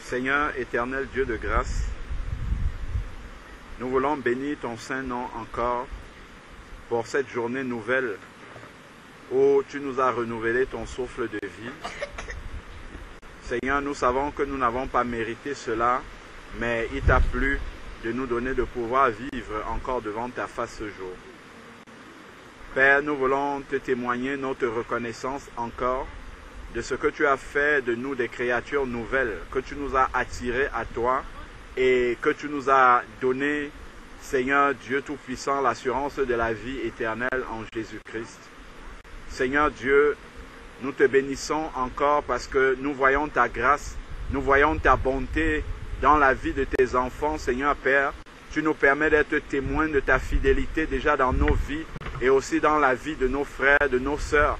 Seigneur éternel Dieu de grâce, nous voulons bénir ton saint nom encore pour cette journée nouvelle où tu nous as renouvelé ton souffle de vie. Seigneur, nous savons que nous n'avons pas mérité cela, mais il t'a plu de nous donner de pouvoir vivre encore devant ta face ce jour. Père, nous voulons te témoigner notre reconnaissance encore de ce que tu as fait de nous des créatures nouvelles, que tu nous as attirés à toi et que tu nous as donné, Seigneur Dieu Tout-Puissant, l'assurance de la vie éternelle en Jésus-Christ. Seigneur Dieu, nous te bénissons encore parce que nous voyons ta grâce, nous voyons ta bonté dans la vie de tes enfants, Seigneur Père. Tu nous permets d'être témoins de ta fidélité déjà dans nos vies et aussi dans la vie de nos frères, de nos sœurs.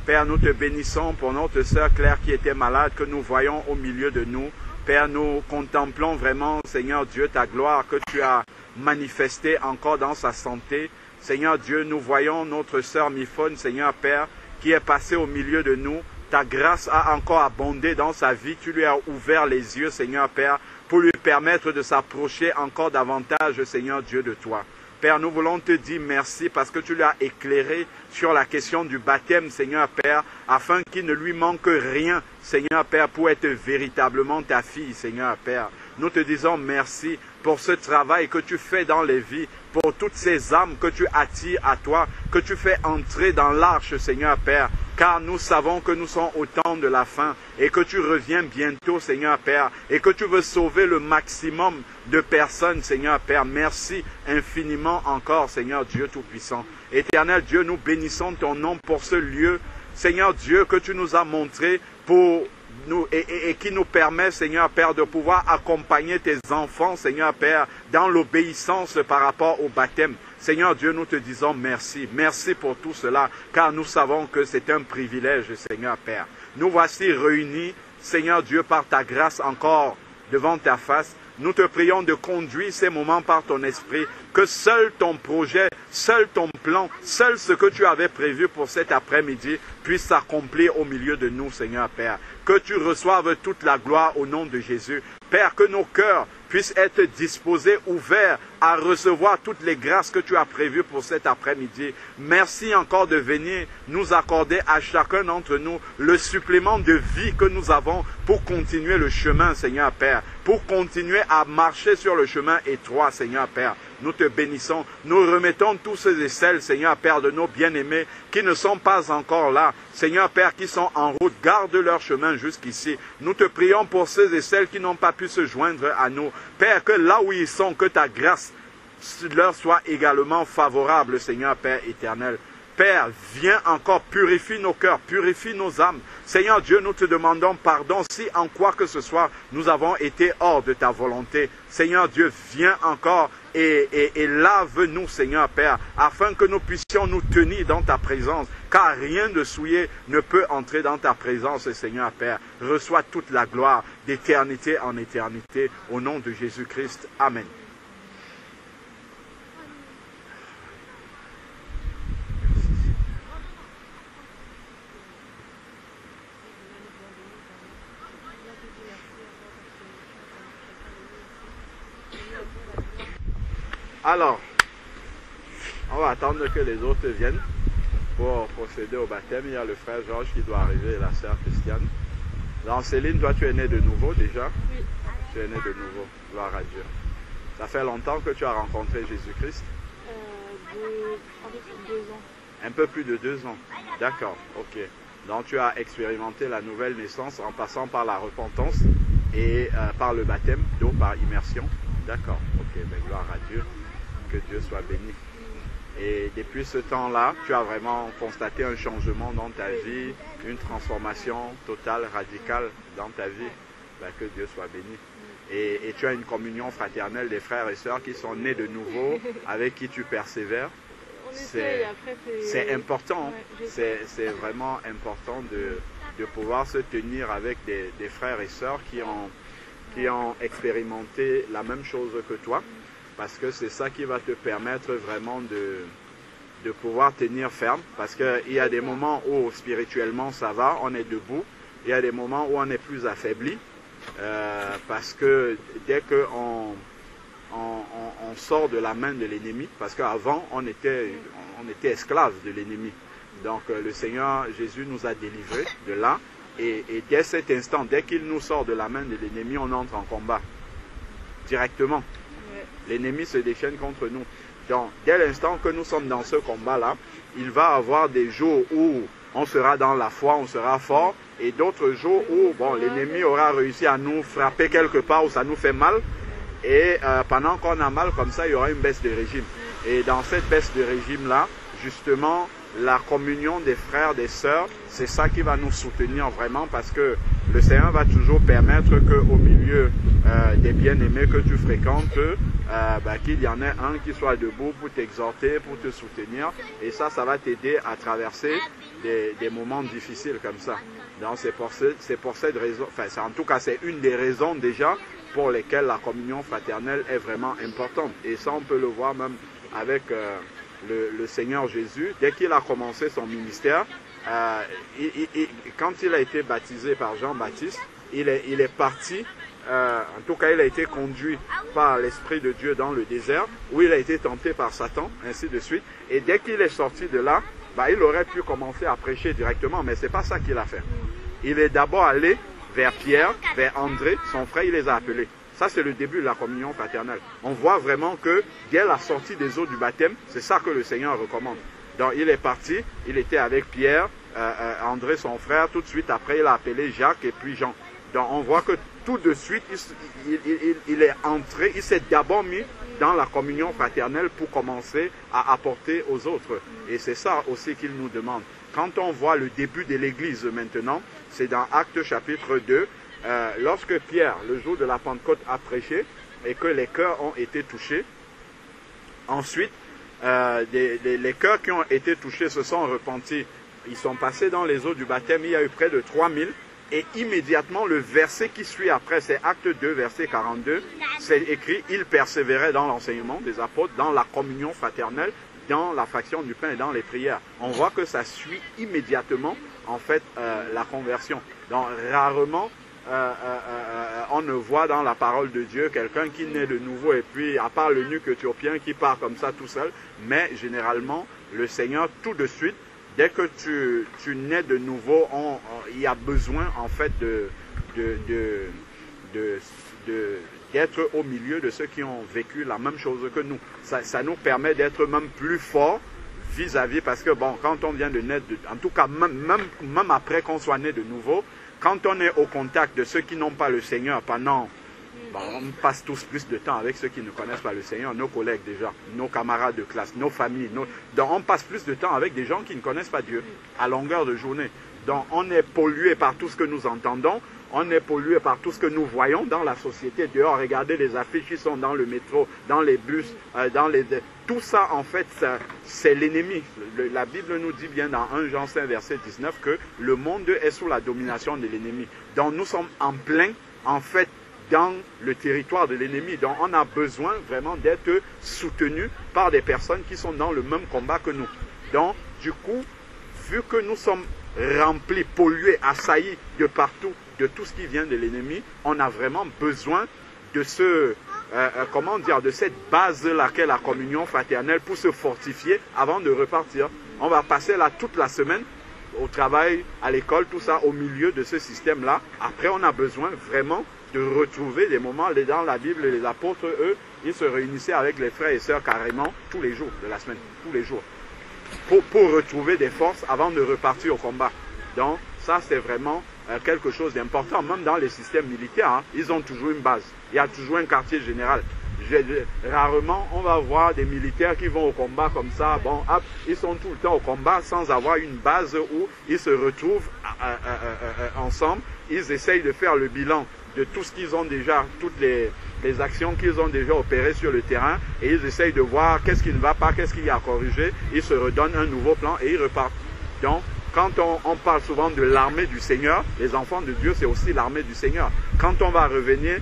Père, nous te bénissons pour notre sœur Claire qui était malade, que nous voyons au milieu de nous. Père, nous contemplons vraiment, Seigneur Dieu, ta gloire que tu as manifestée encore dans sa santé. Seigneur Dieu, nous voyons notre sœur Miphone, Seigneur Père, qui est passée au milieu de nous. Ta grâce a encore abondé dans sa vie. Tu lui as ouvert les yeux, Seigneur Père, pour lui permettre de s'approcher encore davantage, Seigneur Dieu, de toi. Père, nous voulons te dire merci parce que tu l'as éclairé sur la question du baptême, Seigneur Père, afin qu'il ne lui manque rien, Seigneur Père, pour être véritablement ta fille, Seigneur Père. Nous te disons merci pour ce travail que tu fais dans les vies, pour toutes ces âmes que tu attires à toi, que tu fais entrer dans l'arche, Seigneur Père, car nous savons que nous sommes au temps de la fin et que tu reviens bientôt, Seigneur Père, et que tu veux sauver le maximum de personnes, Seigneur Père. Merci infiniment encore, Seigneur Dieu Tout-Puissant. Éternel Dieu, nous bénissons ton nom pour ce lieu, Seigneur Dieu, que tu nous as montré pour nous et qui nous permet, Seigneur Père, de pouvoir accompagner tes enfants, Seigneur Père, dans l'obéissance par rapport au baptême. Seigneur Dieu, nous te disons merci. Merci pour tout cela, car nous savons que c'est un privilège, Seigneur Père. Nous voici réunis, Seigneur Dieu, par ta grâce encore devant ta face. Nous te prions de conduire ces moments par ton esprit, que seul ton projet, seul ton plan, seul ce que tu avais prévu pour cet après-midi puisse s'accomplir au milieu de nous, Seigneur Père. Que tu reçoives toute la gloire au nom de Jésus. Père, que nos cœurs puissent être disposés, ouverts à recevoir toutes les grâces que tu as prévues pour cet après-midi. Merci encore de venir nous accorder à chacun d'entre nous le supplément de vie que nous avons pour continuer le chemin, Seigneur Père, pour continuer à marcher sur le chemin étroit, Seigneur Père. Nous te bénissons, nous remettons tous ceux et celles, Seigneur Père, de nos bien-aimés qui ne sont pas encore là, Seigneur Père, qui sont en route, garde leur chemin jusqu'ici. Nous te prions pour ceux et celles qui n'ont pas pu se joindre à nous. Père, que là où ils sont, que ta grâce leur soit également favorable, Seigneur Père éternel. Père, viens encore, purifie nos cœurs, purifie nos âmes. Seigneur Dieu, nous te demandons pardon si en quoi que ce soit nous avons été hors de ta volonté. Seigneur Dieu, viens encore et lave-nous, Seigneur Père, afin que nous puissions nous tenir dans ta présence, car rien de souillé ne peut entrer dans ta présence, Seigneur Père. Reçois toute la gloire d'éternité en éternité, au nom de Jésus-Christ. Amen. Alors, on va attendre que les autres viennent pour procéder au baptême. Il y a le frère Georges qui doit arriver et la sœur Christiane. Alors Céline, toi tu es née de nouveau déjà? Oui. Tu es née de nouveau, gloire à Dieu. Ça fait longtemps que tu as rencontré Jésus-Christ? Un peu plus de 2 ans. Un peu plus de 2 ans, d'accord, ok. Donc tu as expérimenté la nouvelle naissance en passant par la repentance et par le baptême d'eau par immersion. D'accord, ok, ben, gloire à Dieu. Que Dieu soit béni. Et depuis ce temps-là, tu as vraiment constaté un changement dans ta vie, une transformation totale, radicale dans ta vie. Ben, que Dieu soit béni. Et tu as une communion fraternelle des frères et sœurs qui sont nés de nouveau, avec qui tu persévères. C'est important, ouais, c'est vraiment important de pouvoir se tenir avec des frères et sœurs qui ont expérimenté la même chose que toi. Parce que c'est ça qui va te permettre vraiment de pouvoir tenir ferme. Parce qu'il y a des moments où spirituellement ça va, on est debout. Il y a des moments où on est plus affaibli. parce que dès qu'on on sort de la main de l'ennemi, parce qu'avant on était esclaves de l'ennemi. Donc le Seigneur Jésus nous a délivrés de là, et dès cet instant, dès qu'il nous sort de la main de l'ennemi, on entre en combat directement. L'ennemi se déchaîne contre nous. Donc dès l'instant que nous sommes dans ce combat-là, il va y avoir des jours où on sera dans la foi, on sera fort, et d'autres jours où l'ennemi aura réussi à nous frapper quelque part où ça nous fait mal, et pendant qu'on a mal comme ça, il y aura une baisse de régime. Et dans cette baisse de régime-là, justement, la communion des frères, des sœurs, c'est ça qui va nous soutenir vraiment, parce que le Seigneur va toujours permettre qu'au milieu des bien-aimés que tu fréquentes, qu'il y en ait un qui soit debout pour t'exhorter, pour te soutenir, et ça va t'aider à traverser des moments difficiles comme ça. Donc c'est pour cette raison, en tout cas c'est une des raisons déjà pour lesquelles la communion fraternelle est vraiment importante. Et ça on peut le voir même avec le Seigneur Jésus. Dès qu'il a commencé son ministère, quand il a été baptisé par Jean-Baptiste, il est parti, en tout cas il a été conduit par l'Esprit de Dieu dans le désert, où il a été tenté par Satan, ainsi de suite. Et dès qu'il est sorti de là, il aurait pu commencer à prêcher directement, mais ce n'est pas ça qu'il a fait. Il est d'abord allé vers Pierre, vers André, son frère, il les a appelés. Ça, c'est le début de la communion fraternelle. On voit vraiment que dès la sortie des eaux du baptême, c'est ça que le Seigneur recommande. Donc, il est parti, il était avec Pierre, André, son frère. Tout de suite, après, il a appelé Jacques et puis Jean. Donc, on voit que tout de suite, il est entré, il s'est d'abord mis dans la communion fraternelle pour commencer à apporter aux autres. Et c'est ça aussi qu'il nous demande. Quand on voit le début de l'Église maintenant, c'est dans Actes chapitre 2, lorsque Pierre, le jour de la Pentecôte, a prêché et que les cœurs ont été touchés. Ensuite, les cœurs qui ont été touchés se sont repentis. Ils sont passés dans les eaux du baptême. Il y a eu près de 3000. Et immédiatement, le verset qui suit après, c'est Acte 2, verset 42. C'est écrit, ils persévéraient dans l'enseignement des apôtres, dans la communion fraternelle, dans la fraction du pain et dans les prières. On voit que ça suit immédiatement, en fait, la conversion. Donc, rarement, on ne voit dans la parole de Dieu quelqu'un qui naît de nouveau et puis, à part l'eunuque éthiopien qui part comme ça tout seul, mais généralement, le Seigneur, tout de suite, dès que tu nais de nouveau, il y a besoin en fait d'être au milieu de ceux qui ont vécu la même chose que nous. Ça nous permet d'être même plus forts vis-à-vis, parce que quand on vient de naître, en tout cas même après qu'on soit né de nouveau, quand on est au contact de ceux qui n'ont pas le Seigneur pendant... on passe tous plus de temps avec ceux qui ne connaissent pas le Seigneur, nos collègues déjà, nos camarades de classe, nos familles. Donc on passe plus de temps avec des gens qui ne connaissent pas Dieu à longueur de journée. Donc on est pollué par tout ce que nous entendons, on est pollué par tout ce que nous voyons dans la société. Dehors, regardez les affiches qui sont dans le métro, dans les bus, tout ça en fait, c'est l'ennemi. La Bible nous dit bien dans 1 Jean 5 verset 19 que le monde est sous la domination de l'ennemi. Donc nous sommes en plein, en fait, dans le territoire de l'ennemi. Donc on a besoin vraiment d'être soutenus par des personnes qui sont dans le même combat que nous. Donc du coup, vu que nous sommes remplis, pollués, assaillis de partout, de tout ce qui vient de l'ennemi, on a vraiment besoin de de cette base-là qu'est la communion fraternelle pour se fortifier avant de repartir. On va passer là toute la semaine au travail, à l'école, tout ça au milieu de ce système-là. Après, on a besoin vraiment de retrouver des moments. Dans la Bible, les apôtres, eux, ils se réunissaient avec les frères et sœurs carrément tous les jours de la semaine, tous les jours, pour retrouver des forces avant de repartir au combat. Donc ça, c'est vraiment quelque chose d'important. Même dans les systèmes militaires, ils ont toujours une base. Il y a toujours un quartier général. Rarement, on va voir des militaires qui vont au combat comme ça. Ils sont tout le temps au combat sans avoir une base où ils se retrouvent ensemble. Ils essayent de faire le bilan de tout ce qu'ils ont déjà, toutes les actions qu'ils ont déjà opérées sur le terrain, et ils essayent de voir qu'est-ce qui ne va pas, qu'est-ce qu'il y a à corriger. Ils se redonnent un nouveau plan et ils repartent. Donc, quand on parle souvent de l'armée du Seigneur, les enfants de Dieu, c'est aussi l'armée du Seigneur. Quand on va revenir,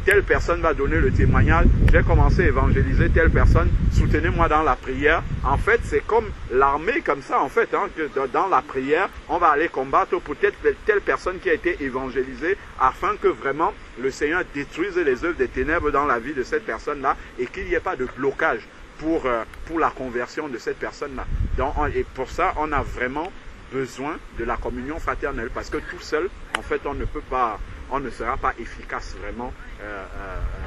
telle personne va donner le témoignage, j'ai commencé à évangéliser telle personne, soutenez-moi dans la prière. En fait, c'est comme l'armée comme ça, en fait, que dans la prière, on va aller combattre pour telle personne qui a été évangélisée, afin que vraiment le Seigneur détruise les œuvres des ténèbres dans la vie de cette personne-là et qu'il n'y ait pas de blocage pour la conversion de cette personne-là. Et pour ça, on a vraiment besoin de la communion fraternelle, parce que tout seul, en fait, on ne sera pas efficace vraiment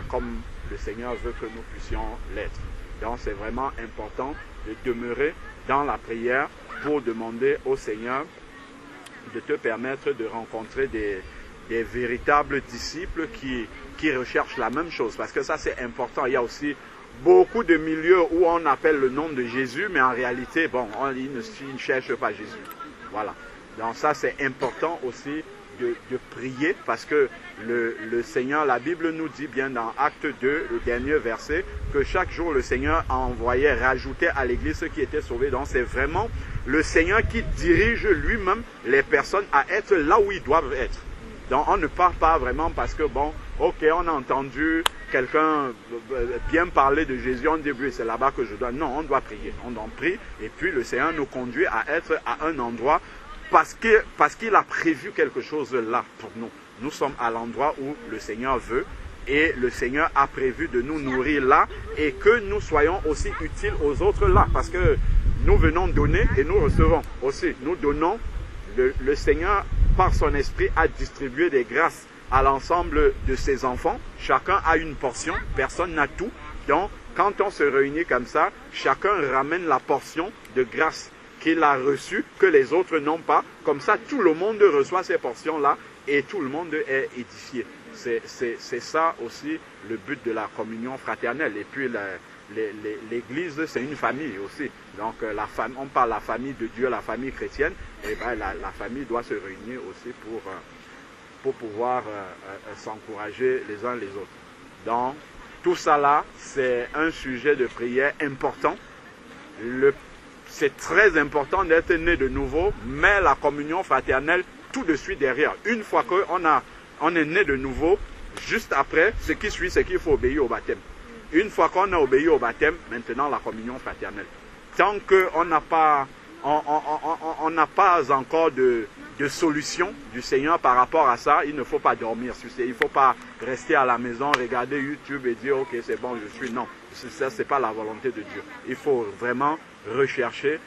comme le Seigneur veut que nous puissions l'être. Donc c'est vraiment important de demeurer dans la prière pour demander au Seigneur de te permettre de rencontrer des véritables disciples qui recherchent la même chose, parce que ça c'est important. Il y a aussi beaucoup de milieux où on appelle le nom de Jésus, mais en réalité, ils ne cherchent pas Jésus. Voilà. Donc ça, c'est important aussi de prier, parce que le Seigneur, la Bible nous dit bien dans Acte 2, le dernier verset, que chaque jour le Seigneur envoyait, rajoutait à l'église ceux qui étaient sauvés. Donc c'est vraiment le Seigneur qui dirige lui-même les personnes à être là où ils doivent être. Donc on ne part pas vraiment parce que ok, on a entendu quelqu'un bien parler de Jésus, on dit oui, c'est là-bas que je dois. Non, on doit prier, on en prie, et puis le Seigneur nous conduit à être à un endroit parce qu'il a prévu quelque chose là pour nous. Nous sommes à l'endroit où le Seigneur veut, et le Seigneur a prévu de nous nourrir là, et que nous soyons aussi utiles aux autres là, parce que nous venons donner et nous recevons aussi. Nous donnons, le Seigneur par son esprit a distribué des grâces à l'ensemble de ses enfants. Chacun a une portion, personne n'a tout. Donc, quand on se réunit comme ça, chacun ramène la portion de grâce qu'il a reçue, que les autres n'ont pas. Comme ça, tout le monde reçoit ces portions-là et tout le monde est édifié. C'est ça aussi le but de la communion fraternelle. Et puis, l'Église, c'est une famille aussi. Donc, on parle de la famille de Dieu, la famille chrétienne. Et la famille doit se réunir aussi pour pouvoir s'encourager les uns les autres. Donc, tout ça là, c'est un sujet de prière important. C'est très important d'être né de nouveau, mais la communion fraternelle, tout de suite derrière. Une fois qu'on est né de nouveau, juste après, ce qui suit, c'est qu'il faut obéir au baptême. Une fois qu'on a obéi au baptême, maintenant la communion fraternelle. Tant qu'on n'a pas encore de solution du Seigneur par rapport à ça, il ne faut pas dormir. Il ne faut pas rester à la maison, regarder YouTube et dire ok c'est bon je suis. Non, ça c'est pas la volonté de Dieu. Il faut vraiment rechercher,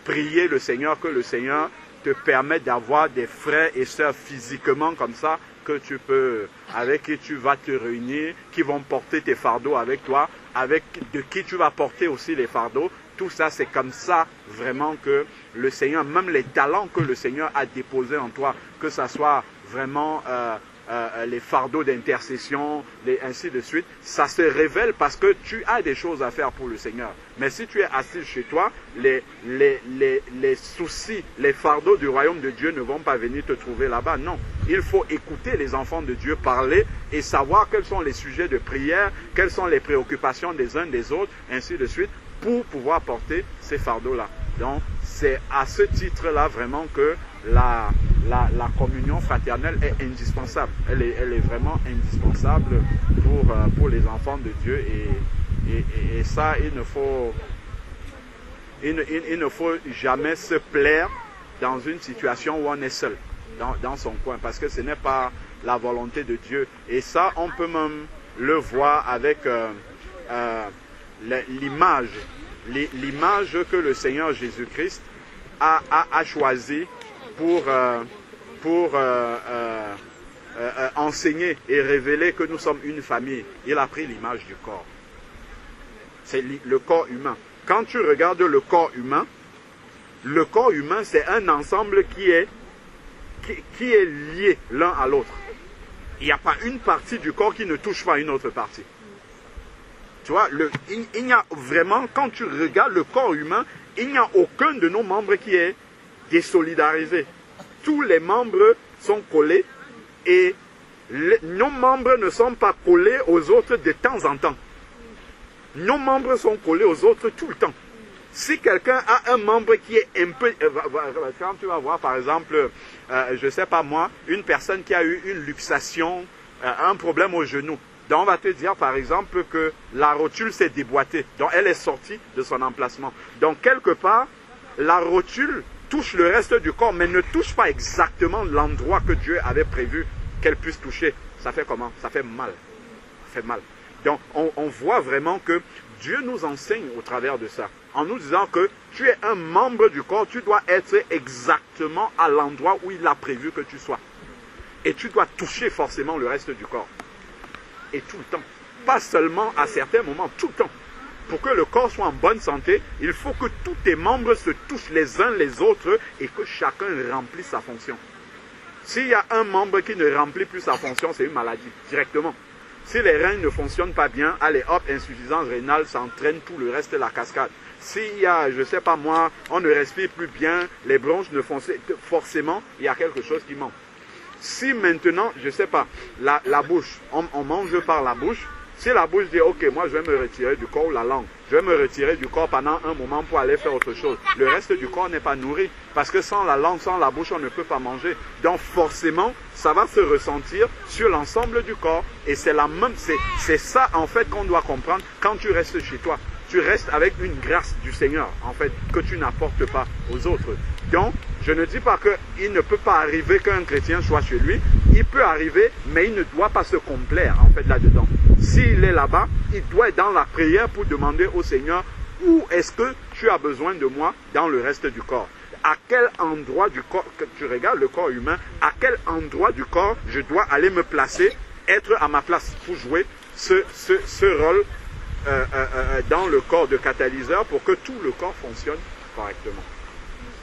prier le Seigneur, que le Seigneur te permette d'avoir des frères et sœurs physiquement comme ça, avec qui tu vas te réunir, qui vont porter tes fardeaux avec toi, de qui tu vas porter aussi les fardeaux. Tout ça, c'est comme ça vraiment que le Seigneur, même les talents que le Seigneur a déposés en toi, que ce soit vraiment les fardeaux d'intercession, ainsi de suite, ça se révèle parce que tu as des choses à faire pour le Seigneur. Mais si tu es assis chez toi, les soucis, les fardeaux du royaume de Dieu ne vont pas venir te trouver là-bas. Non, il faut écouter les enfants de Dieu parler et savoir quels sont les sujets de prière, quelles sont les préoccupations des uns des autres, ainsi de suite, pour pouvoir porter ces fardeaux-là. Donc, c'est à ce titre-là vraiment que la communion fraternelle est indispensable. Elle est vraiment indispensable pour les enfants de Dieu. Et ça, il ne faut jamais se plaire dans une situation où on est seul, dans son coin, parce que ce n'est pas la volonté de Dieu. Et ça, on peut même le voir avec l'image que le Seigneur Jésus-Christ a choisi pour enseigner et révéler que nous sommes une famille. Il a pris l'image du corps. C'est le corps humain. Quand tu regardes le corps humain, c'est un ensemble qui est lié l'un à l'autre. Il n'y a pas une partie du corps qui ne touche pas une autre partie. Tu vois, il n'y a vraiment, quand tu regardes le corps humain, il n'y a aucun de nos membres qui est désolidarisé. Tous les membres sont collés et nos membres ne sont pas collés aux autres de temps en temps. Nos membres sont collés aux autres tout le temps. Si quelqu'un a un membre qui est un peu... quand tu vas voir, par exemple, je ne sais pas moi, une personne qui a eu une luxation, un problème au genou. Donc on va te dire, par exemple, que la rotule s'est déboîtée. Donc elle est sortie de son emplacement. Donc quelque part, la rotule touche le reste du corps, mais ne touche pas exactement l'endroit que Dieu avait prévu qu'elle puisse toucher. Ça fait comment? Ça fait mal. Ça fait mal. Donc on voit vraiment que Dieu nous enseigne au travers de ça, en nous disant que tu es un membre du corps, tu dois être exactement à l'endroit où il a prévu que tu sois. Et tu dois toucher forcément le reste du corps. Et tout le temps. Pas seulement à certains moments, tout le temps. Pour que le corps soit en bonne santé, il faut que tous tes membres se touchent les uns les autres et que chacun remplisse sa fonction. S'il y a un membre qui ne remplit plus sa fonction, c'est une maladie, directement. Si les reins ne fonctionnent pas bien, allez hop, insuffisance rénale, ça entraîne tout le reste de la cascade. S'il y a, je ne sais pas moi, on ne respire plus bien, les bronches ne fonctionnent pas, forcément, il y a quelque chose qui manque. Si maintenant, je ne sais pas, la bouche, on mange par la bouche, si la bouche dit, ok, moi je vais me retirer du corps, ou la langue, je vais me retirer du corps pendant un moment pour aller faire autre chose. Le reste du corps n'est pas nourri, parce que sans la langue, sans la bouche, on ne peut pas manger. Donc forcément, ça va se ressentir sur l'ensemble du corps, et c'est la même, c'est ça en fait qu'on doit comprendre quand tu restes chez toi. Tu restes avec une grâce du Seigneur, en fait, que tu n'apportes pas aux autres. Donc, je ne dis pas qu'il ne peut pas arriver qu'un chrétien soit chez lui. Il peut arriver, mais il ne doit pas se complaire, en fait, là-dedans. S'il est là-bas, il doit être dans la prière pour demander au Seigneur, où est-ce que tu as besoin de moi dans le reste du corps? À quel endroit du corps, que tu regardes le corps humain, à quel endroit du corps je dois aller me placer, être à ma place pour jouer ce rôle dans le corps de catalyseur pour que tout le corps fonctionne correctement.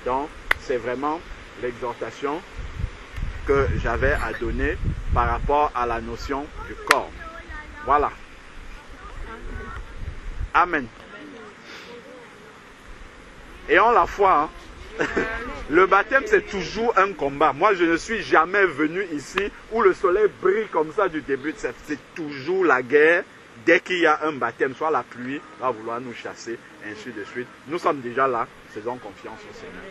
Donc, c'est vraiment l'exhortation que j'avais à donner par rapport à la notion du corps. Voilà. Amen. Et on la foi, hein? Le baptême, c'est toujours un combat. Moi, je ne suis jamais venu ici où le soleil brille comme ça du début. C'est toujours la guerre. Dès qu'il y a un baptême, soit la pluie va vouloir nous chasser, ainsi de suite. Nous sommes déjà là, faisons confiance au Seigneur.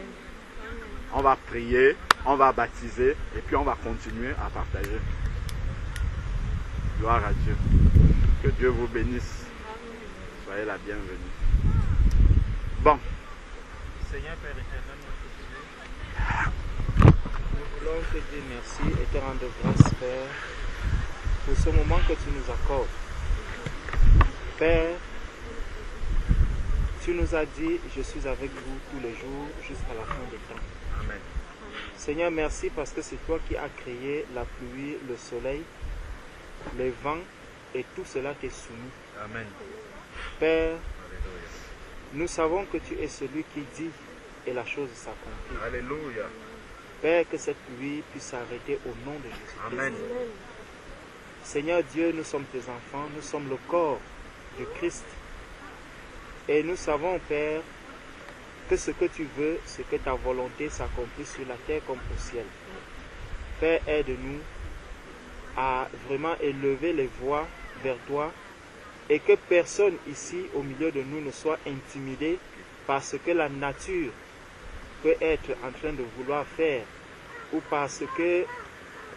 On va prier, on va baptiser, et puis on va continuer à partager. Gloire à Dieu. Que Dieu vous bénisse. Soyez la bienvenue. Bon. Seigneur Père éternel, notre Dieu, nous voulons te dire merci et te rendre grâce, Père, pour ce moment que tu nous accordes. Père, tu nous as dit, je suis avec vous tous les jours jusqu'à la fin des temps. Amen. Seigneur, merci parce que c'est toi qui as créé la pluie, le soleil, les vents et tout cela t'est soumis. Amen. Père, nous savons que tu es celui qui dit et la chose s'accomplit. Alléluia. Père, que cette pluie puisse s'arrêter au nom de Jésus-Christ. Amen. Seigneur Dieu, nous sommes tes enfants, nous sommes le corps du Christ. Et nous savons, Père, que ce que tu veux, c'est que ta volonté s'accomplisse sur la terre comme au ciel. Père, aide-nous à vraiment élever les voix vers toi et que personne ici au milieu de nous ne soit intimidé par ce que la nature peut être en train de vouloir faire ou parce que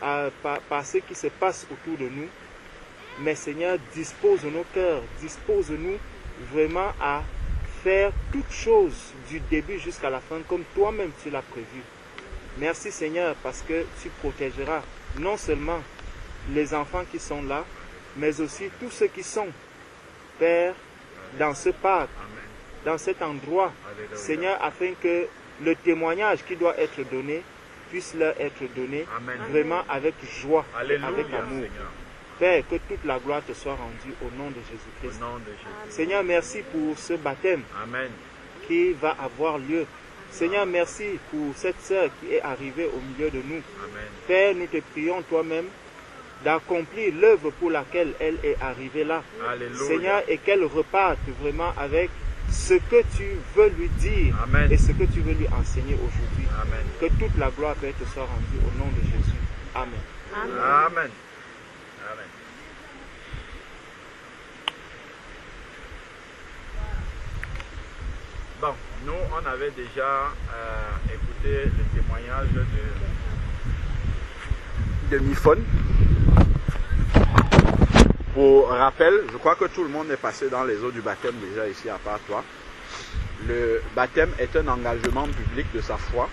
par ce qui se passe autour de nous. Mais Seigneur, dispose nos cœurs, dispose-nous vraiment à faire toutes choses du début jusqu'à la fin comme toi-même tu l'as prévu. Merci Seigneur parce que tu protégeras non seulement les enfants qui sont là, mais aussi tous ceux qui sont, Père, dans ce parc, dans cet endroit, Seigneur, afin que le témoignage qui doit être donné puisse leur être donné vraiment avec joie, et avec amour. Père, que toute la gloire te soit rendue au nom de Jésus-Christ. Seigneur, merci pour ce baptême qui va avoir lieu. Seigneur, merci pour cette sœur qui est arrivée au milieu de nous. Père, nous te prions toi-même d'accomplir l'œuvre pour laquelle elle est arrivée là. Alléluia. Seigneur, et qu'elle reparte vraiment avec ce que tu veux lui dire et ce que tu veux lui enseigner aujourd'hui. Que toute la gloire, Père, te soit rendue au nom de Jésus. Amen. Amen. Amen. Bon, nous, on avait déjà écouté le témoignage de Miphone. Pour rappel, je crois que tout le monde est passé dans les eaux du baptême déjà ici, à part toi. Le baptême est un engagement public de sa foi.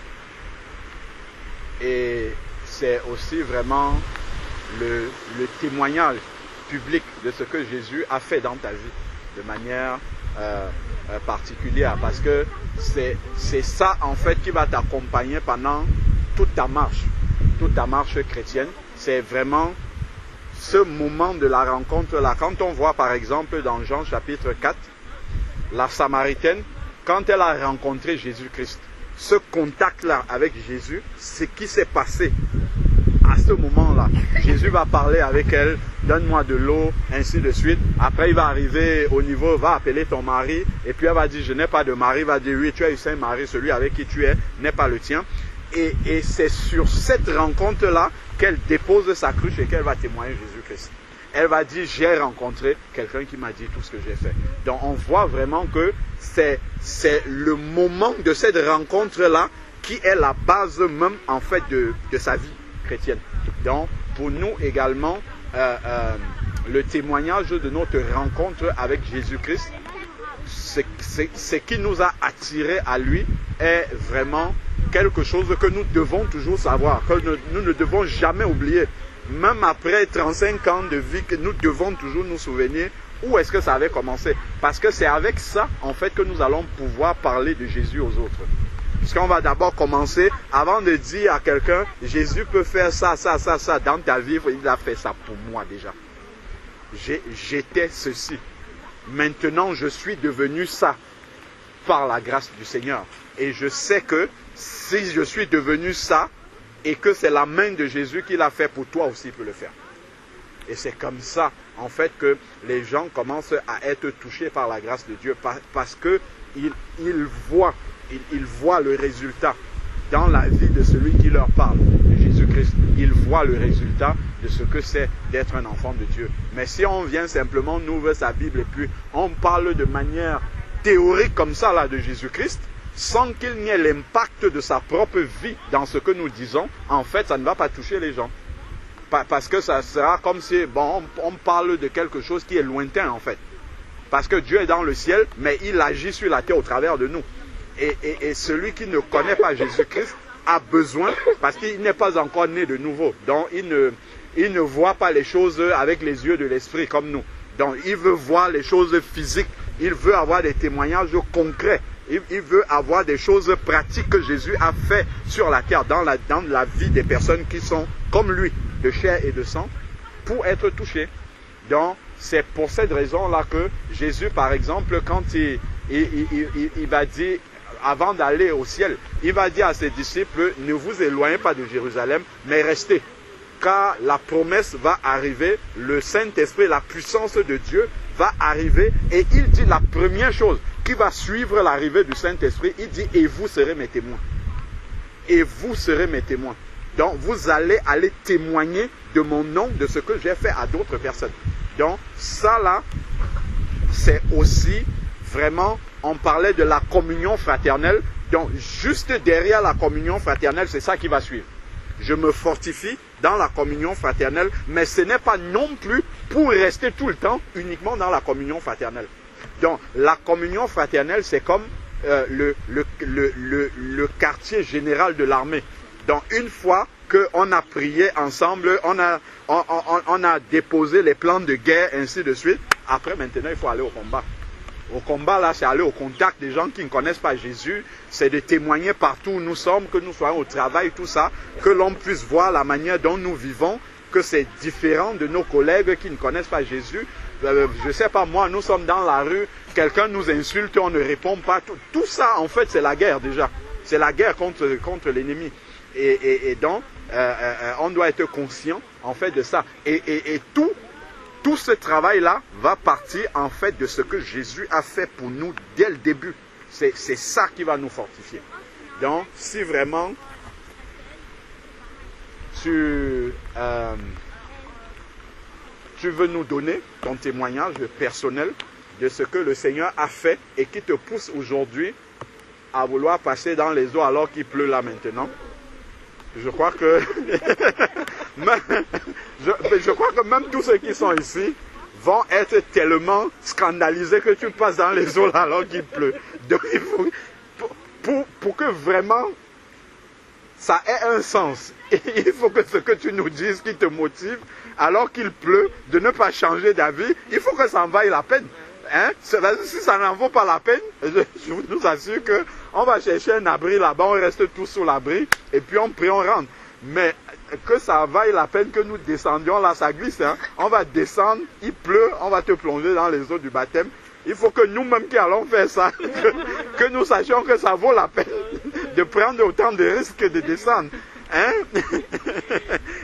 Et c'est aussi vraiment le témoignage public de ce que Jésus a fait dans ta vie de manière particulière, parce que c'est ça en fait qui va t'accompagner pendant toute ta marche chrétienne. C'est vraiment ce moment de la rencontre là. Quand on voit par exemple dans Jean chapitre 4, la Samaritaine, quand elle a rencontré Jésus-Christ, ce contact là avec Jésus, ce qui s'est passé à ce moment-là. Jésus va parler avec elle, donne-moi de l'eau, ainsi de suite. Après, il va arriver au niveau, va appeler ton mari, et puis elle va dire, je n'ai pas de mari. Il va dire, oui, tu as eu un mari, celui avec qui tu es n'est pas le tien. Et c'est sur cette rencontre-là qu'elle dépose sa cruche et qu'elle va témoigner Jésus-Christ. Elle va dire, j'ai rencontré quelqu'un qui m'a dit tout ce que j'ai fait. Donc, on voit vraiment que c'est le moment de cette rencontre-là qui est la base même, en fait, de sa vie chrétienne. Donc, pour nous également, le témoignage de notre rencontre avec Jésus-Christ, ce qui nous a attirés à lui est vraiment quelque chose que nous devons toujours savoir, que nous ne devons jamais oublier. Même après 35 ans de vie, que nous devons toujours nous souvenir où est-ce que ça avait commencé. Parce que c'est avec ça, en fait, que nous allons pouvoir parler de Jésus aux autres. Puisqu'on va d'abord commencer, avant de dire à quelqu'un, Jésus peut faire ça, ça, ça, ça dans ta vie, il a fait ça pour moi déjà. J'étais ceci. Maintenant, je suis devenu ça par la grâce du Seigneur. Et je sais que si je suis devenu ça, et que c'est la main de Jésus qui l'a fait pour toi aussi, il peut le faire. Et c'est comme ça, en fait, que les gens commencent à être touchés par la grâce de Dieu, parce qu'ils voient le résultat dans la vie de celui qui leur parle, de Jésus-Christ. Ils voient le résultat de ce que c'est d'être un enfant de Dieu. Mais si on vient simplement, on ouvre sa Bible et puis on parle de manière théorique comme ça là de Jésus-Christ, sans qu'il n'y ait l'impact de sa propre vie dans ce que nous disons, en fait, ça ne va pas toucher les gens. Parce que ça sera comme si, bon, on parle de quelque chose qui est lointain, en fait. Parce que Dieu est dans le ciel, mais il agit sur la terre au travers de nous. Et celui qui ne connaît pas Jésus-Christ a besoin, parce qu'il n'est pas encore né de nouveau. Donc, il ne voit pas les choses avec les yeux de l'esprit comme nous. Donc, il veut voir les choses physiques. Il veut avoir des témoignages concrets. Il veut avoir des choses pratiques que Jésus a fait sur la terre, dans la vie des personnes qui sont comme lui, de chair et de sang, pour être touchés. Donc, c'est pour cette raison-là que Jésus, par exemple, quand il va dire, avant d'aller au ciel, il va dire à ses disciples, ne vous éloignez pas de Jérusalem, mais restez. Car la promesse va arriver, le Saint-Esprit, la puissance de Dieu va arriver, et il dit la première chose qui va suivre l'arrivée du Saint-Esprit, il dit, et vous serez mes témoins. Et vous serez mes témoins. Donc, vous allez témoigner de mon nom, de ce que j'ai fait à d'autres personnes. Donc, ça là, c'est aussi vraiment, on parlait de la communion fraternelle. Donc, juste derrière la communion fraternelle, c'est ça qui va suivre. Je me fortifie dans la communion fraternelle, mais ce n'est pas non plus pour rester tout le temps uniquement dans la communion fraternelle. Donc, la communion fraternelle, c'est comme le quartier général de l'armée. Donc, une fois qu'on a prié ensemble, on a déposé les plans de guerre, ainsi de suite, après, maintenant, il faut aller au combat. Au combat, là, c'est aller au contact des gens qui ne connaissent pas Jésus. C'est de témoigner partout où nous sommes, que nous soyons au travail, tout ça, que l'on puisse voir la manière dont nous vivons, que c'est différent de nos collègues qui ne connaissent pas Jésus. Je ne sais pas, moi, nous sommes dans la rue, quelqu'un nous insulte, on ne répond pas. Tout ça, en fait, c'est la guerre déjà. C'est la guerre contre l'ennemi. Et donc, on doit être conscient, en fait, de ça. Et tout ce travail-là va partir en fait de ce que Jésus a fait pour nous dès le début. C'est ça qui va nous fortifier. Donc, si vraiment tu veux nous donner ton témoignage personnel de ce que le Seigneur a fait et qui te pousse aujourd'hui à vouloir passer dans les eaux alors qu'il pleut là maintenant. Je crois que je crois que même tous ceux qui sont ici vont être tellement scandalisés que tu passes dans les eaux là alors qu'il pleut. Donc il faut, pour que vraiment ça ait un sens, il faut que ce que tu nous dises qui te motive alors qu'il pleut, de ne pas changer d'avis, il faut que ça en vaille la peine. Hein? Si ça n'en vaut pas la peine, je vous assure qu'on va chercher un abri là-bas, on reste tous sous l'abri, et puis on prie, on rentre. Mais que ça vaille la peine que nous descendions là, ça glisse. Hein? On va descendre, il pleut, on va te plonger dans les eaux du baptême. Il faut que nous-mêmes qui allons faire ça, que nous sachions que ça vaut la peine de prendre autant de risques de descendre. Hein?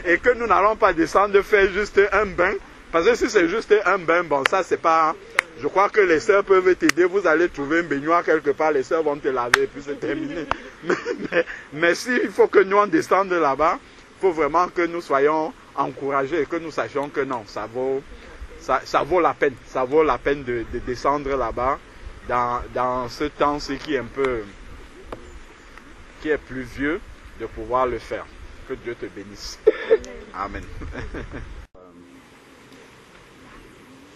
Et que nous n'allons pas descendre faire juste un bain. Parce que si c'est juste un bain, bon, ça c'est pas... Je crois que les sœurs peuvent t'aider. Vous allez trouver un baignoire quelque part, les sœurs vont te laver et puis c'est terminé. Mais s'il faut que nous on descende là-bas, il faut vraiment que nous soyons encouragés et que nous sachions que non, ça vaut la peine. Ça vaut la peine de descendre là-bas dans ce temps-ci qui est un peu... qui est pluvieux, de pouvoir le faire. Que Dieu te bénisse. Amen.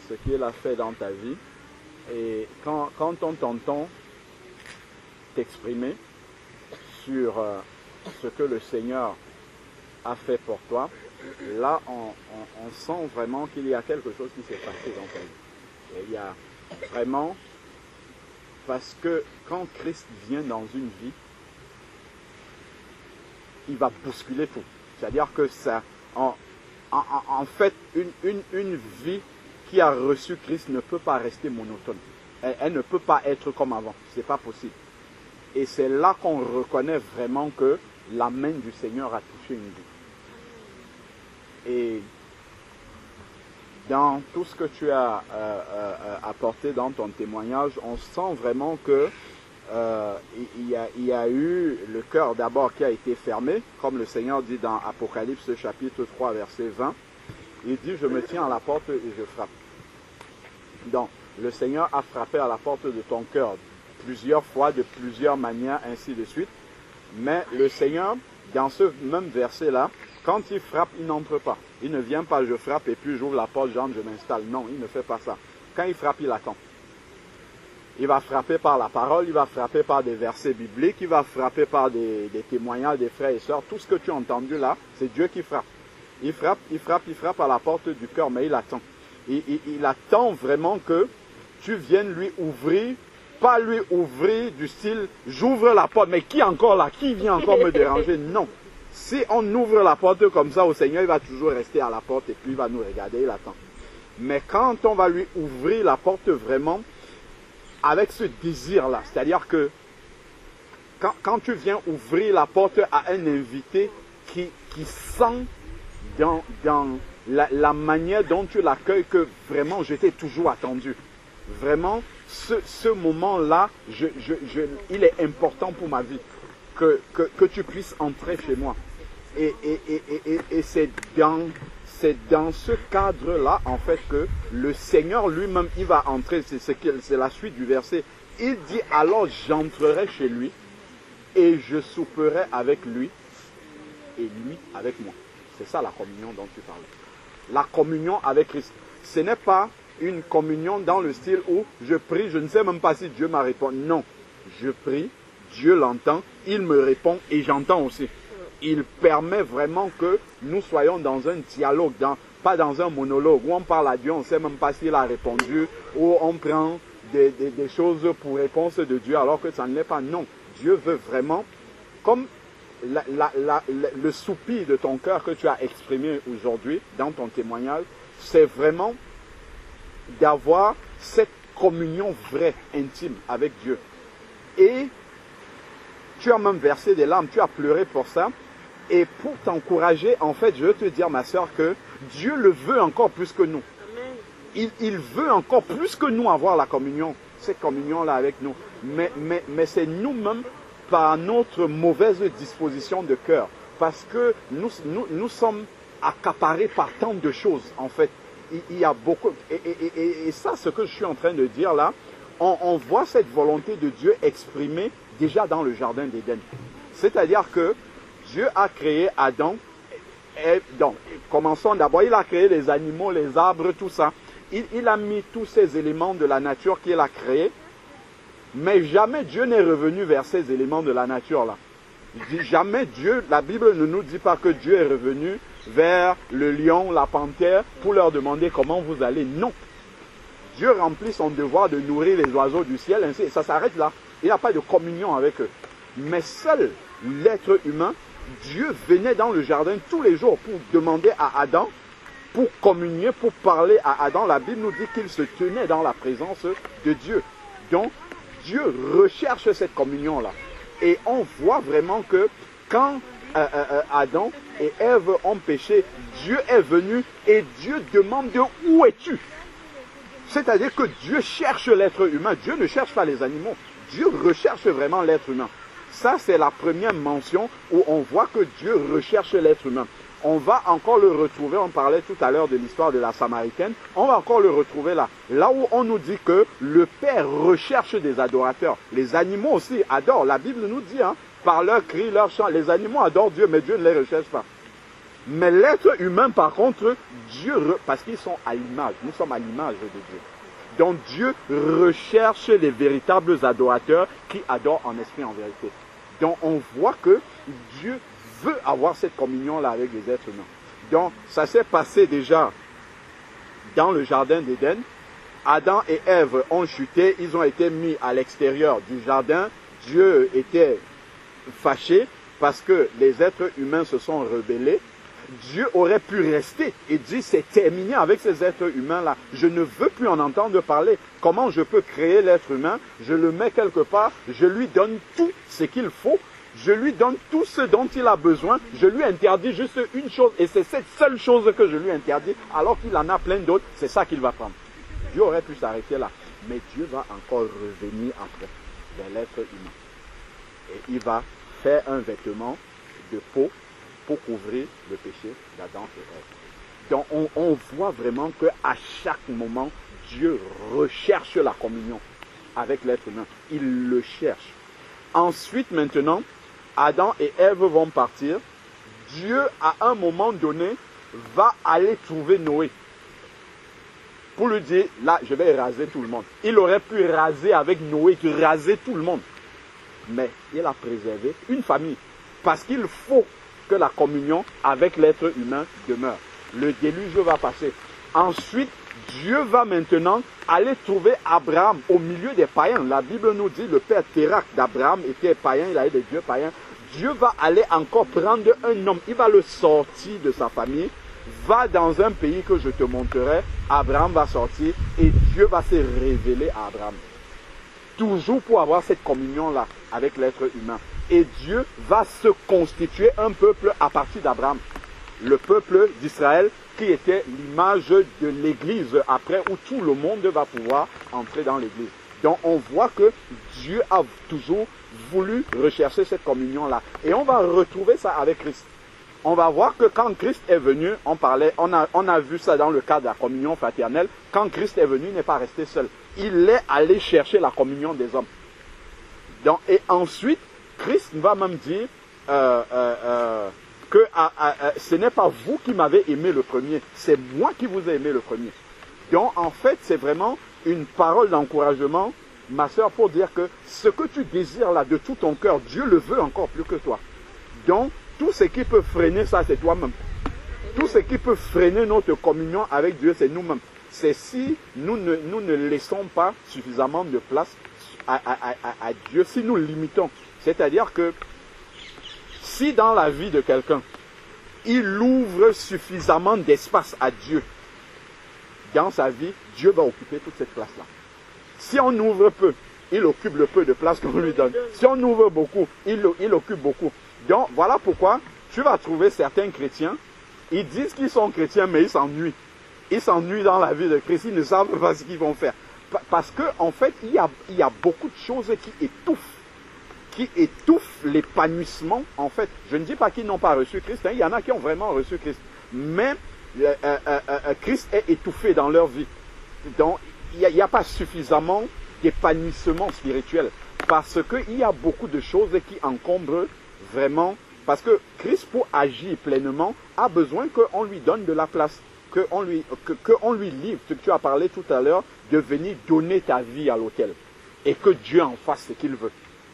Ce qu'il a fait dans ta vie. Et quand on t'entend t'exprimer sur ce que le Seigneur a fait pour toi, là on sent vraiment qu'il y a quelque chose qui s'est passé dans ta vie. Et il y a vraiment, parce que quand Christ vient dans une vie, il va bousculer tout. C'est-à-dire que ça, en fait, une vie qui a reçu Christ ne peut pas rester monotone. Elle ne peut pas être comme avant. C'est pas possible. Et c'est là qu'on reconnaît vraiment que la main du Seigneur a touché une vie. Et dans tout ce que tu as apporté dans ton témoignage, on sent vraiment que il y a eu le cœur d'abord qui a été fermé, comme le Seigneur dit dans Apocalypse chapitre 3 verset 20. Il dit, je me tiens à la porte et je frappe. Donc, le Seigneur a frappé à la porte de ton cœur plusieurs fois, de plusieurs manières, ainsi de suite. Mais le Seigneur, dans ce même verset-là, quand il frappe, il n'entre pas. Il ne vient pas, je frappe et puis j'ouvre la porte, j'entre, je m'installe. Non, il ne fait pas ça. Quand il frappe, il attend. Il va frapper par la parole, il va frapper par des versets bibliques, il va frapper par des témoignages des frères et sœurs. Tout ce que tu as entendu là, c'est Dieu qui frappe. Il frappe à la porte du cœur, mais il attend. Il attend vraiment que tu viennes lui ouvrir, pas lui ouvrir du style, j'ouvre la porte, mais qui encore là, qui vient encore me déranger? Non. Si on ouvre la porte comme ça au Seigneur, il va toujours rester à la porte et puis il va nous regarder, il attend. Mais quand on va lui ouvrir la porte vraiment, avec ce désir-là, c'est-à-dire que quand tu viens ouvrir la porte à un invité qui sent dans la manière dont tu l'accueilles que vraiment je t'ai toujours attendu. Vraiment, ce moment-là, il est important pour ma vie que tu puisses entrer chez moi. Et c'est dans ce cadre-là, en fait, que le Seigneur lui-même, il va entrer. C'est la suite du verset. Il dit, alors j'entrerai chez lui et je souperai avec lui et lui avec moi. C'est ça la communion dont tu parlais. La communion avec Christ. Ce n'est pas une communion dans le style où je prie, je ne sais même pas si Dieu m'a répondu. Non, je prie, Dieu l'entend, il me répond et j'entends aussi. Il permet vraiment que nous soyons dans un dialogue, pas dans un monologue où on parle à Dieu, on ne sait même pas s'il a répondu, où on prend des choses pour réponse de Dieu alors que ça ne l'est pas. Non, Dieu veut vraiment, comme le soupir de ton cœur que tu as exprimé aujourd'hui dans ton témoignage, c'est vraiment d'avoir cette communion vraie, intime avec Dieu. Et tu as même versé des larmes, tu as pleuré pour ça. Et pour t'encourager, en fait, je veux te dire, ma soeur, que Dieu le veut encore plus que nous. Il veut encore plus que nous avoir la communion, cette communion-là avec nous. Mais c'est nous-mêmes, par notre mauvaise disposition de cœur. Parce que nous sommes accaparés par tant de choses, en fait. Il y a beaucoup... Et ça, ce que je suis en train de dire là, on voit cette volonté de Dieu exprimée déjà dans le jardin d'Éden. C'est-à-dire que Dieu a créé Adam. Et donc, commençons d'abord, il a créé les animaux, les arbres, tout ça. Il a mis tous ces éléments de la nature qu'il a créés. Mais jamais Dieu n'est revenu vers ces éléments de la nature-là. Jamais Dieu, la Bible ne nous dit pas que Dieu est revenu vers le lion, la panthère, pour leur demander comment vous allez. Non. Dieu remplit son devoir de nourrir les oiseaux du ciel, ainsi, et ça s'arrête là. Il n'a pas de communion avec eux. Mais seul l'être humain, Dieu venait dans le jardin tous les jours pour demander à Adam, pour communier, pour parler à Adam. La Bible nous dit qu'il se tenait dans la présence de Dieu. Donc, Dieu recherche cette communion-là. Et on voit vraiment que quand Adam et Ève ont péché, Dieu est venu et Dieu demande de où es-tu? C'est-à-dire que Dieu cherche l'être humain. Dieu ne cherche pas les animaux. Dieu recherche vraiment l'être humain. Ça, c'est la première mention où on voit que Dieu recherche l'être humain. On va encore le retrouver, on parlait tout à l'heure de l'histoire de la Samaritaine, on va encore le retrouver là. Là où on nous dit que le Père recherche des adorateurs. Les animaux aussi adorent. La Bible nous dit, par leurs cris, leurs chants, les animaux adorent Dieu, mais Dieu ne les recherche pas. Mais l'être humain, par contre, Dieu, parce qu'ils sont à l'image, nous sommes à l'image de Dieu. Donc Dieu recherche les véritables adorateurs qui adorent en esprit et en vérité. Donc on voit que Dieu veut avoir cette communion-là avec les êtres humains. Donc ça s'est passé déjà dans le jardin d'Éden. Adam et Ève ont chuté, ils ont été mis à l'extérieur du jardin. Dieu était fâché parce que les êtres humains se sont rebellés. Dieu aurait pu rester et dire c'est terminé avec ces êtres humains-là. Je ne veux plus en entendre parler. Comment je peux créer l'être humain? Je le mets quelque part, je lui donne tout ce qu'il faut, je lui donne tout ce dont il a besoin, je lui interdis juste une chose et c'est cette seule chose que je lui interdis alors qu'il en a plein d'autres, c'est ça qu'il va prendre. Dieu aurait pu s'arrêter là, mais Dieu va encore revenir après vers l'être humain. Et il va faire un vêtement de peau pour couvrir le péché d'Adam et Ève. Donc on voit vraiment qu'à chaque moment, Dieu recherche la communion avec l'être humain. Il le cherche. Ensuite, maintenant, Adam et Ève vont partir. Dieu, à un moment donné, va aller trouver Noé. Pour lui dire, là, je vais raser tout le monde. Il aurait pu raser avec Noé, raser tout le monde. Mais il a préservé une famille. Parce qu'il faut que la communion avec l'être humain demeure. Le déluge va passer. Ensuite, Dieu va maintenant aller trouver Abraham au milieu des païens. La Bible nous dit, le père Térak d'Abraham était païen, il avait des dieux païens. Dieu va aller encore prendre un homme, il va le sortir de sa famille, va dans un pays que je te montrerai, Abraham va sortir et Dieu va se révéler à Abraham. Toujours pour avoir cette communion-là avec l'être humain. Et Dieu va se constituer un peuple à partir d'Abraham. Le peuple d'Israël qui était l'image de l'Église après où tout le monde va pouvoir entrer dans l'Église. Donc on voit que Dieu a toujours voulu rechercher cette communion-là. Et on va retrouver ça avec Christ. On va voir que quand Christ est venu, on a vu ça dans le cadre de la communion fraternelle, quand Christ est venu, il n'est pas resté seul. Il est allé chercher la communion des hommes. Donc, et ensuite, Christ va même dire que ce n'est pas vous qui m'avez aimé le premier, c'est moi qui vous ai aimé le premier. Donc en fait, c'est vraiment une parole d'encouragement, ma soeur, pour dire que ce que tu désires là de tout ton cœur, Dieu le veut encore plus que toi. Donc, tout ce qui peut freiner ça, c'est toi-même. Tout ce qui peut freiner notre communion avec Dieu, c'est nous-mêmes. C'est si nous ne laissons pas suffisamment de place à Dieu, si nous limitons. C'est-à-dire que si dans la vie de quelqu'un, il ouvre suffisamment d'espace à Dieu, dans sa vie, Dieu va occuper toute cette place-là. Si on ouvre peu, il occupe le peu de place qu'on lui donne. Si on ouvre beaucoup, il occupe beaucoup. Donc voilà pourquoi tu vas trouver certains chrétiens, ils disent qu'ils sont chrétiens, mais ils s'ennuient. Ils s'ennuient dans la vie de Christ, ils ne savent pas ce qu'ils vont faire. Parce qu'en fait, il y a beaucoup de choses qui étouffent l'épanouissement. En fait, je ne dis pas qu'ils n'ont pas reçu Christ, il y en a qui ont vraiment reçu Christ. Mais Christ est étouffé dans leur vie. Donc, il n'y a pas suffisamment d'épanouissement spirituel. Parce qu'il y a beaucoup de choses qui encombrent vraiment. Parce que Christ, pour agir pleinement, a besoin qu'on lui donne de la place. Qu'on lui livre, ce que tu as parlé tout à l'heure, de venir donner ta vie à l'autel. Et que Dieu en fasse ce qu'il veut.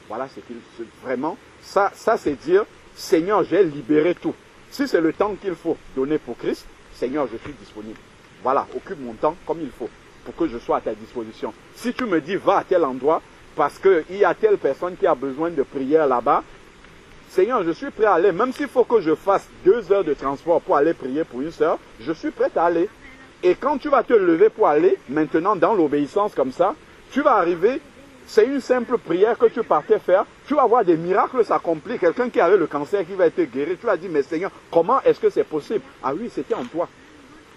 Voilà ce qu'il veut. Vraiment, ça c'est dire, Seigneur, j'ai libéré tout. Si c'est le temps qu'il faut donner pour Christ, Seigneur, je suis disponible. Voilà, occupe mon temps comme il faut, pour que je sois à ta disposition. Si tu me dis, va à tel endroit, parce qu'il y a telle personne qui a besoin de prière là-bas, Seigneur, je suis prêt à aller. Même s'il faut que je fasse 2 heures de transport pour aller prier pour une sœur, je suis prêt à aller. Et quand tu vas te lever pour aller, maintenant dans l'obéissance comme ça, tu vas arriver, c'est une simple prière que tu partais faire, tu vas voir des miracles s'accomplir. Quelqu'un qui avait le cancer qui va être guéri, tu vas dire, mais Seigneur, comment est-ce que c'est possible? Ah oui, c'était en toi.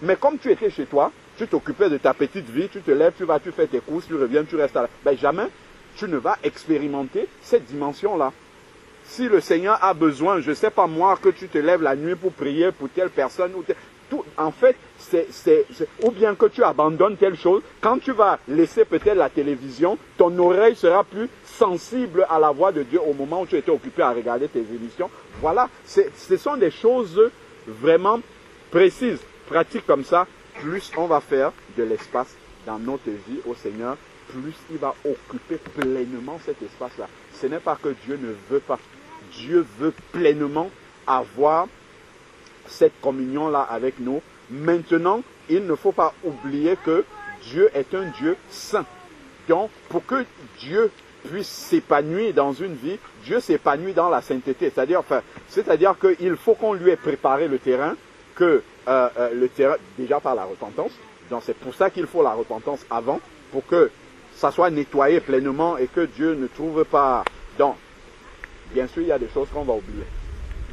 Mais comme tu étais chez toi, tu t'occupais de ta petite vie, tu te lèves, tu vas, tu fais tes courses, tu reviens, tu restes là. Ben jamais tu ne vas expérimenter cette dimension-là. Si le Seigneur a besoin, je ne sais pas moi, que tu te lèves la nuit pour prier pour telle personne, tout, en fait, ou bien que tu abandonnes telle chose, quand tu vas laisser peut-être la télévision, ton oreille sera plus sensible à la voix de Dieu au moment où tu étais occupé à regarder tes émissions. Voilà, ce sont des choses vraiment précises, pratiques comme ça. Plus on va faire de l'espace dans notre vie au Seigneur, plus il va occuper pleinement cet espace-là. Ce n'est pas que Dieu ne veut pas. Dieu veut pleinement avoir cette communion-là avec nous. Maintenant, il ne faut pas oublier que Dieu est un Dieu saint. Donc, pour que Dieu puisse s'épanouir dans une vie, Dieu s'épanouit dans la sainteté. C'est-à-dire qu'il faut qu'on lui ait préparé le terrain, déjà par la repentance. Donc, c'est pour ça qu'il faut la repentance avant, pour que ça soit nettoyé pleinement et que Dieu ne trouve pas... Donc, bien sûr, il y a des choses qu'on va oublier.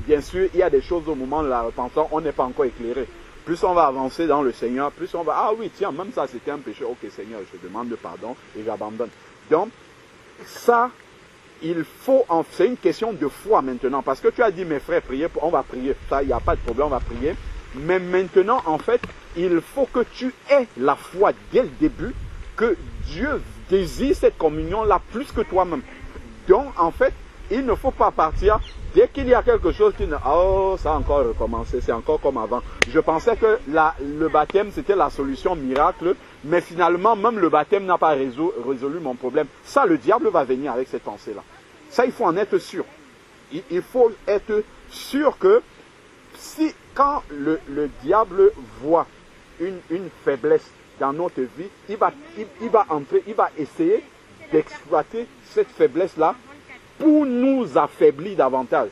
Bien sûr, il y a des choses au moment de la repentance, on n'est pas encore éclairé. Plus on va avancer dans le Seigneur, plus on va... Ah oui, tiens, même ça c'était un péché. Ok Seigneur, je demande pardon et j'abandonne. Donc, ça, il faut... C'est une question de foi maintenant. Parce que tu as dit, mes frères, priez, on va prier. Ça, il n'y a pas de problème, on va prier. Mais maintenant, en fait, il faut que tu aies la foi dès le début, que Dieu désire cette communion-là plus que toi-même. Donc, en fait, il ne faut pas partir dès qu'il y a quelque chose qui ne... Oh, ça a encore recommencé, c'est encore comme avant. Je pensais que le baptême, c'était la solution miracle, mais finalement, même le baptême n'a pas résolu mon problème. Ça, le diable va venir avec cette pensée-là. Ça, il faut en être sûr. Il faut être sûr que si, quand le diable voit une faiblesse dans notre vie, il va entrer, il va essayer d'exploiter cette faiblesse-là pour nous affaiblir davantage,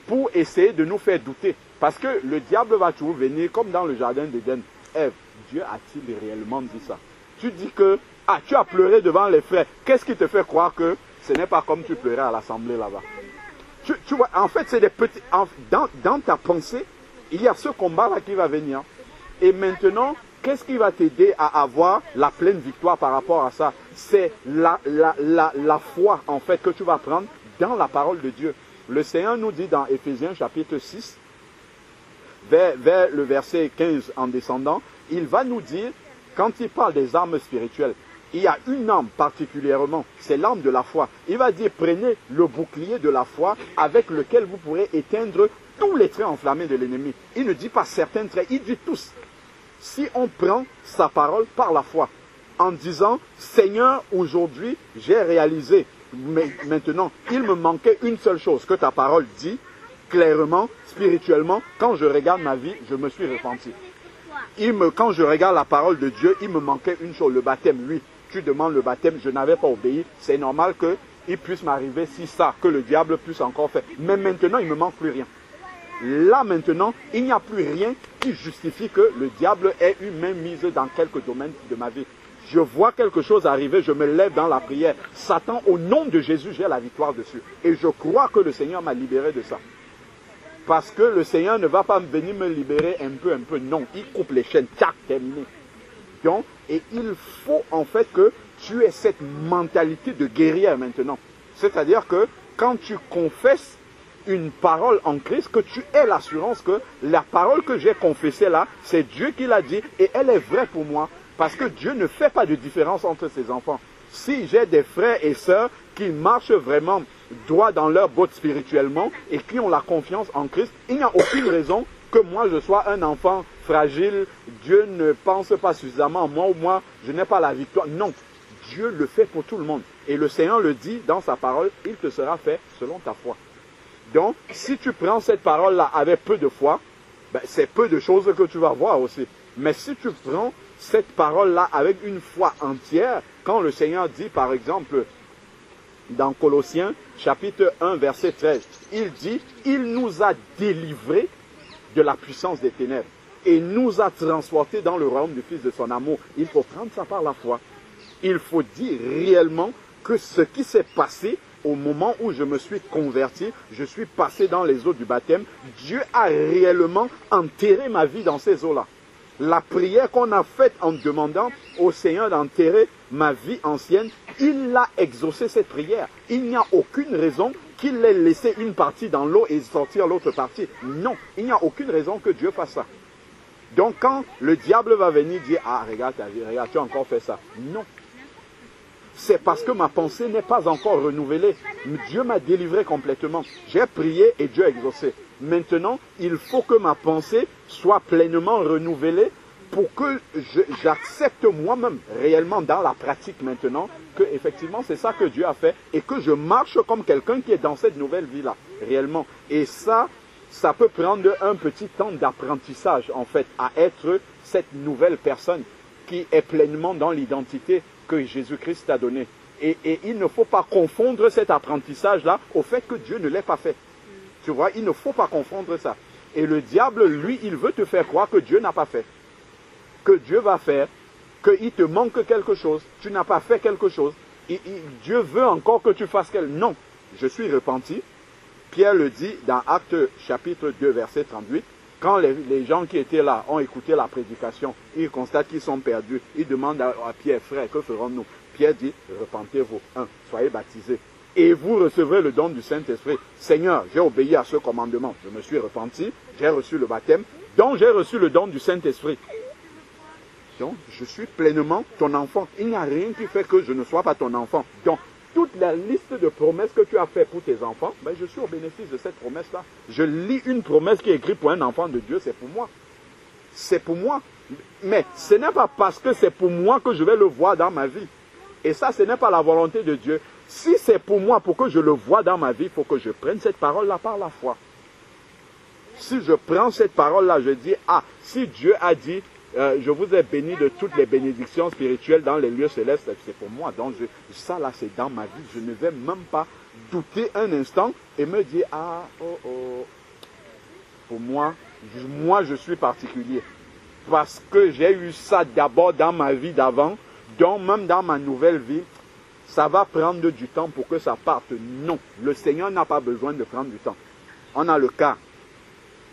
pour essayer de nous faire douter. Parce que le diable va toujours venir, comme dans le jardin d'Éden. Ève, Dieu a-t-il réellement dit ça? Tu dis que, tu as pleuré devant les frères. Qu'est-ce qui te fait croire que ce n'est pas comme tu pleurais à l'assemblée là-bas? Tu vois, en fait, c'est des petits... Dans ta pensée, il y a ce combat-là qui va venir. Et maintenant, qu'est-ce qui va t'aider à avoir la pleine victoire par rapport à ça? C'est la foi, en fait, que tu vas prendre dans la parole de Dieu. Le Seigneur nous dit dans Éphésiens chapitre 6, vers le verset 15 en descendant, il va nous dire, quand il parle des armes spirituelles, il y a une arme particulièrement, c'est l'arme de la foi. Il va dire, prenez le bouclier de la foi avec lequel vous pourrez éteindre tous les traits enflammés de l'ennemi. Il ne dit pas certains traits, il dit tous. Si on prend sa parole par la foi, en disant, Seigneur, aujourd'hui, j'ai réalisé, mais maintenant, il me manquait une seule chose, que ta parole dit, clairement, spirituellement, quand je regarde ma vie, je me suis repenti. Quand je regarde la parole de Dieu, il me manquait une chose, le baptême. Oui, tu demandes le baptême, je n'avais pas obéi, c'est normal qu'il puisse m'arriver si ça, que le diable puisse encore faire. Mais maintenant, il ne me manque plus rien. Là maintenant, il n'y a plus rien qui justifie que le diable ait une main mise dans quelques domaines de ma vie. Je vois quelque chose arriver, je me lève dans la prière. Satan, au nom de Jésus, j'ai la victoire dessus. Et je crois que le Seigneur m'a libéré de ça. Parce que le Seigneur ne va pas venir me libérer un peu. Non, il coupe les chaînes. Tac, terminé. Donc, et il faut en fait que tu aies cette mentalité de guerrière maintenant. C'est-à-dire que quand tu confesses une parole en Christ, que tu aies l'assurance que la parole que j'ai confessée là, c'est Dieu qui l'a dit et elle est vraie pour moi. Parce que Dieu ne fait pas de différence entre ses enfants. si j'ai des frères et sœurs qui marchent vraiment droit dans leur botte spirituellement et qui ont la confiance en Christ, il n'y a aucune raison que moi je sois un enfant fragile, Dieu ne pense pas suffisamment en moi ou moi je n'ai pas la victoire. Non, Dieu le fait pour tout le monde. Et le Seigneur le dit dans sa parole, il te sera fait selon ta foi. Donc, si tu prends cette parole-là avec peu de foi, ben, c'est peu de choses que tu vas voir aussi. Mais si tu prends cette parole-là avec une foi entière, quand le Seigneur dit par exemple dans Colossiens chapitre 1 verset 13, il dit, il nous a délivrés de la puissance des ténèbres et nous a transportés dans le royaume du Fils de son amour. Il faut prendre ça par la foi. Il faut dire réellement que ce qui s'est passé au moment où je me suis converti, je suis passé dans les eaux du baptême, Dieu a réellement enterré ma vie dans ces eaux-là. La prière qu'on a faite en demandant au Seigneur d'enterrer ma vie ancienne, il a exaucé cette prière. Il n'y a aucune raison qu'il ait laissé une partie dans l'eau et sortir l'autre partie. Non, il n'y a aucune raison que Dieu fasse ça. Donc quand le diable va venir dire, ah regarde ta vie, regarde, tu as encore fait ça. Non. C'est parce que ma pensée n'est pas encore renouvelée. Dieu m'a délivré complètement. J'ai prié et Dieu a exaucé. Maintenant, il faut que ma pensée soit pleinement renouvelée pour que j'accepte moi-même réellement dans la pratique maintenant que effectivement c'est ça que Dieu a fait et que je marche comme quelqu'un qui est dans cette nouvelle vie-là, réellement. Et ça peut prendre un petit temps d'apprentissage en fait à être cette nouvelle personne qui est pleinement dans l'identité que Jésus-Christ t'a donné. Et il ne faut pas confondre cet apprentissage-là au fait que Dieu ne l'ait pas fait. Tu vois, il ne faut pas confondre ça. Et le diable, lui, il veut te faire croire que Dieu n'a pas fait. Que Dieu va faire, qu'il te manque quelque chose, tu n'as pas fait quelque chose. Dieu veut encore que tu fasses quelque chose. Non, je suis repenti. Pierre le dit dans Actes chapitre 2, verset 38. Quand les gens qui étaient là ont écouté la prédication, ils constatent qu'ils sont perdus. Ils demandent à Pierre, frère, que ferons-nous? Pierre dit, repentez-vous. 1. Soyez baptisés. Et vous recevrez le don du Saint-Esprit. Seigneur, j'ai obéi à ce commandement. Je me suis repenti, j'ai reçu le baptême, donc j'ai reçu le don du Saint-Esprit. Donc, je suis pleinement ton enfant. Il n'y a rien qui fait que je ne sois pas ton enfant. Donc, toute la liste de promesses que tu as fait pour tes enfants, ben, je suis au bénéfice de cette promesse-là. Je lis une promesse qui est écrite pour un enfant de Dieu, c'est pour moi. C'est pour moi. Mais ce n'est pas parce que c'est pour moi que je vais le voir dans ma vie. Et ça, ce n'est pas la volonté de Dieu. Si c'est pour moi, pour que je le vois dans ma vie, il faut que je prenne cette parole-là par la foi. Si je prends cette parole-là, je dis, ah, si Dieu a dit, je vous ai béni de toutes les bénédictions spirituelles dans les lieux célestes, c'est pour moi. Donc ça là, c'est dans ma vie. Je ne vais même pas douter un instant et me dire, ah, pour moi, je suis particulier. Parce que j'ai eu ça d'abord dans ma vie d'avant, donc même dans ma nouvelle vie, ça va prendre du temps pour que ça parte. Non, le Seigneur n'a pas besoin de prendre du temps. On a le cas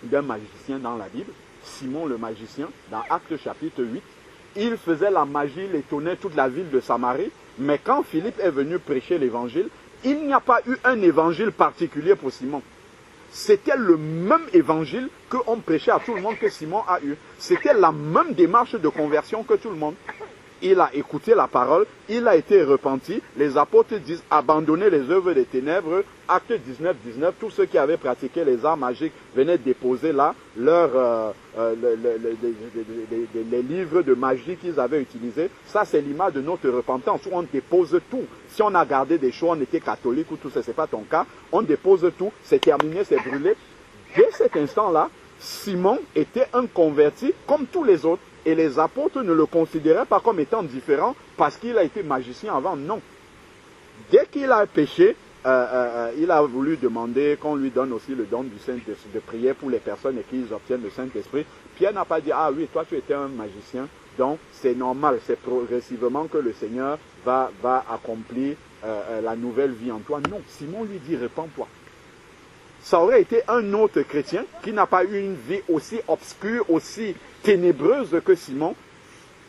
d'un magicien dans la Bible, Simon le magicien, dans Actes chapitre 8. Il faisait la magie, il étonnait toute la ville de Samarie. Mais quand Philippe est venu prêcher l'évangile, il n'y a pas eu un évangile particulier pour Simon. C'était le même évangile qu'on prêchait à tout le monde que Simon a eu. C'était la même démarche de conversion que tout le monde. Il a écouté la parole, il a été repenti. Les apôtres disent abandonner les œuvres des ténèbres. Acte 19, 19, tous ceux qui avaient pratiqué les arts magiques venaient déposer là les livres de magie qu'ils avaient utilisés. Ça, c'est l'image de notre repentance où on dépose tout. Si on a gardé des choses, on était catholique ou tout ça, c'est pas ton cas. On dépose tout, c'est terminé, c'est brûlé. Dès cet instant-là, Simon était un converti comme tous les autres. Et les apôtres ne le considéraient pas comme étant différent parce qu'il a été magicien avant. Non. Dès qu'il a péché, il a voulu demander qu'on lui donne aussi le don du Saint-Esprit, de prier pour les personnes et qu'ils obtiennent le Saint-Esprit. Pierre n'a pas dit, ah oui, toi tu étais un magicien, donc c'est normal, c'est progressivement que le Seigneur va accomplir la nouvelle vie en toi. Non, Simon lui dit, répands-toi. Ça aurait été un autre chrétien qui n'a pas eu une vie aussi obscure, aussi ténébreuse que Simon.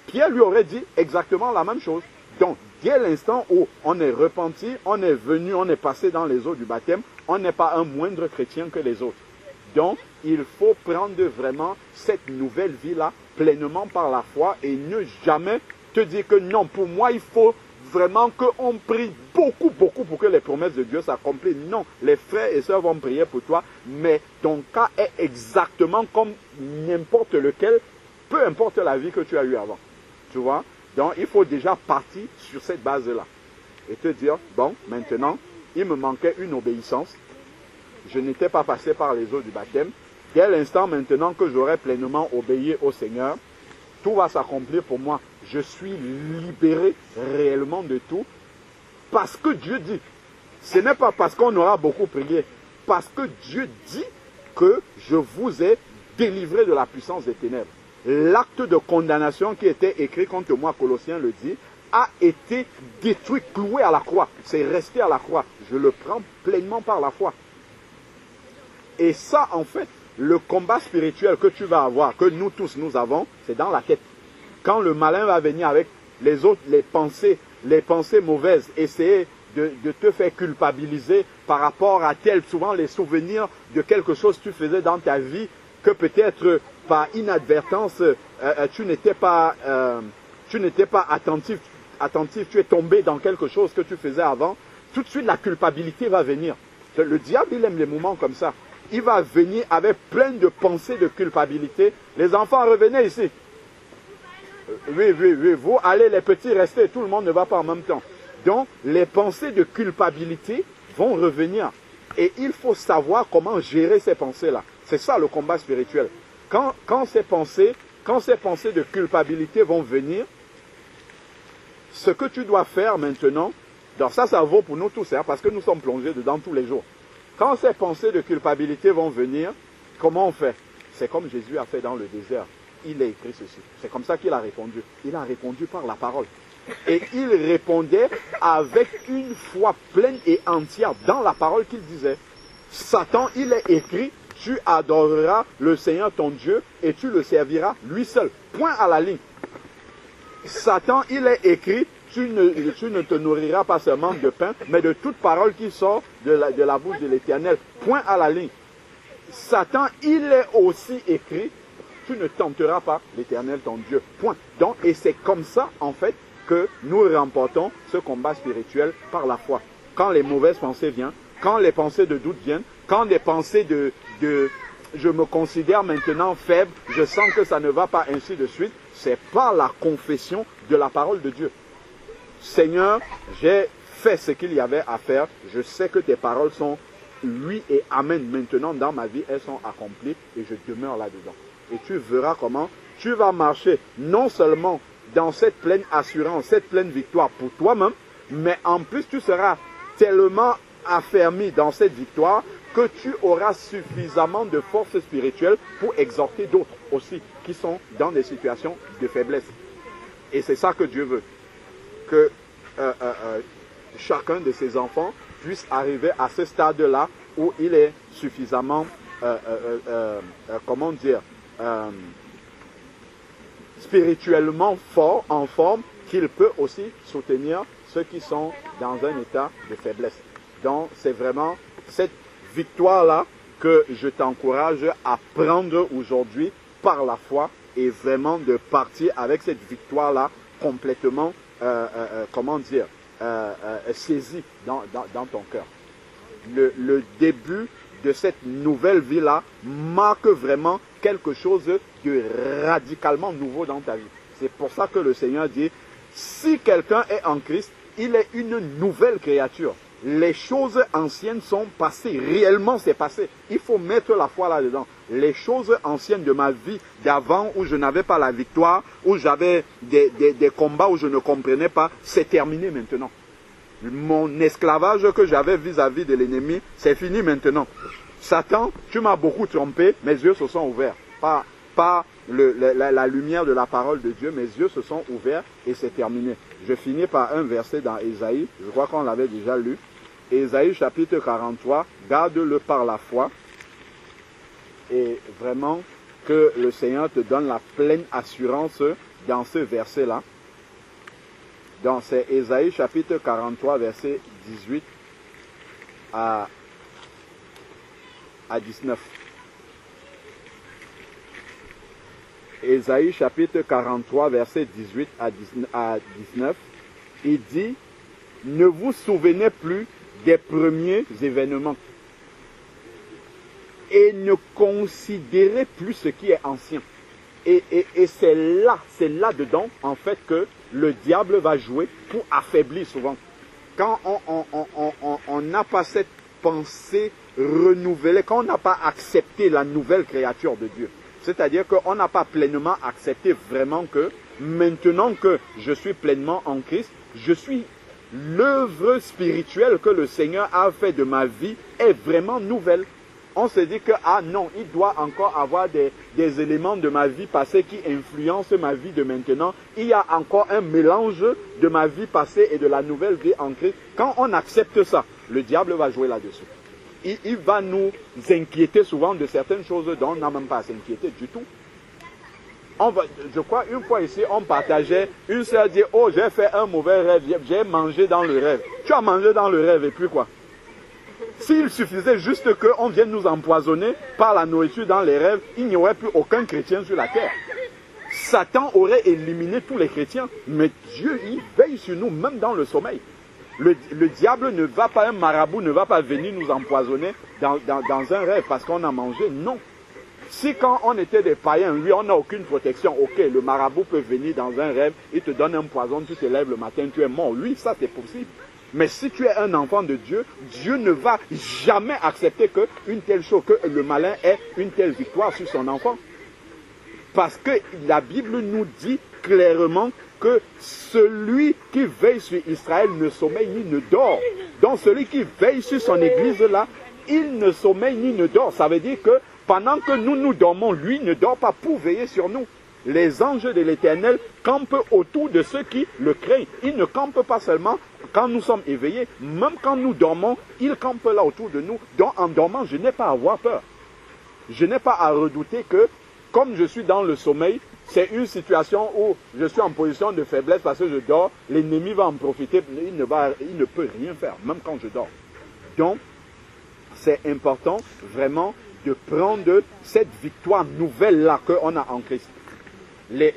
Pierre lui aurait dit exactement la même chose. Donc, dès l'instant où on est repenti, on est venu, on est passé dans les eaux du baptême, on n'est pas un moindre chrétien que les autres. Donc, il faut prendre vraiment cette nouvelle vie-là pleinement par la foi et ne jamais te dire que non, pour moi, il faut vraiment qu'on prie beaucoup pour que les promesses de Dieu s'accomplissent. Non, les frères et sœurs vont prier pour toi, mais ton cas est exactement comme n'importe lequel, peu importe la vie que tu as eue avant. Tu vois? Donc, il faut déjà partir sur cette base-là et te dire, bon, maintenant, il me manquait une obéissance. Je n'étais pas passé par les eaux du baptême. Dès l'instant maintenant que j'aurai pleinement obéi au Seigneur, tout va s'accomplir pour moi. Je suis libéré réellement de tout. Parce que Dieu dit. Ce n'est pas parce qu'on aura beaucoup prié. Parce que Dieu dit que je vous ai délivré de la puissance des ténèbres. L'acte de condamnation qui était écrit contre moi, Colossiens le dit, a été détruit, cloué à la croix. C'est resté à la croix. Je le prends pleinement par la foi. Et ça, en fait, le combat spirituel que tu vas avoir, que nous tous nous avons, c'est dans la tête. Quand le malin va venir avec les autres, les pensées mauvaises, essayer de te faire culpabiliser par rapport à tel, souvent les souvenirs de quelque chose que tu faisais dans ta vie, que peut-être par inadvertance, tu n'étais pas attentif, tu es tombé dans quelque chose que tu faisais avant, tout de suite la culpabilité va venir. Le diable, il aime les moments comme ça. Il va venir avec plein de pensées de culpabilité. Les enfants, revenez ici. Oui, vous allez, les petits, restez. Tout le monde ne va pas en même temps. Donc, les pensées de culpabilité vont revenir. Et il faut savoir comment gérer ces pensées-là. C'est ça le combat spirituel. Quand ces pensées de culpabilité vont venir, ce que tu dois faire maintenant, donc ça vaut pour nous tous, hein, parce que nous sommes plongés dedans tous les jours. Quand ces pensées de culpabilité vont venir, comment on fait? C'est comme Jésus a fait dans le désert. Il a écrit ceci. C'est comme ça qu'il a répondu. Il a répondu par la parole. Et il répondait avec une foi pleine et entière dans la parole qu'il disait. Satan, il est écrit, tu adoreras le Seigneur ton Dieu et tu le serviras lui seul. Point à la ligne. Satan, il est écrit, tu ne te nourriras pas seulement de pain, mais de toute parole qui sort de la bouche de l'Éternel. Point à la ligne. Satan, il est aussi écrit, tu ne tenteras pas l'Éternel ton Dieu. Point. Donc, et c'est comme ça, en fait, que nous remportons ce combat spirituel par la foi. Quand les mauvaises pensées viennent, quand les pensées de doute viennent, quand les pensées de je me considère maintenant faible, je sens que ça ne va pas, ainsi de suite, c'est par la confession de la parole de Dieu. Seigneur, j'ai fait ce qu'il y avait à faire, je sais que tes paroles sont oui et amen. Maintenant, dans ma vie, elles sont accomplies et je demeure là-dedans. Et tu verras comment tu vas marcher non seulement dans cette pleine assurance, cette pleine victoire pour toi-même, mais en plus tu seras tellement affermi dans cette victoire que tu auras suffisamment de force spirituelle pour exhorter d'autres aussi qui sont dans des situations de faiblesse. Et c'est ça que Dieu veut. Que chacun de ses enfants puisse arriver à ce stade-là où il est suffisamment, spirituellement fort, en forme, qu'il peut aussi soutenir ceux qui sont dans un état de faiblesse. Donc, c'est vraiment cette victoire-là que je t'encourage à prendre aujourd'hui par la foi et vraiment de partir avec cette victoire-là complètement, saisie dans ton cœur. Le début de cette nouvelle vie-là marque vraiment quelque chose de radicalement nouveau dans ta vie. C'est pour ça que le Seigneur dit, si quelqu'un est en Christ, il est une nouvelle créature. Les choses anciennes sont passées. Réellement, c'est passé. Il faut mettre la foi là-dedans. Les choses anciennes de ma vie d'avant, où je n'avais pas la victoire, où j'avais des combats où je ne comprenais pas, c'est terminé maintenant. Mon esclavage que j'avais vis-à-vis de l'ennemi, c'est fini maintenant. Satan, tu m'as beaucoup trompé, mes yeux se sont ouverts. Pas la lumière de la parole de Dieu, mes yeux se sont ouverts et c'est terminé. Je finis par un verset dans Ésaïe, je crois qu'on l'avait déjà lu. Ésaïe chapitre 43, garde-le par la foi. Et vraiment que le Seigneur te donne la pleine assurance dans ce verset-là. Donc c'est Ésaïe chapitre 43, verset 18 à 19. Ésaïe chapitre 43, verset 18 à 19. il dit, ne vous souvenez plus des premiers événements et ne considérez plus ce qui est ancien. Et c'est là-dedans, en fait, que le diable va jouer pour affaiblir souvent. Quand on n'a pas cette pensée renouvelée, quand on n'a pas accepté la nouvelle créature de Dieu, c'est-à-dire qu'on n'a pas pleinement accepté vraiment que maintenant que je suis pleinement en Christ, je suis l'œuvre spirituelle que le Seigneur a fait de ma vie est vraiment nouvelle. On se dit que, ah non, il doit encore avoir des éléments de ma vie passée qui influencent ma vie de maintenant. Il y a encore un mélange de ma vie passée et de la nouvelle vie en Christ. Quand on accepte ça, le diable va jouer là-dessus. Il va nous inquiéter souvent de certaines choses dont on n'a même pas à s'inquiéter du tout. Je crois une fois ici, on partageait, une sœur dit, oh j'ai fait un mauvais rêve, j'ai mangé dans le rêve. Tu as mangé dans le rêve et puis quoi? S'il suffisait juste qu'on vienne nous empoisonner par la nourriture dans les rêves, il n'y aurait plus aucun chrétien sur la terre. Satan aurait éliminé tous les chrétiens, mais Dieu, il veille sur nous, même dans le sommeil. Le diable ne va pas, un marabout ne va pas venir nous empoisonner dans un rêve parce qu'on a mangé, non. Si quand on était des païens, lui, on n'a aucune protection, ok, le marabout peut venir dans un rêve, il te donne un poison, tu te lèves le matin, tu es mort. Oui, ça c'est possible. Mais si tu es un enfant de Dieu, Dieu ne va jamais accepter qu'une telle chose, que le malin ait une telle victoire sur son enfant. Parce que la Bible nous dit clairement que celui qui veille sur Israël ne sommeille ni ne dort. Donc celui qui veille sur son église là, il ne sommeille ni ne dort. Ça veut dire que pendant que nous dormons, lui ne dort pas pour veiller sur nous. Les anges de l'Éternel campent autour de ceux qui le craignent. Ils ne campent pas seulement quand nous sommes éveillés, même quand nous dormons, ils campent là autour de nous. Donc en dormant, je n'ai pas à avoir peur. Je n'ai pas à redouter que, comme je suis dans le sommeil, c'est une situation où je suis en position de faiblesse parce que je dors, l'ennemi va en profiter, il ne peut rien faire, même quand je dors. Donc, c'est important vraiment de prendre cette victoire nouvelle-là qu'on a en Christ. Les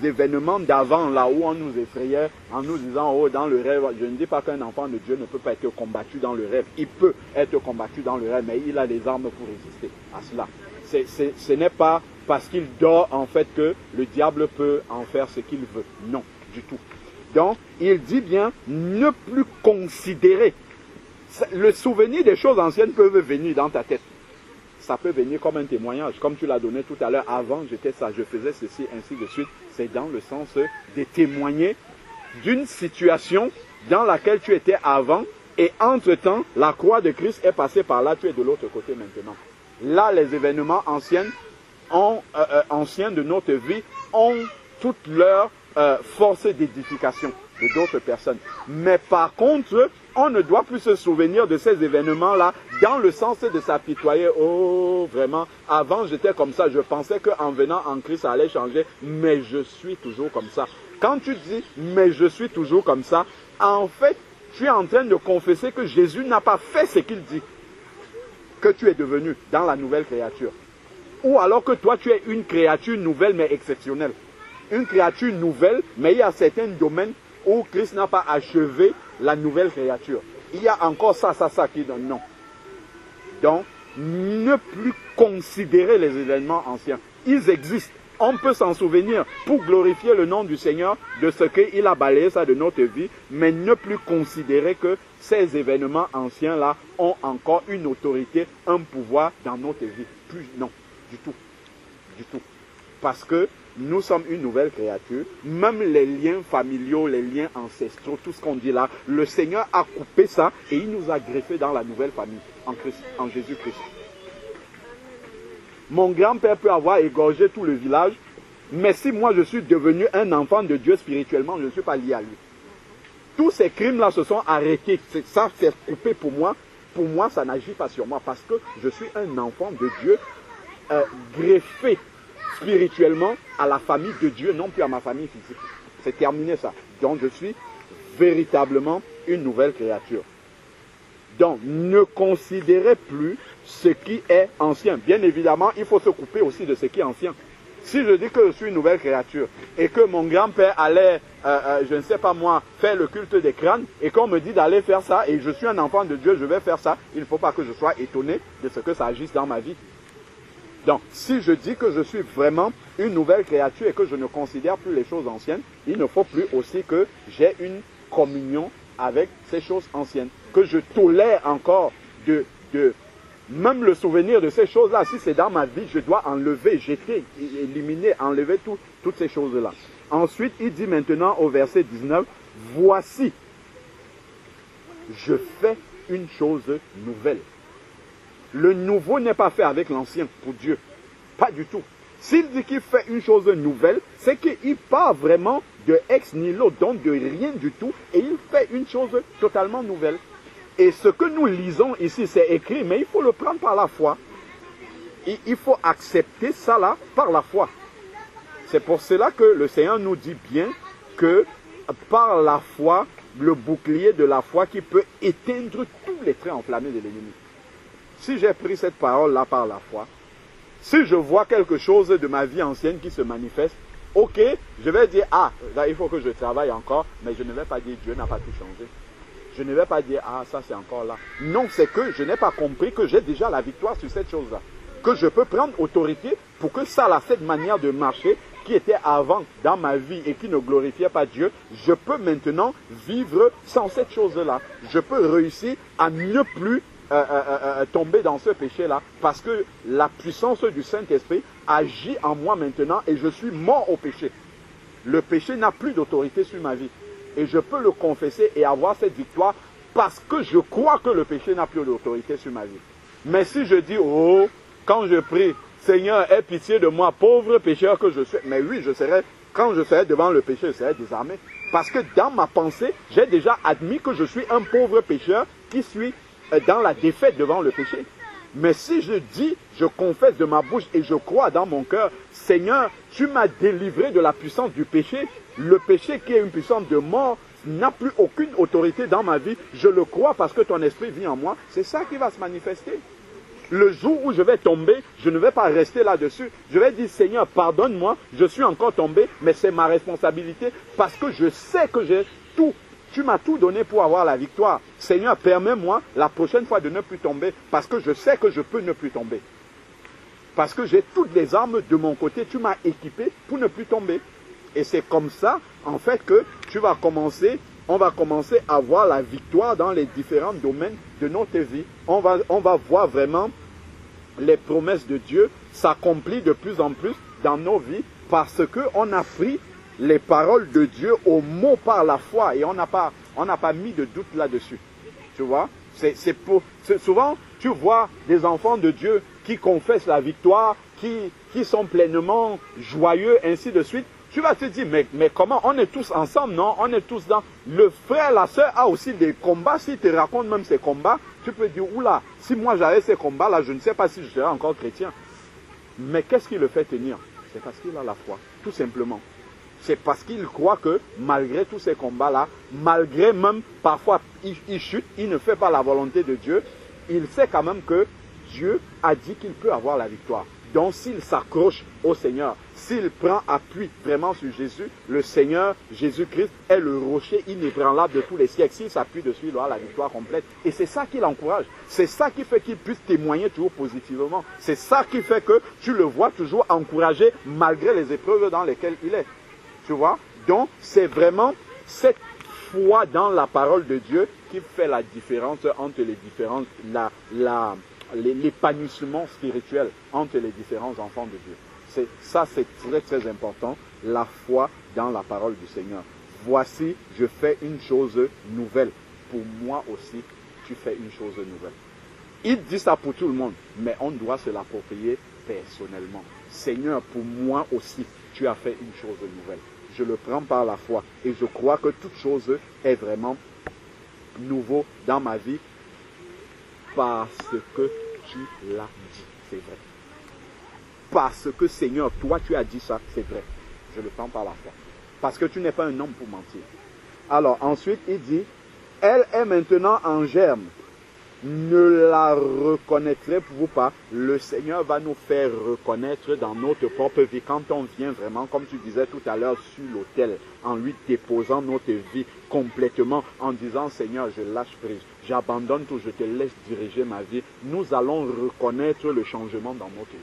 événements d'avant, là où on nous effrayait en nous disant, oh, dans le rêve, je ne dis pas qu'un enfant de Dieu ne peut pas être combattu dans le rêve. Il peut être combattu dans le rêve, mais il a les armes pour résister à cela. Ce n'est pas parce qu'il dort, en fait, que le diable peut en faire ce qu'il veut. Non, du tout. Donc, il dit bien, ne plus considérer. Le souvenir des choses anciennes peuvent venir dans ta tête. Ça peut venir comme un témoignage, comme tu l'as donné tout à l'heure. Avant, j'étais ça, je faisais ceci, ainsi de suite. C'est dans le sens de témoigner d'une situation dans laquelle tu étais avant. Et entre-temps, la croix de Christ est passée par là, tu es de l'autre côté maintenant. Là, les événements anciens de notre vie ont toute leur force d'édification de d'autres personnes. Mais par contre, on ne doit plus se souvenir de ces événements-là dans le sens de s'apitoyer. Oh, vraiment, avant j'étais comme ça, je pensais qu'en venant en Christ, ça allait changer, mais je suis toujours comme ça. Quand tu dis « mais je suis toujours comme ça », en fait, tu es en train de confesser que Jésus n'a pas fait ce qu'il dit, que tu es devenu dans la nouvelle créature. Ou alors que toi, tu es une créature nouvelle mais exceptionnelle. Une créature nouvelle, mais il y a certains domaines où Christ n'a pas achevé la nouvelle créature. Il y a encore ça qui donne non. Donc, ne plus considérer les événements anciens. Ils existent. On peut s'en souvenir pour glorifier le nom du Seigneur de ce qu'il a balayé ça de notre vie, mais ne plus considérer que ces événements anciens-là ont encore une autorité, un pouvoir dans notre vie. Plus, non, du tout. Du tout. Parce que nous sommes une nouvelle créature, même les liens familiaux, les liens ancestraux, tout ce qu'on dit là, le Seigneur a coupé ça et il nous a greffé dans la nouvelle famille, en Christ, en Jésus-Christ. Mon grand-père peut avoir égorgé tout le village, mais si moi je suis devenu un enfant de Dieu spirituellement, je ne suis pas lié à lui. Tous ces crimes-là se sont arrêtés, ça c'est coupé pour moi. Pour moi, ça n'agit pas sur moi parce que je suis un enfant de Dieu greffé spirituellement à la famille de Dieu, non plus à ma famille physique. C'est terminé ça. Donc je suis véritablement une nouvelle créature. Donc ne considérez plus ce qui est ancien. Bien évidemment, il faut se couper aussi de ce qui est ancien. Si je dis que je suis une nouvelle créature et que mon grand-père allait, je ne sais pas moi, faire le culte des crânes et qu'on me dit d'aller faire ça et je suis un enfant de Dieu, je vais faire ça, il ne faut pas que je sois étonné de ce que ça agisse dans ma vie. Donc, si je dis que je suis vraiment une nouvelle créature et que je ne considère plus les choses anciennes, il ne faut plus aussi que j'ai une communion avec ces choses anciennes, que je tolère encore même le souvenir de ces choses-là. Si c'est dans ma vie, je dois enlever, jeter, éliminer, enlever toutes ces choses-là. Ensuite, il dit maintenant au verset 19, « Voici, je fais une chose nouvelle. » Le nouveau n'est pas fait avec l'ancien pour Dieu. Pas du tout. S'il dit qu'il fait une chose nouvelle, c'est qu'il part vraiment de ex nihilo, donc de rien du tout, et il fait une chose totalement nouvelle. Et ce que nous lisons ici, c'est écrit, mais il faut le prendre par la foi. Il faut accepter ça là par la foi. C'est pour cela que le Seigneur nous dit bien que par la foi, le bouclier de la foi qui peut éteindre tous les traits enflammés de l'ennemi. Si j'ai pris cette parole-là par la foi, si je vois quelque chose de ma vie ancienne qui se manifeste, ok, je vais dire, ah, là, il faut que je travaille encore, mais je ne vais pas dire Dieu n'a pas tout changé. Je ne vais pas dire, ah, ça c'est encore là. Non, c'est que je n'ai pas compris que j'ai déjà la victoire sur cette chose-là. Que je peux prendre autorité pour que ça, là, cette manière de marcher qui était avant dans ma vie et qui ne glorifiait pas Dieu, je peux maintenant vivre sans cette chose-là. Je peux réussir à ne plus tomber dans ce péché-là parce que la puissance du Saint-Esprit agit en moi maintenant et je suis mort au péché. Le péché n'a plus d'autorité sur ma vie. Et je peux le confesser et avoir cette victoire parce que je crois que le péché n'a plus d'autorité sur ma vie. Mais si je dis, oh, quand je prie, Seigneur, aie pitié de moi, pauvre pécheur que je suis. Mais oui, quand je serai devant le péché, je serai désarmé. Parce que dans ma pensée, j'ai déjà admis que je suis un pauvre pécheur qui suis dans la défaite devant le péché. Mais si je dis, je confesse de ma bouche et je crois dans mon cœur, Seigneur, tu m'as délivré de la puissance du péché. Le péché qui est une puissance de mort n'a plus aucune autorité dans ma vie. Je le crois parce que ton esprit vit en moi. C'est ça qui va se manifester. Le jour où je vais tomber, je ne vais pas rester là-dessus. Je vais dire, Seigneur, pardonne-moi, je suis encore tombé, mais c'est ma responsabilité parce que je sais que j'ai tout. Tu m'as tout donné pour avoir la victoire. Seigneur, permets-moi la prochaine fois de ne plus tomber parce que je sais que je peux ne plus tomber. Parce que j'ai toutes les armes de mon côté, tu m'as équipé pour ne plus tomber. Et c'est comme ça, en fait, que on va commencer à voir la victoire dans les différents domaines de notre vie. On va voir vraiment les promesses de Dieu s'accomplir de plus en plus dans nos vies parce qu'on a pris les paroles de Dieu au mot par la foi et on n'a pas mis de doute là-dessus. Tu vois, souvent, tu vois des enfants de Dieu qui confessent la victoire, qui sont pleinement joyeux, ainsi de suite. Tu vas te dire, mais comment? On est tous ensemble, non? On est tous dans... Le frère, la sœur a aussi des combats. S'il te raconte même ses combats, tu peux dire, oula, si moi j'avais ces combats-là, je ne sais pas si je serais encore chrétien. Mais qu'est-ce qui le fait tenir? C'est parce qu'il a la foi, tout simplement. C'est parce qu'il croit que malgré tous ces combats-là, malgré même parfois il chute, il ne fait pas la volonté de Dieu, il sait quand même que Dieu a dit qu'il peut avoir la victoire. Donc s'il s'accroche au Seigneur, s'il prend appui vraiment sur Jésus, le Seigneur Jésus-Christ est le rocher inébranlable de tous les siècles. S'il s'appuie dessus, il aura la victoire complète. Et c'est ça qui l'encourage. C'est ça qui fait qu'il puisse témoigner toujours positivement. C'est ça qui fait que tu le vois toujours encouragé malgré les épreuves dans lesquelles il est. Tu vois? Donc c'est vraiment cette foi dans la parole de Dieu qui fait la différence entre les différentes, l'épanouissement spirituel entre les différents enfants de Dieu. Ça, c'est très très important, la foi dans la parole du Seigneur. Voici, je fais une chose nouvelle. Pour moi aussi, tu fais une chose nouvelle. Il dit ça pour tout le monde, mais on doit se l'approprier personnellement. Seigneur, pour moi aussi, tu as fait une chose nouvelle. Je le prends par la foi et je crois que toute chose est vraiment nouveau dans ma vie parce que tu l'as dit, c'est vrai. Parce que Seigneur, toi tu as dit ça, c'est vrai. Je le prends par la foi. Parce que tu n'es pas un homme pour mentir. Alors ensuite il dit, elle est maintenant en germe. ne la reconnaîtrez-vous pas? Le Seigneur va nous faire reconnaître dans notre propre vie quand on vient vraiment, comme tu disais tout à l'heure, sur l'autel, en lui déposant notre vie complètement, en disant Seigneur, je lâche prise, j'abandonne tout, je te laisse diriger ma vie. Nous allons reconnaître le changement dans notre vie.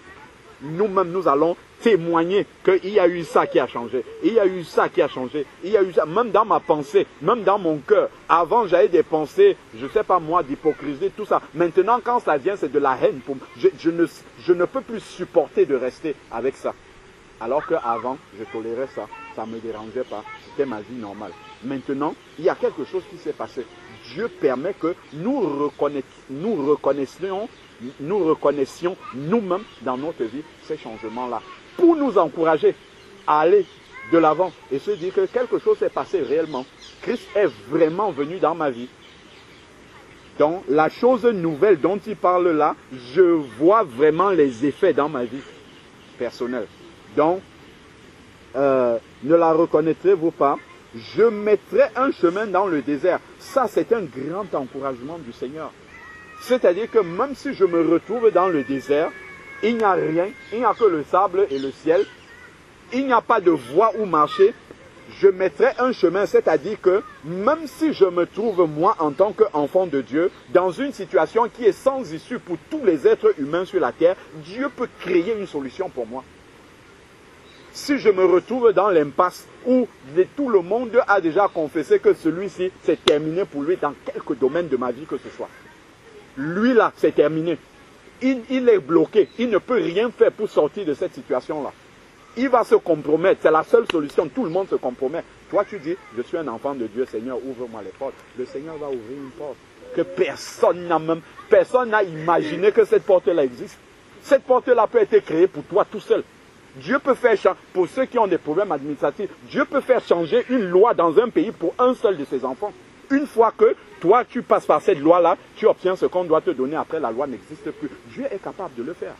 Nous-mêmes, nous allons témoigner qu'il y a eu ça qui a changé. Il y a eu ça qui a changé. Il y a eu ça, même dans ma pensée, même dans mon cœur. Avant, j'avais des pensées, je ne sais pas moi, d'hypocrisie, tout ça. Maintenant, quand ça vient, c'est de la haine. Je ne peux plus supporter de rester avec ça. Alors qu'avant, je tolérais ça. Ça ne me dérangeait pas. C'était ma vie normale. Maintenant, il y a quelque chose qui s'est passé. Dieu permet que nous reconnaissions nous-mêmes dans notre vie ces changements-là, pour nous encourager à aller de l'avant et se dire que quelque chose s'est passé réellement. Christ est vraiment venu dans ma vie. Donc la chose nouvelle dont il parle là, je vois vraiment les effets dans ma vie personnelle. Donc, ne la reconnaîtrez-vous pas? Je mettrai un chemin dans le désert. Ça, c'est un grand encouragement du Seigneur. C'est-à-dire que même si je me retrouve dans le désert, il n'y a rien, il n'y a que le sable et le ciel, il n'y a pas de voie où marcher, je mettrai un chemin, c'est-à-dire que même si je me trouve moi en tant qu'enfant de Dieu, dans une situation qui est sans issue pour tous les êtres humains sur la terre, Dieu peut créer une solution pour moi. Si je me retrouve dans l'impasse où tout le monde a déjà confessé que celui-ci, c'est terminé pour lui dans quelque domaine de ma vie que ce soit. Lui là, c'est terminé. Il est bloqué. Il ne peut rien faire pour sortir de cette situation-là. Il va se compromettre. C'est la seule solution. Tout le monde se compromet. Toi, tu dis, je suis un enfant de Dieu, Seigneur, ouvre-moi les portes. Le Seigneur va ouvrir une porte que personne n'a imaginé que cette porte-là existe. Cette porte-là peut être créée pour toi tout seul. Dieu peut faire changer, pour ceux qui ont des problèmes administratifs, Dieu peut faire changer une loi dans un pays pour un seul de ses enfants. Une fois que toi, tu passes par cette loi-là, tu obtiens ce qu'on doit te donner après, la loi n'existe plus. Dieu est capable de le faire.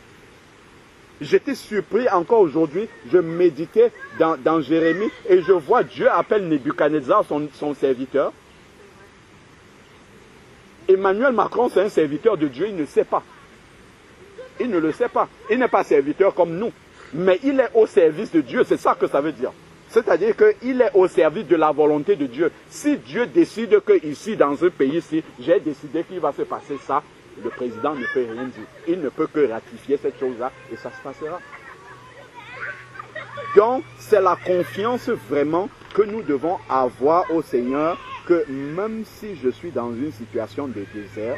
J'étais surpris encore aujourd'hui, je méditais dans Jérémie et je vois Dieu appelle Nebuchadnezzar, son serviteur. Emmanuel Macron, c'est un serviteur de Dieu, il ne sait pas. Il ne le sait pas. Il n'est pas serviteur comme nous. Mais il est au service de Dieu, c'est ça que ça veut dire. C'est-à-dire qu'il est au service de la volonté de Dieu. Si Dieu décide que ici, dans ce pays-ci, j'ai décidé qu'il va se passer ça, le président ne peut rien dire. Il ne peut que ratifier cette chose-là et ça se passera. Donc, c'est la confiance vraiment que nous devons avoir au Seigneur, que même si je suis dans une situation de désert,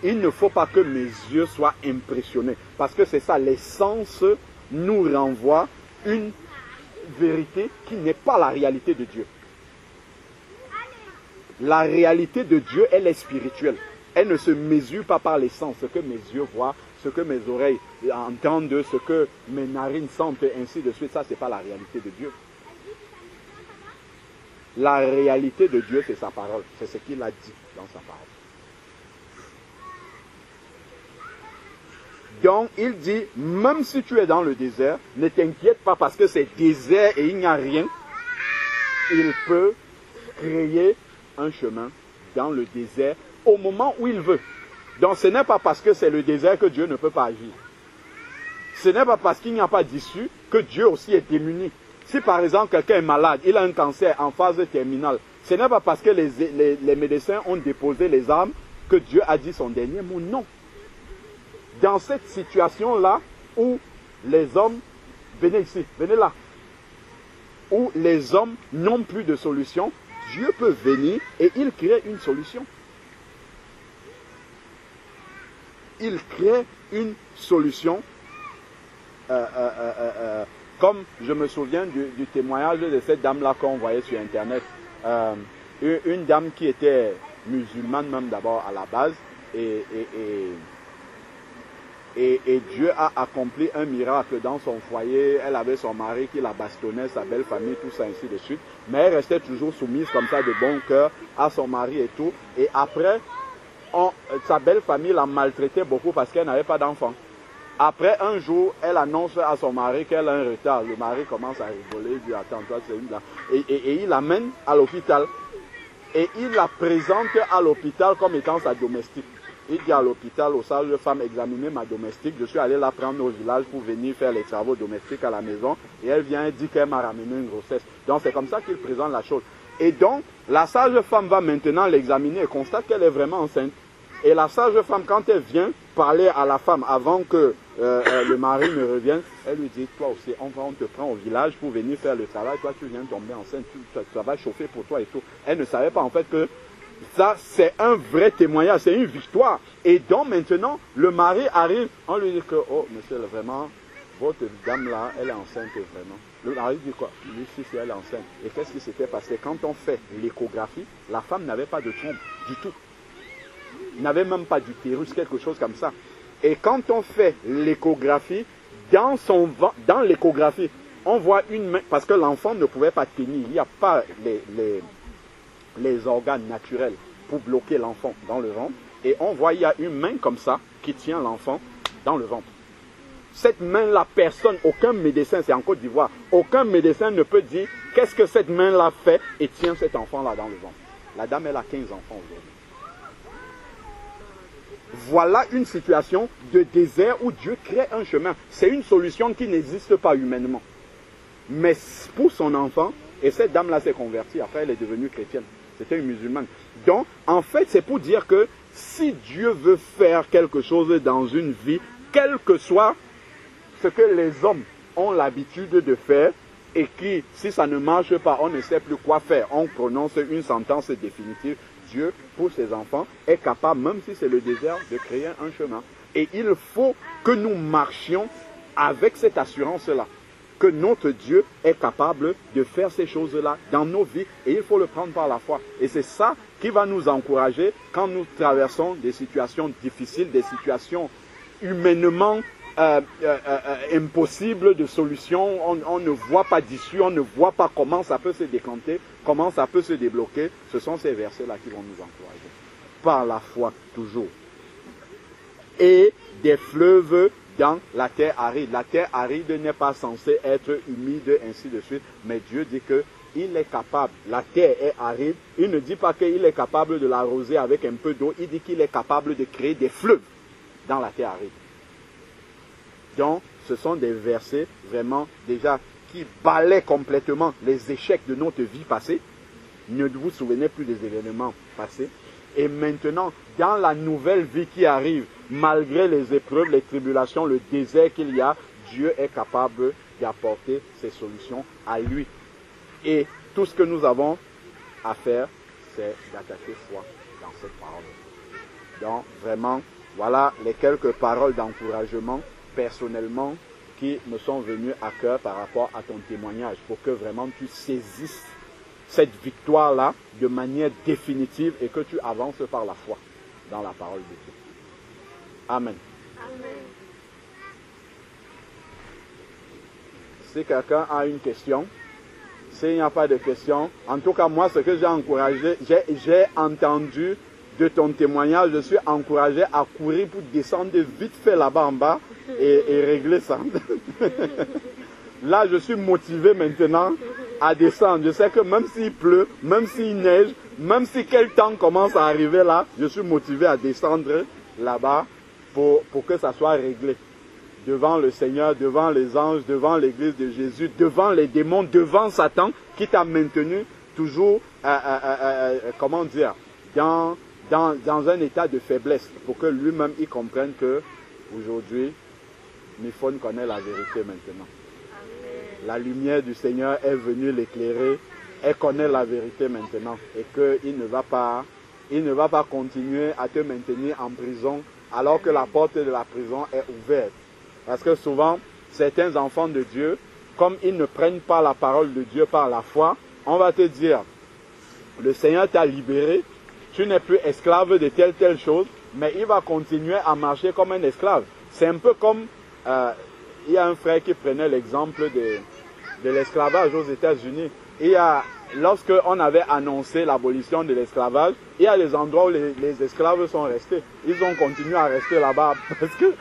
il ne faut pas que mes yeux soient impressionnés. Parce que c'est ça, l'essence nous renvoie une vérité qui n'est pas la réalité de Dieu. La réalité de Dieu, elle est spirituelle. Elle ne se mesure pas par les sens, ce que mes yeux voient, ce que mes oreilles entendent, ce que mes narines sentent, ainsi de suite. Ça, ce n'est pas la réalité de Dieu. La réalité de Dieu, c'est sa parole. C'est ce qu'il a dit dans sa parole. Donc, il dit, même si tu es dans le désert, ne t'inquiète pas parce que c'est désert et il n'y a rien. Il peut créer un chemin dans le désert au moment où il veut. Donc, ce n'est pas parce que c'est le désert que Dieu ne peut pas agir. Ce n'est pas parce qu'il n'y a pas d'issue que Dieu aussi est démuni. Si par exemple quelqu'un est malade, il a un cancer en phase terminale, ce n'est pas parce que les médecins ont déposé les armes que Dieu a dit son dernier mot. Non. Dans cette situation-là, où les hommes, venez ici, venez là, où les hommes n'ont plus de solution, Dieu peut venir et il crée une solution. Il crée une solution, comme je me souviens du témoignage de cette dame-là qu'on voyait sur Internet. Une dame qui était musulmane même d'abord à la base, et Dieu a accompli un miracle dans son foyer. Elle avait son mari qui la bastonnait, sa belle famille, tout ça, ainsi de suite. Mais elle restait toujours soumise comme ça de bon cœur à son mari et tout. Et après, sa belle famille la maltraitait beaucoup parce qu'elle n'avait pas d'enfant. Après, un jour, elle annonce à son mari qu'elle a un retard. Le mari commence à rigoler, il dit, attends, toi, c'est une là. Et il l'amène à l'hôpital. et il la présente à l'hôpital comme étant sa domestique. Il dit à l'hôpital, aux sages-femmes, examinez ma domestique. Je suis allé la prendre au village pour venir faire les travaux domestiques à la maison. Et elle vient et dit qu'elle m'a ramené une grossesse. Donc c'est comme ça qu'il présente la chose. Et donc, la sage-femme va maintenant l'examiner et constate qu'elle est vraiment enceinte. Et la sage-femme, quand elle vient parler à la femme avant que le mari ne revienne, elle lui dit, toi aussi, on te prend au village pour venir faire le travail. Toi, tu viens tomber enceinte, ça va chauffer pour toi et tout. Elle ne savait pas en fait que ça, c'est un vrai témoignage, c'est une victoire. Et donc maintenant, le mari arrive, on lui dit que, oh monsieur, vraiment, votre dame là, elle est enceinte vraiment. Le mari dit quoi? Lui, si elle est enceinte. Et qu'est-ce qui s'était passé? Quand on fait l'échographie, la femme n'avait pas de trompe du tout. Il n'avait même pas d'utérus, quelque chose comme ça. Et quand on fait l'échographie, dans l'échographie, on voit une main, parce que l'enfant ne pouvait pas tenir, il n'y a pas les organes naturels pour bloquer l'enfant dans le ventre. Et on voit, il y a une main comme ça qui tient l'enfant dans le ventre. Cette main-là, personne, aucun médecin, c'est en Côte d'Ivoire, aucun médecin ne peut dire qu'est-ce que cette main-là fait et tient cet enfant-là dans le ventre. La dame, elle a 15 enfants aujourd'hui. Voilà une situation de désert où Dieu crée un chemin. C'est une solution qui n'existe pas humainement. Mais pour son enfant, et cette dame-là s'est convertie, après elle est devenue chrétienne. C'était une musulmane. Donc, en fait, c'est pour dire que si Dieu veut faire quelque chose dans une vie, quel que soit ce que les hommes ont l'habitude de faire, et qui, si ça ne marche pas, on ne sait plus quoi faire, on prononce une sentence définitive. Dieu, pour ses enfants, est capable, même si c'est le désert, de créer un chemin. Et il faut que nous marchions avec cette assurance-là, que notre Dieu est capable de faire ces choses-là dans nos vies, et il faut le prendre par la foi. Et c'est ça qui va nous encourager quand nous traversons des situations difficiles, des situations humainement impossibles de solution. On ne voit pas d'issue, on ne voit pas comment ça peut se décanter, comment ça peut se débloquer. Ce sont ces versets-là qui vont nous encourager. Par la foi, toujours. Et des fleuves dans la terre aride. La terre aride n'est pas censée être humide, ainsi de suite. Mais Dieu dit qu'il est capable. La terre est aride. Il ne dit pas qu'il est capable de l'arroser avec un peu d'eau. Il dit qu'il est capable de créer des fleuves dans la terre aride. Donc, ce sont des versets vraiment déjà qui balaient complètement les échecs de notre vie passée. Ne vous souvenez plus des événements passés. Et maintenant, dans la nouvelle vie qui arrive, malgré les épreuves, les tribulations, le désert qu'il y a, Dieu est capable d'apporter ses solutions à lui. Et tout ce que nous avons à faire, c'est d'attacher foi dans cette parole. Donc, vraiment, voilà les quelques paroles d'encouragement personnellement qui me sont venues à cœur par rapport à ton témoignage, pour que vraiment tu saisisses cette victoire-là de manière définitive et que tu avances par la foi dans la parole de Dieu. Amen. Amen. Si quelqu'un a une question, s'il n'y a pas de question, en tout cas moi ce que j'ai encouragé, j'ai entendu de ton témoignage, je suis encouragé à courir pour descendre vite fait là-bas en bas et régler ça. Là, je suis motivé maintenant à descendre. Je sais que même s'il pleut, même s'il neige, même si quel temps commence à arriver là, je suis motivé à descendre là-bas pour que ça soit réglé. Devant le Seigneur, devant les anges, devant l'église de Jésus, devant les démons, devant Satan, qui t'a maintenu toujours, comment dire, dans un état de faiblesse, pour que lui-même il comprenne que aujourd'hui, Miphone connaît la vérité maintenant. Amen. La lumière du Seigneur est venue l'éclairer, elle connaît la vérité maintenant, et qu'il ne va pas continuer à te maintenir en prison alors que la porte de la prison est ouverte. Parce que souvent, certains enfants de Dieu, comme ils ne prennent pas la parole de Dieu par la foi, on va te dire, le Seigneur t'a libéré, tu n'es plus esclave de telle chose, mais il va continuer à marcher comme un esclave. C'est un peu comme, il y a un frère qui prenait l'exemple de l'esclavage aux États-Unis. Lorsque on avait annoncé l'abolition de l'esclavage, il y a des endroits où les esclaves sont restés. Ils ont continué à rester là-bas parce que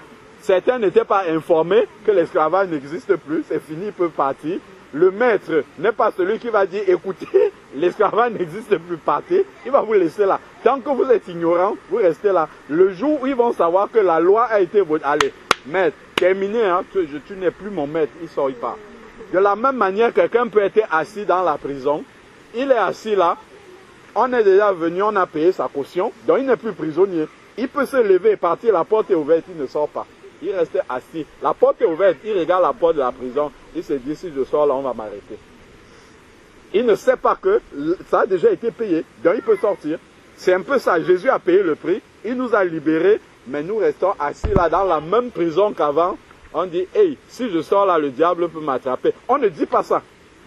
certains n'étaient pas informés que l'esclavage n'existe plus, c'est fini, ils peuvent partir. le maître n'est pas celui qui va dire, écoutez, l'esclavage n'existe plus, partez, il va vous laisser là. Tant que vous êtes ignorant, vous restez là. Le jour où ils vont savoir que la loi a été votée, allez, maître, terminé, hein, tu n'es plus mon maître, il sort, il part. De la même manière, quelqu'un peut être assis dans la prison, il est assis là, on est déjà venu, on a payé sa caution, donc il n'est plus prisonnier. Il peut se lever et partir, la porte est ouverte, il ne sort pas. Il reste assis. La porte est ouverte, il regarde la porte de la prison, il se dit, si je sors là, on va m'arrêter. Il ne sait pas que ça a déjà été payé, donc il peut sortir. C'est un peu ça, Jésus a payé le prix, il nous a libérés, mais nous restons assis là dans la même prison qu'avant. On dit, hey, si je sors là, le diable peut m'attraper. On ne dit pas ça,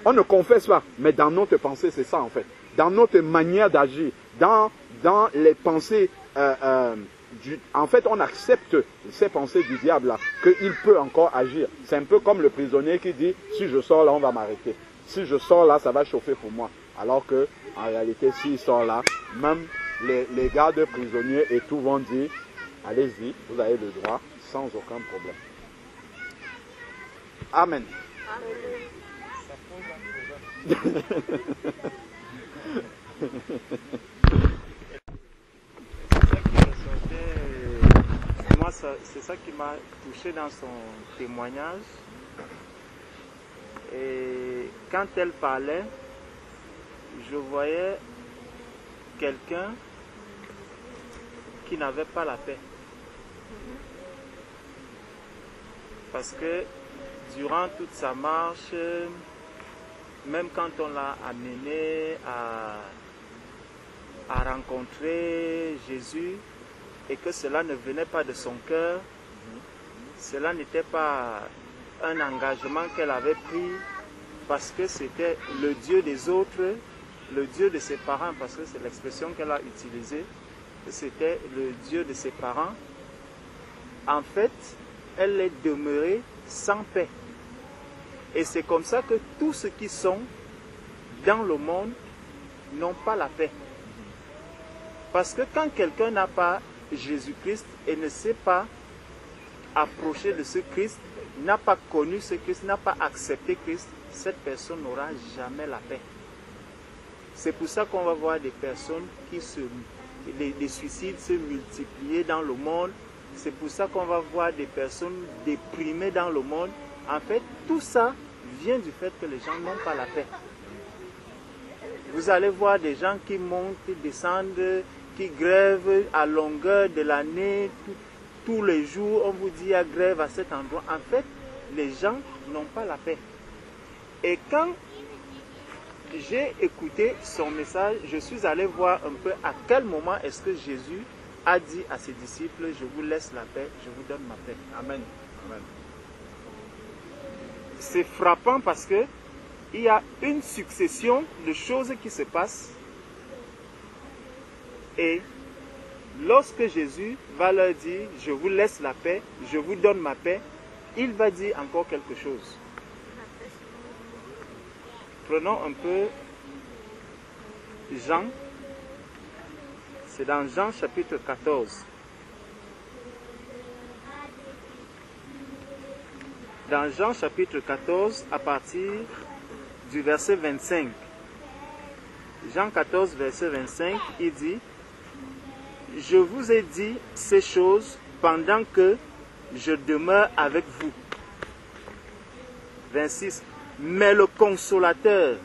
on ne confesse pas, mais dans notre pensée, c'est ça en fait. Dans notre manière d'agir, dans les pensées, en fait, on accepte ces pensées du diable là, qu'il peut encore agir. C'est un peu comme le prisonnier qui dit, si je sors là, on va m'arrêter. Si je sors là, ça va chauffer pour moi. Alors que, en réalité, s'il sort là, même les gardes prisonniers et tout vont dire, allez-y, vous avez le droit, sans aucun problème. Amen. Moi, c'est ça qui m'a touché dans son témoignage. Et quand elle parlait, je voyais quelqu'un qui n'avait pas la paix. Parce que durant toute sa marche, même quand on l'a amené à rencontrer Jésus et que cela ne venait pas de son cœur, cela n'était pas un engagement qu'elle avait pris parce que c'était le Dieu des autres, le Dieu de ses parents, parce que c'est l'expression qu'elle a utilisée, c'était le Dieu de ses parents. En fait, elle est demeurée sans paix. Et c'est comme ça que tous ceux qui sont dans le monde n'ont pas la paix. Parce que quand quelqu'un n'a pas Jésus-Christ et ne sait pas approcher de ce Christ, n'a pas connu ce Christ, n'a pas accepté Christ, cette personne n'aura jamais la paix. C'est pour ça qu'on va voir des personnes les suicides se multiplier dans le monde. C'est pour ça qu'on va voir des personnes déprimées dans le monde. En fait, tout ça vient du fait que les gens n'ont pas la paix. Vous allez voir des gens qui montent, descendent, qui grèvent à longueur de l'année, tous les jours, on vous dit il y a grève à cet endroit. En fait, les gens n'ont pas la paix. Et quand j'ai écouté son message, je suis allé voir un peu à quel moment est-ce que Jésus a dit à ses disciples, je vous laisse la paix, je vous donne ma paix. Amen. Amen. C'est frappant parce que il y a une succession de choses qui se passent. Et lorsque Jésus va leur dire, je vous laisse la paix, je vous donne ma paix, il va dire encore quelque chose. Prenons un peu Jean. C'est dans Jean chapitre 14. Dans Jean chapitre 14, à partir du verset 25. Jean 14, verset 25, il dit, « Je vous ai dit ces choses pendant que je demeure avec vous. » 26. « Mais le consolateur,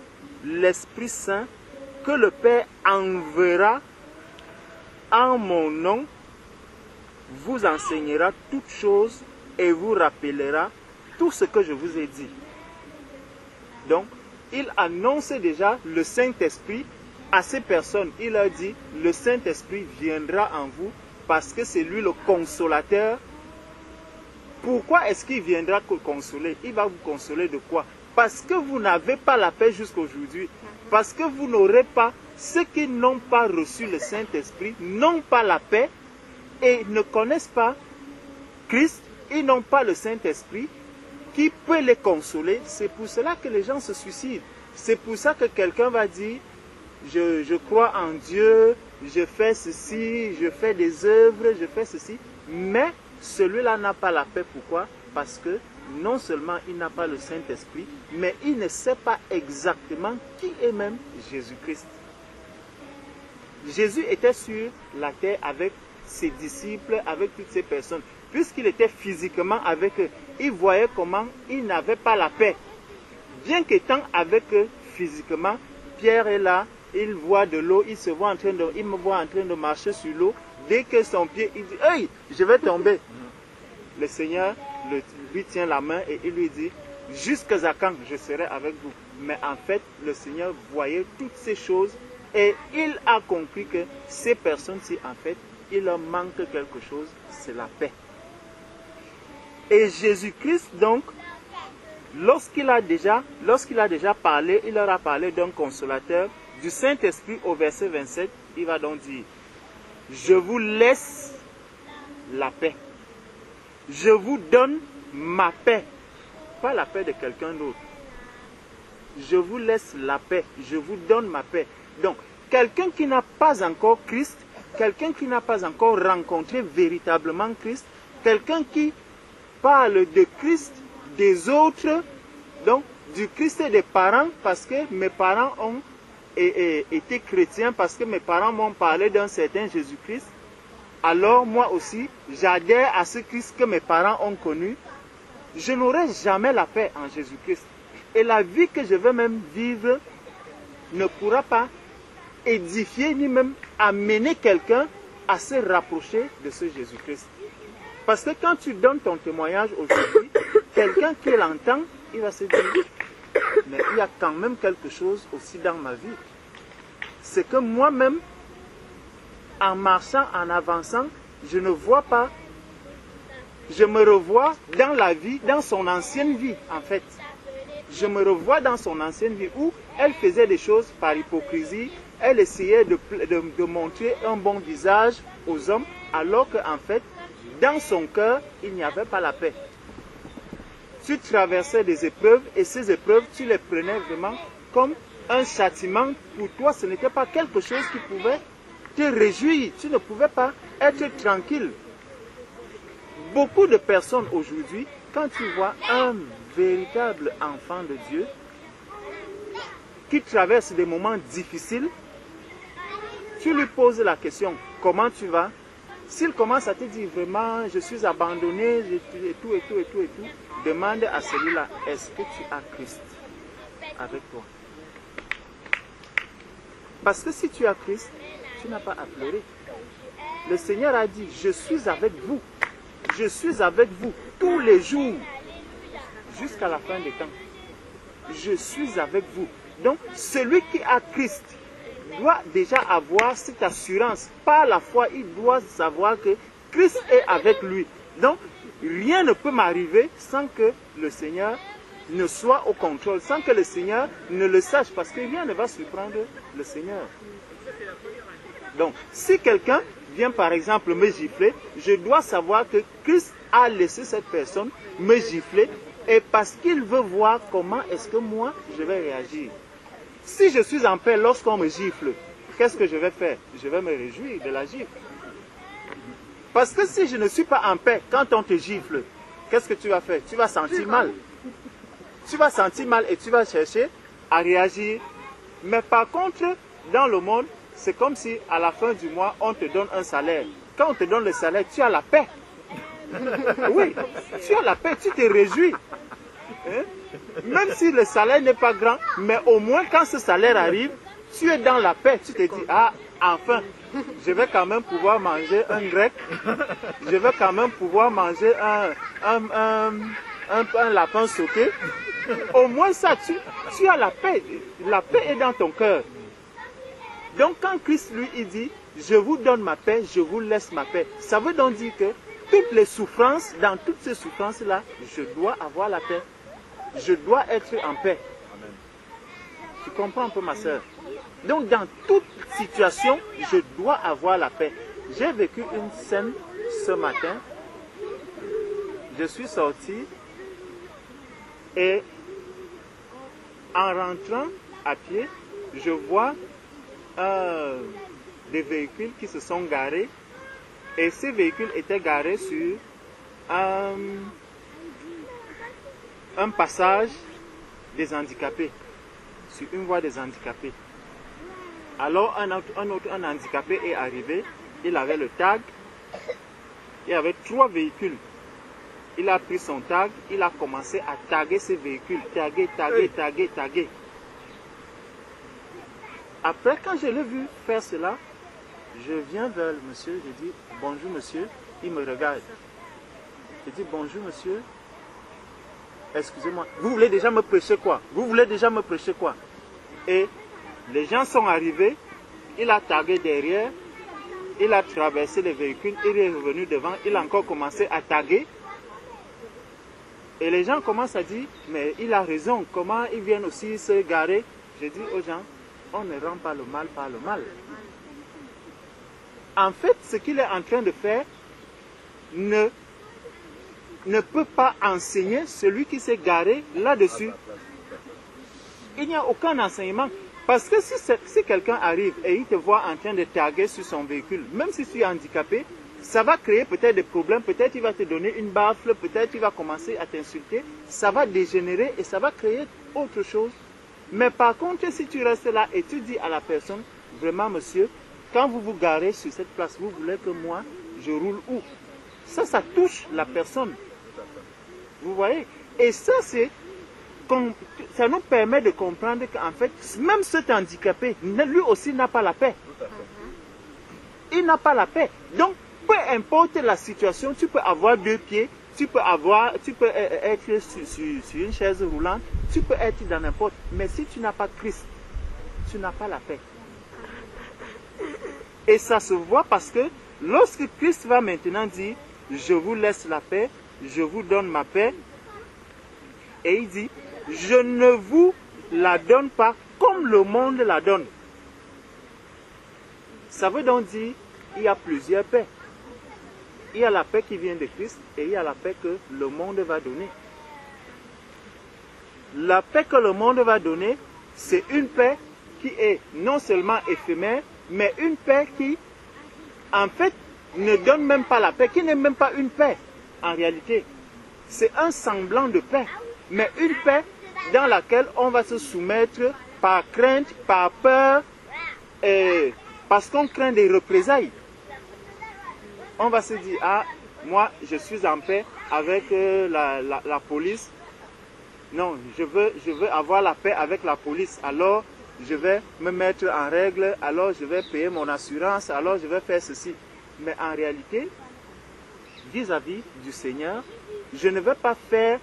l'Esprit Saint, que le Père enverra en mon nom, vous enseignera toutes choses et vous rappellera tout ce que je vous ai dit. » Donc, il annonce déjà le Saint-Esprit à ces personnes. Il leur dit, le Saint-Esprit viendra en vous parce que c'est lui le consolateur. Pourquoi est-ce qu'il viendra consoler? Il va vous consoler de quoi? Parce que vous n'avez pas la paix jusqu'à aujourd'hui. Parce que vous n'aurez pas, ceux qui n'ont pas reçu le Saint-Esprit, n'ont pas la paix et ne connaissent pas Christ, ils n'ont pas le Saint-Esprit qui peut les consoler. C'est pour cela que les gens se suicident. C'est pour ça que quelqu'un va dire, je crois en Dieu, je fais ceci, je fais des œuvres, je fais ceci. Mais celui-là n'a pas la paix. Pourquoi? Parce que non seulement il n'a pas le Saint-Esprit, mais il ne sait pas exactement qui est même Jésus-Christ. Jésus était sur la terre avec ses disciples, avec toutes ces personnes. Puisqu'il était physiquement avec eux, il voyait comment il n'avait pas la paix. Bien qu'étant avec eux physiquement, Pierre est là, il voit de l'eau, il me voit en train de marcher sur l'eau. Dès que son pied, il dit, hey, je vais tomber. Le Seigneur lui tient la main et il lui dit, jusqu'à quand je serai avec vous. Mais en fait, le Seigneur voyait toutes ces choses et il a compris que ces personnes-ci, en fait, il leur manque quelque chose, c'est la paix. Et Jésus-Christ, donc, lorsqu'il a déjà parlé, il leur a parlé d'un consolateur, du Saint-Esprit au verset 27, il va donc dire, je vous laisse la paix. Je vous donne ma paix. Pas la paix de quelqu'un d'autre. Je vous laisse la paix. Je vous donne ma paix. Donc, quelqu'un qui n'a pas encore Christ, quelqu'un qui n'a pas encore rencontré véritablement Christ, quelqu'un qui parle de Christ, des autres, donc du Christ et des parents, parce que mes parents ont été chrétiens, parce que mes parents m'ont parlé d'un certain Jésus-Christ, alors moi aussi, j'adhère à ce Christ que mes parents ont connu. Je n'aurai jamais la paix en Jésus-Christ. Et la vie que je vais même vivre ne pourra pas édifier ni même amener quelqu'un à se rapprocher de ce Jésus-Christ. Parce que quand tu donnes ton témoignage aujourd'hui, quelqu'un qui l'entend, il va se dire, mais il y a quand même quelque chose aussi dans ma vie. C'est que moi-même, en marchant, en avançant, je ne vois pas, je me revois dans la vie, dans son ancienne vie en fait. Je me revois dans son ancienne vie où elle faisait des choses par hypocrisie, elle essayait de montrer un bon visage aux hommes, alors qu'en fait, dans son cœur, il n'y avait pas la paix. Tu traversais des épreuves et ces épreuves, tu les prenais vraiment comme un châtiment. Pour toi, ce n'était pas quelque chose qui pouvait te réjouir. Tu ne pouvais pas être tranquille. Beaucoup de personnes aujourd'hui, quand tu vois un véritable enfant de Dieu qui traverse des moments difficiles, tu lui poses la question, comment tu vas? S'il commence à te dire vraiment, je suis abandonné, et tout, demande à celui-là, est-ce que tu as Christ avec toi? Parce que si tu as Christ, tu n'as pas à pleurer. Le Seigneur a dit, je suis avec vous. Je suis avec vous tous les jours, jusqu'à la fin des temps. Je suis avec vous. Donc, celui qui a Christ doit déjà avoir cette assurance. Par la foi, il doit savoir que Christ est avec lui. Donc, rien ne peut m'arriver sans que le Seigneur ne soit au contrôle, sans que le Seigneur ne le sache, parce que rien ne va surprendre le Seigneur. Donc, si quelqu'un vient par exemple me gifler, je dois savoir que Christ a laissé cette personne me gifler, et parce qu'il veut voir comment est-ce que moi je vais réagir. Si je suis en paix lorsqu'on me gifle, qu'est-ce que je vais faire? Je vais me réjouir de la gifle. Parce que si je ne suis pas en paix quand on te gifle, qu'est-ce que tu vas faire? Tu vas sentir mal. Tu vas sentir mal et tu vas chercher à réagir. Mais par contre, dans le monde, c'est comme si à la fin du mois, on te donne un salaire. Quand on te donne le salaire, tu as la paix. Oui, tu as la paix, tu te réjouis. Hein? Même si le salaire n'est pas grand, mais au moins quand ce salaire arrive, tu es dans la paix. Tu te dis, ah, enfin, je vais quand même pouvoir manger un grec. Je vais quand même pouvoir manger un lapin sauté. Au moins ça, tu as la paix. La paix est dans ton cœur. Donc quand Christ lui il dit, je vous donne ma paix, je vous laisse ma paix. Ça veut donc dire que toutes les souffrances, dans toutes ces souffrances-là, je dois avoir la paix. Je dois être en paix. Amen. Tu comprends un peu ma soeur? Donc dans toute situation, je dois avoir la paix. J'ai vécu une scène ce matin. Je suis sorti et en rentrant à pied, je vois des véhicules qui se sont garés et ces véhicules étaient garés sur un passage des handicapés, sur une voie des handicapés. Alors un handicapé est arrivé, il avait le tag, il y avait 3 véhicules. Il a pris son tag, il a commencé à taguer ces véhicules, taguer. Après, quand je l'ai vu faire cela, je viens vers le monsieur, je dis bonjour monsieur, il me regarde. Je dis bonjour monsieur, excusez-moi, vous voulez déjà me prêcher quoi? Vous voulez déjà me prêcher quoi? Et les gens sont arrivés, il a tagué derrière, il a traversé les véhicules, il est revenu devant, il a encore commencé à taguer. Et les gens commencent à dire, mais il a raison, comment ils viennent aussi se garer? Je dis aux gens, on ne rend pas le mal par le mal. En fait, ce qu'il est en train de faire ne peut pas enseigner celui qui s'est garé là-dessus. Il n'y a aucun enseignement. Parce que si quelqu'un arrive et il te voit en train de taguer sur son véhicule, même si tu es handicapé, ça va créer peut-être des problèmes, peut-être il va te donner une bafle, peut-être il va commencer à t'insulter, ça va dégénérer et ça va créer autre chose. Mais par contre, si tu restes là et tu dis à la personne, vraiment monsieur, quand vous vous garez sur cette place, vous voulez que moi, je roule où? Ça touche la personne. Vous voyez? Et ça nous permet de comprendre qu'en fait, même cet handicapé, lui aussi n'a pas la paix. Il n'a pas la paix. Donc, peu importe la situation, tu peux avoir 2 pieds, tu peux être sur une chaise roulante, tu peux être dans n'importe. Mais si tu n'as pas Christ, tu n'as pas la paix. Et ça se voit parce que lorsque Christ va maintenant dire, je vous laisse la paix, je vous donne ma paix, et il dit, je ne vous la donne pas comme le monde la donne. Ça veut donc dire, il y a plusieurs paix. Il y a la paix qui vient de Christ et il y a la paix que le monde va donner. La paix que le monde va donner, c'est une paix qui est non seulement éphémère, mais une paix qui, en fait, ne donne même pas la paix, qui n'est même pas une paix, en réalité. C'est un semblant de paix, mais une paix dans laquelle on va se soumettre par crainte, par peur, parce qu'on craint des représailles. On va se dire, ah, moi, je suis en paix avec la police. Non, je veux avoir la paix avec la police. Alors, je vais me mettre en règle. Alors, je vais payer mon assurance. Alors, je vais faire ceci. Mais en réalité, vis-à-vis du Seigneur, je ne vais pas faire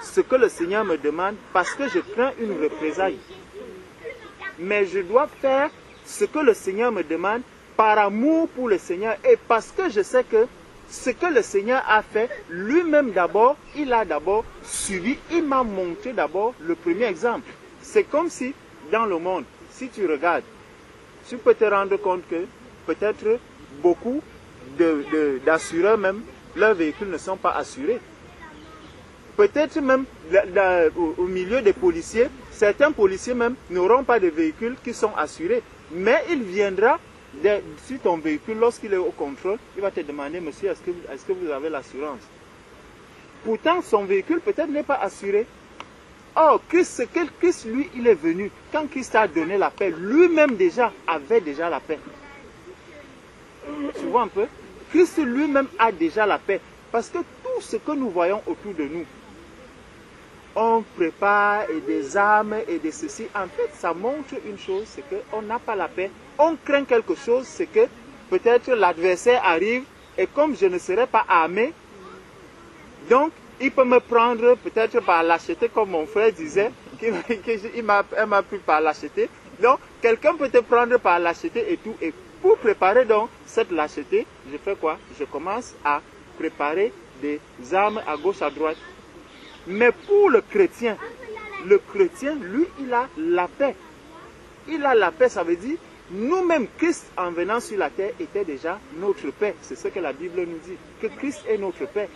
ce que le Seigneur me demande parce que je crains une représaille. Mais je dois faire ce que le Seigneur me demande par amour pour le Seigneur et parce que je sais que ce que le Seigneur a fait, lui-même d'abord, il a d'abord suivi, il m'a montré d'abord le premier exemple. C'est comme si, dans le monde, si tu regardes, tu peux te rendre compte que peut-être beaucoup d'assureurs même, leurs véhicules ne sont pas assurés. Peut-être même au milieu des policiers, certains policiers même n'auront pas de véhicules qui sont assurés. Mais il viendra sur ton véhicule, lorsqu'il est au contrôle, il va te demander, monsieur, est-ce que vous avez l'assurance? Pourtant, son véhicule peut-être n'est pas assuré. Or, Christ, lui, il est venu. Quand Christ a donné la paix, lui-même déjà avait déjà la paix. Tu vois un peu? Christ lui-même a déjà la paix. Parce que tout ce que nous voyons autour de nous, on prépare et des armes et des ceci. En fait, ça montre une chose, c'est qu'on n'a pas la paix. On craint quelque chose, c'est que peut-être l'adversaire arrive et comme je ne serai pas armé, donc il peut me prendre peut-être par lâcheté, comme mon frère disait, elle m'a pris par lâcheté. Donc, quelqu'un peut te prendre par lâcheté et tout. Et pour préparer donc cette lâcheté, je fais quoi? Je commence à préparer des armes à gauche, à droite. Mais pour le chrétien, lui, il a la paix. Il a la paix, ça veut dire, nous-mêmes, Christ, en venant sur la terre, était déjà notre paix. C'est ce que la Bible nous dit, que Christ est notre paix.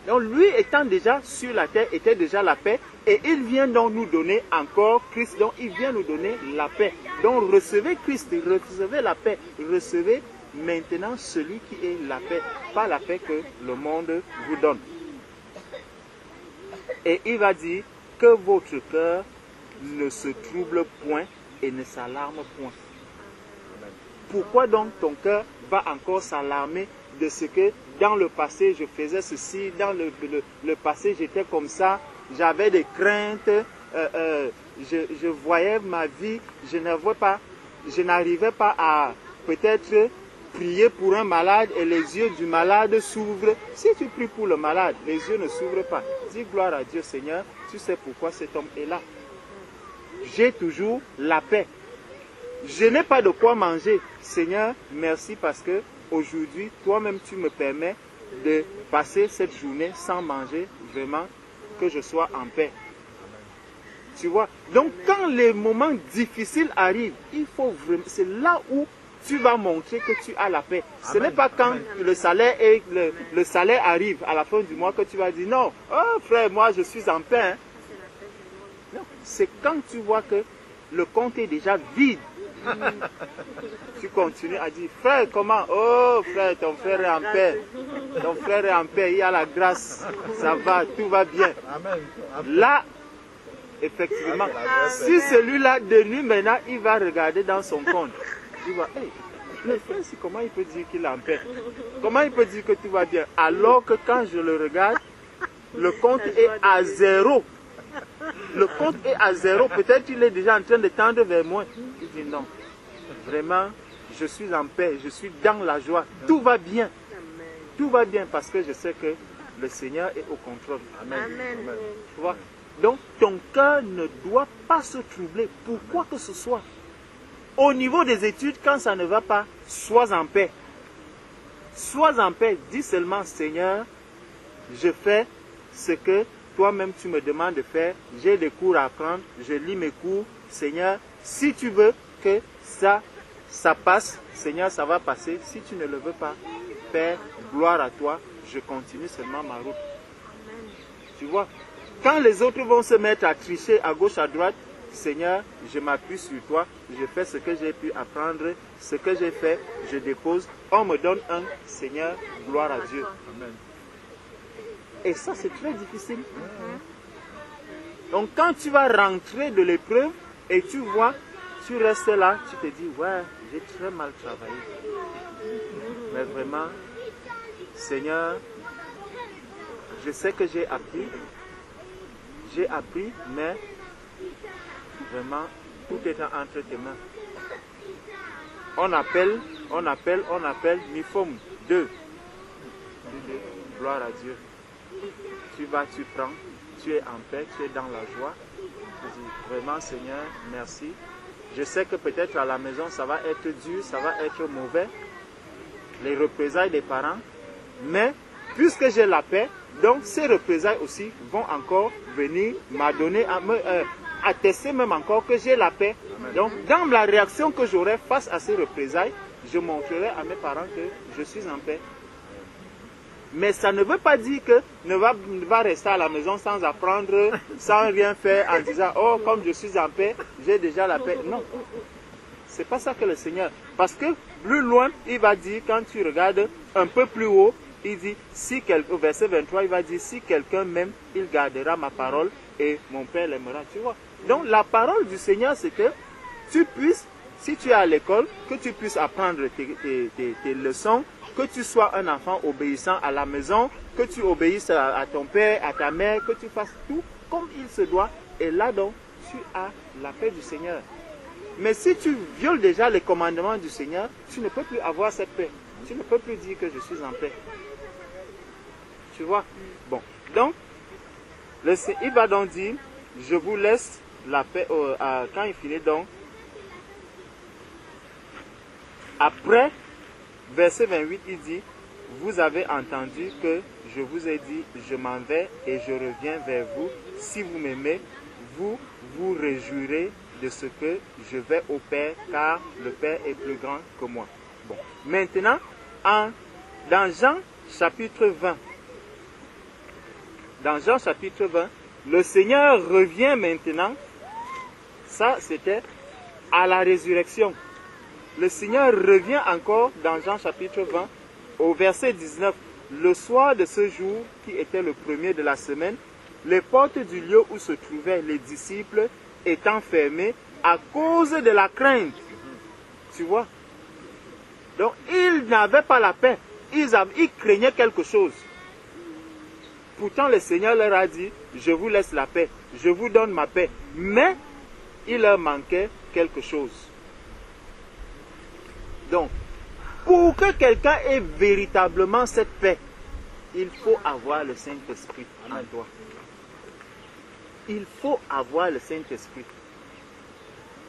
Donc, lui étant déjà sur la terre, était déjà la paix. Et il vient donc nous donner encore Christ, donc il vient nous donner la paix. Donc, recevez Christ, recevez la paix, recevez maintenant celui qui est la paix, pas la paix que le monde vous donne. Et il va dire que votre cœur ne se trouble point et ne s'alarme point. Pourquoi donc ton cœur va encore s'alarmer de ce que dans le passé je faisais ceci, dans le passé j'étais comme ça, j'avais des craintes, je voyais ma vie, je n'arrivais pas à peut-être prier pour un malade et les yeux du malade s'ouvrent. Si tu pries pour le malade, les yeux ne s'ouvrent pas. Dis gloire à Dieu Seigneur, tu sais pourquoi cet homme est là. J'ai toujours la paix. Je n'ai pas de quoi manger. Seigneur, merci parce que aujourd'hui, toi-même tu me permets de passer cette journée sans manger, vraiment que je sois en paix. Tu vois, donc quand les moments difficiles arrivent, il faut vraiment, c'est là où tu vas montrer que tu as la paix. Ce n'est pas quand le salaire arrive à la fin du mois que tu vas dire non, oh frère, moi je suis en paix. Hein. Non, c'est quand tu vois que le compte est déjà vide. Tu continues à dire frère, comment? Oh frère, ton frère est en paix. Ton frère est en paix, il a la grâce. Ça va, tout va bien. Là, effectivement, si celui-là de nuit maintenant, il va regarder dans son compte. Il va, hey, le frère, comment il peut dire qu'il est en paix? Comment il peut dire que tout va bien? Alors que quand je le regarde, le compte est à zéro. Le compte est à zéro. Peut-être qu'il est déjà en train de tendre vers moi. Il dit non. Vraiment, je suis en paix. Je suis dans la joie. Tout va bien. Tout va bien parce que je sais que le Seigneur est au contrôle. Amen. Amen. Tu vois? Donc, ton cœur ne doit pas se troubler pour quoi que ce soit. Au niveau des études, quand ça ne va pas, sois en paix. Sois en paix. Dis seulement, Seigneur, je fais ce que toi-même tu me demandes de faire. J'ai des cours à apprendre. Je lis mes cours. Seigneur, si tu veux que ça passe, Seigneur, ça va passer. Si tu ne le veux pas, Père, gloire à toi. Je continue seulement ma route. Tu vois? Quand les autres vont se mettre à tricher à gauche, à droite, Seigneur, je m'appuie sur toi, je fais ce que j'ai pu apprendre, ce que j'ai fait, je dépose, on me donne un, Seigneur, gloire à Dieu. Amen. Et ça, c'est très difficile. Donc, quand tu vas rentrer de l'épreuve et tu vois, tu restes là, tu te dis, ouais, j'ai très mal travaillé. Mais vraiment, Seigneur, je sais que j'ai appris, mais vraiment, tout est entre tes mains. On appelle, Mifom 2. Gloire à Dieu. Tu vas, tu prends, tu es en paix, tu es dans la joie. Je dis, vraiment Seigneur, merci. Je sais que peut-être à la maison, ça va être dur, ça va être mauvais. Les représailles des parents. Mais, puisque j'ai la paix, donc ces représailles aussi vont encore venir m'adonner, attester même encore que j'ai la paix. Amen. Donc, dans la réaction que j'aurai face à ces représailles, je montrerai à mes parents que je suis en paix. Mais ça ne veut pas dire que ne va rester à la maison sans apprendre, sans rien faire, en disant « Oh, comme je suis en paix, j'ai déjà la paix. » Non. C'est pas ça que le Seigneur... Parce que plus loin, il va dire, quand tu regardes un peu plus haut, il dit, au verset 23, il va dire, si quelqu'un m'aime, il gardera ma parole et mon Père l'aimera. Tu vois. Donc la parole du Seigneur, c'est que tu puisses, si tu es à l'école, que tu puisses apprendre tes leçons, que tu sois un enfant obéissant à la maison, que tu obéisses à ton père, à ta mère, que tu fasses tout comme il se doit. Et là donc, tu as la paix du Seigneur. Mais si tu violes déjà les commandements du Seigneur, tu ne peux plus avoir cette paix. Tu ne peux plus dire que je suis en paix. Tu vois? Bon. Donc, il va donc dire, je vous laisse la paix, quand il finit donc, après, verset 28, il dit, vous avez entendu que je vous ai dit, je m'en vais et je reviens vers vous. Si vous m'aimez, vous vous réjouirez de ce que je vais au Père, car le Père est plus grand que moi. Bon. Maintenant, dans Jean chapitre 20, le Seigneur revient maintenant. Ça, c'était à la résurrection. Le Seigneur revient encore dans Jean chapitre 20, au verset 19. Le soir de ce jour, qui était le premier de la semaine, les portes du lieu où se trouvaient les disciples étant fermées à cause de la crainte. Tu vois? Donc, ils n'avaient pas la paix. Ils craignaient quelque chose. Pourtant, le Seigneur leur a dit, je vous laisse la paix, je vous donne ma paix. Mais, il leur manquait quelque chose. Donc, pour que quelqu'un ait véritablement cette paix, il faut avoir le Saint-Esprit en toi. Il faut avoir le Saint-Esprit.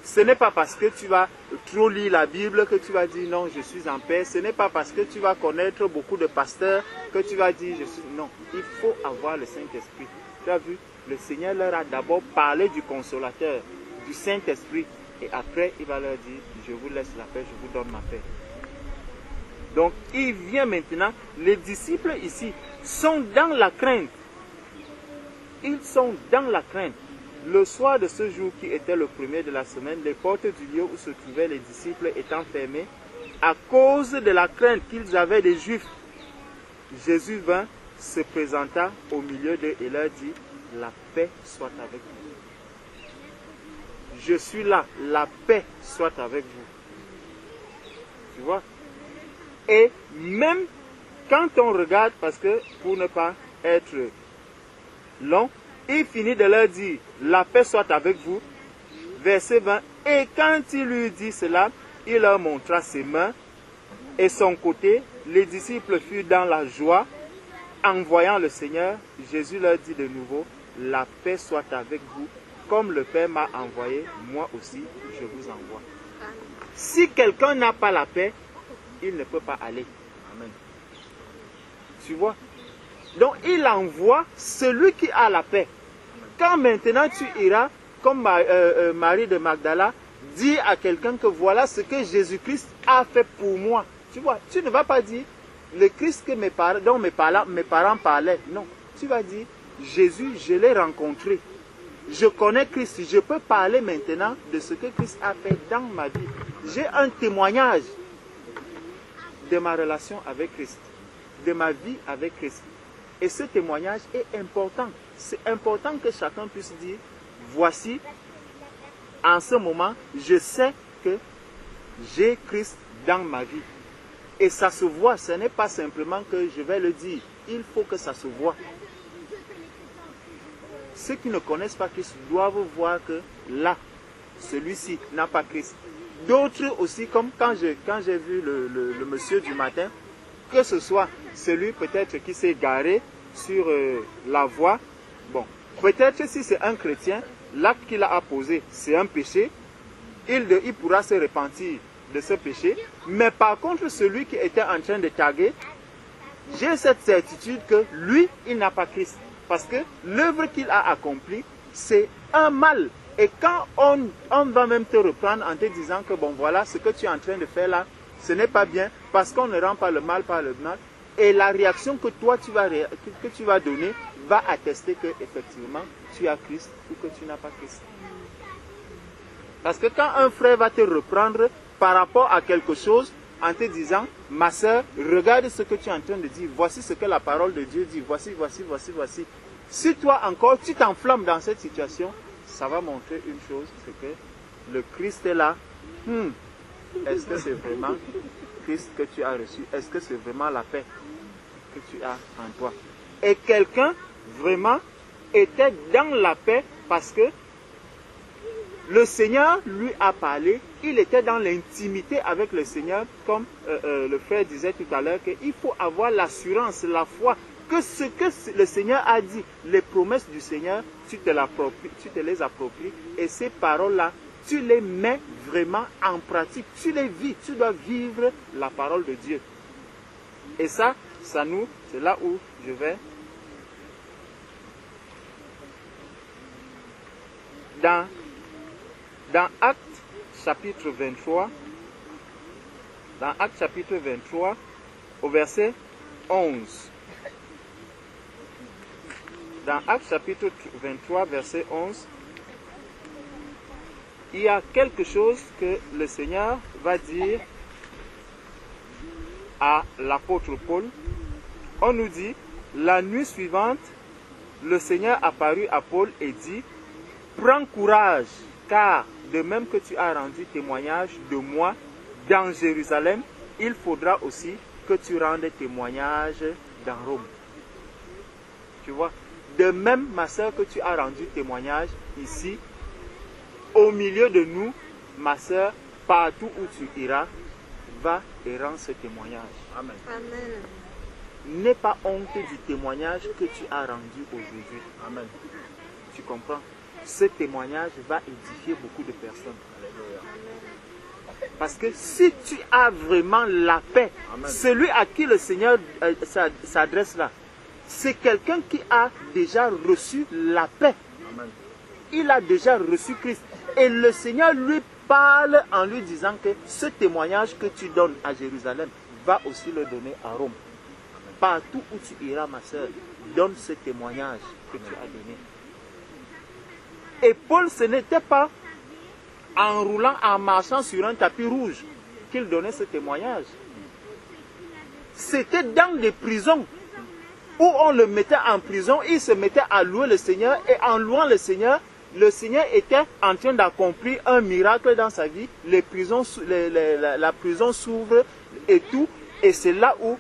Ce n'est pas parce que tu vas trop lire la Bible que tu vas dire non, je suis en paix. Ce n'est pas parce que tu vas connaître beaucoup de pasteurs que tu vas dire je suis... Non, il faut avoir le Saint-Esprit. Tu as vu, le Seigneur leur a d'abord parlé du Consolateur, du Saint-Esprit. Et après, il va leur dire, je vous laisse la paix, je vous donne ma paix. Donc, il vient maintenant, les disciples ici sont dans la crainte. Ils sont dans la crainte. Le soir de ce jour qui était le premier de la semaine, les portes du lieu où se trouvaient les disciples étant fermées, à cause de la crainte qu'ils avaient des Juifs, Jésus vint, se présenta au milieu d'eux et leur dit, la paix soit avec vous. Je suis là, la paix soit avec vous. Tu vois? Et même quand on regarde, parce que pour ne pas être long, il finit de leur dire, la paix soit avec vous. Verset 20, et quand il lui dit cela, il leur montra ses mains et son côté. Les disciples furent dans la joie. En voyant le Seigneur, Jésus leur dit de nouveau, la paix soit avec vous. Comme le Père m'a envoyé, moi aussi, je vous envoie. Si quelqu'un n'a pas la paix, il ne peut pas aller. Amen. Tu vois? Donc, il envoie celui qui a la paix. Quand maintenant tu iras, comme Marie de Magdala, dis à quelqu'un que voilà ce que Jésus-Christ a fait pour moi. Tu vois, tu ne vas pas dire le Christ que dont mes parents parlaient. Non, tu vas dire Jésus, je l'ai rencontré. Je connais Christ, je peux parler maintenant de ce que Christ a fait dans ma vie. J'ai un témoignage de ma relation avec Christ, de ma vie avec Christ. Et ce témoignage est important. C'est important que chacun puisse dire, voici, en ce moment, je sais que j'ai Christ dans ma vie. Et ça se voit, ce n'est pas simplement que je vais le dire, il faut que ça se voit. Ceux qui ne connaissent pas Christ doivent voir que là, celui-ci n'a pas Christ. D'autres aussi, comme quand j'ai vu le monsieur du matin, que ce soit celui peut-être qui s'est garé sur la voie, bon, peut-être si c'est un chrétien, l'acte qu'il a posé, c'est un péché, il pourra se repentir de ce péché, mais par contre celui qui était en train de taguer, j'ai cette certitude que lui, il n'a pas Christ. Parce que l'œuvre qu'il a accomplie, c'est un mal. Et quand on va même te reprendre en te disant que bon voilà, ce que tu es en train de faire là, ce n'est pas bien, parce qu'on ne rend pas le mal par le mal. Et la réaction que toi tu vas donner va attester que effectivement tu as Christ ou que tu n'as pas Christ. Parce que quand un frère va te reprendre par rapport à quelque chose, en te disant, ma soeur, regarde ce que tu es en train de dire, voici ce que la parole de Dieu dit, voici. Si toi encore, tu t'enflammes dans cette situation, ça va montrer une chose, c'est que le Christ est là. Est-ce que c'est vraiment Christ que tu as reçu? Est-ce que c'est vraiment la paix que tu as en toi? Et quelqu'un, vraiment, était dans la paix parce que le Seigneur lui a parlé, il était dans l'intimité avec le Seigneur, comme le frère disait tout à l'heure, qu'il faut avoir l'assurance, la foi, que ce que le Seigneur a dit, les promesses du Seigneur, tu te les appropries, et ces paroles-là, tu les mets vraiment en pratique, tu les vis, tu dois vivre la parole de Dieu. Et ça c'est là où je vais. Dans Actes chapitre 23, au verset 11. Dans Actes chapitre 23, verset 11, il y a quelque chose que le Seigneur va dire à l'apôtre Paul. On nous dit, la nuit suivante, le Seigneur apparut à Paul et dit, « Prends courage, car de même que tu as rendu témoignage de moi dans Jérusalem, il faudra aussi que tu rendes témoignage dans Rome. » Tu vois, de même, ma soeur, que tu as rendu témoignage ici, au milieu de nous, ma soeur, partout où tu iras, va et rends ce témoignage. Amen. Amen. N'aie pas honte du témoignage que tu as rendu aujourd'hui. Amen. Tu comprends? Ce témoignage va édifier beaucoup de personnes. Parce que si tu as vraiment la paix, Amen. Celui à qui le Seigneur s'adresse là, c'est quelqu'un qui a déjà reçu la paix. Amen. Il a déjà reçu Christ. Et le Seigneur lui parle en lui disant que ce témoignage que tu donnes à Jérusalem va aussi le donner à Rome. Partout où tu iras, ma soeur, donne ce témoignage que tu as donné. Et Paul, ce n'était pas en roulant, en marchant sur un tapis rouge qu'il donnait ce témoignage. C'était dans des prisons où on le mettait en prison, il se mettait à louer le Seigneur, et en louant le Seigneur était en train d'accomplir un miracle dans sa vie. La prison s'ouvre et tout, et c'est là où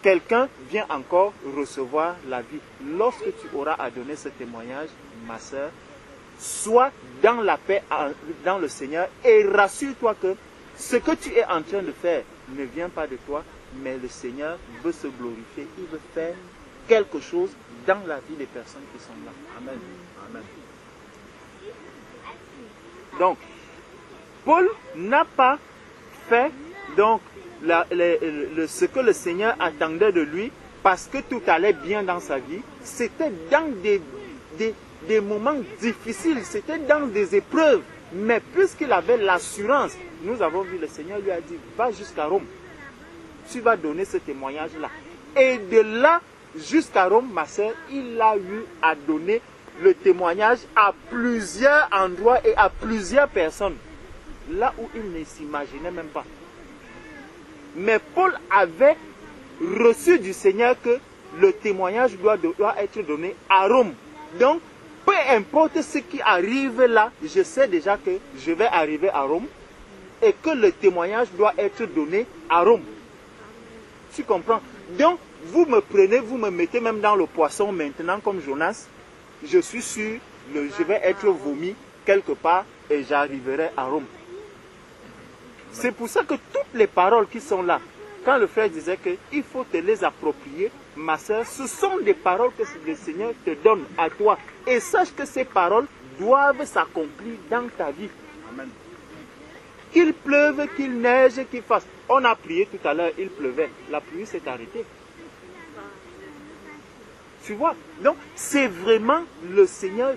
quelqu'un vient encore recevoir la vie. Lorsque tu auras à donner ce témoignage, ma soeur, sois dans la paix dans le Seigneur et rassure-toi que ce que tu es en train de faire ne vient pas de toi, mais le Seigneur veut se glorifier, il veut faire quelque chose dans la vie des personnes qui sont là. Amen. Amen. Donc, Paul n'a pas fait donc ce que le Seigneur attendait de lui parce que tout allait bien dans sa vie. C'était dans des moments difficiles, c'était dans des épreuves. Mais puisqu'il avait l'assurance, nous avons vu, le Seigneur lui a dit, va jusqu'à Rome. Tu vas donner ce témoignage-là. Et de là jusqu'à Rome, ma soeur, il a eu à donner le témoignage à plusieurs endroits et à plusieurs personnes. Là où il ne s'imaginait même pas. Mais Paul avait reçu du Seigneur que le témoignage doit être donné à Rome. Donc, peu importe ce qui arrive là, je sais déjà que je vais arriver à Rome et que le témoignage doit être donné à Rome. Tu comprends? Donc, vous me prenez, vous me mettez même dans le poisson maintenant comme Jonas. Je suis sûr, je vais être vomi quelque part et j'arriverai à Rome. C'est pour ça que toutes les paroles qui sont là, quand le frère disait qu'il faut te les approprier, ma soeur, ce sont des paroles que le Seigneur te donne à toi. Et sache que ces paroles doivent s'accomplir dans ta vie. Amen. Qu'il pleuve, qu'il neige, qu'il fasse. On a prié tout à l'heure, il pleuvait. La pluie s'est arrêtée. Tu vois? Donc, c'est vraiment le Seigneur.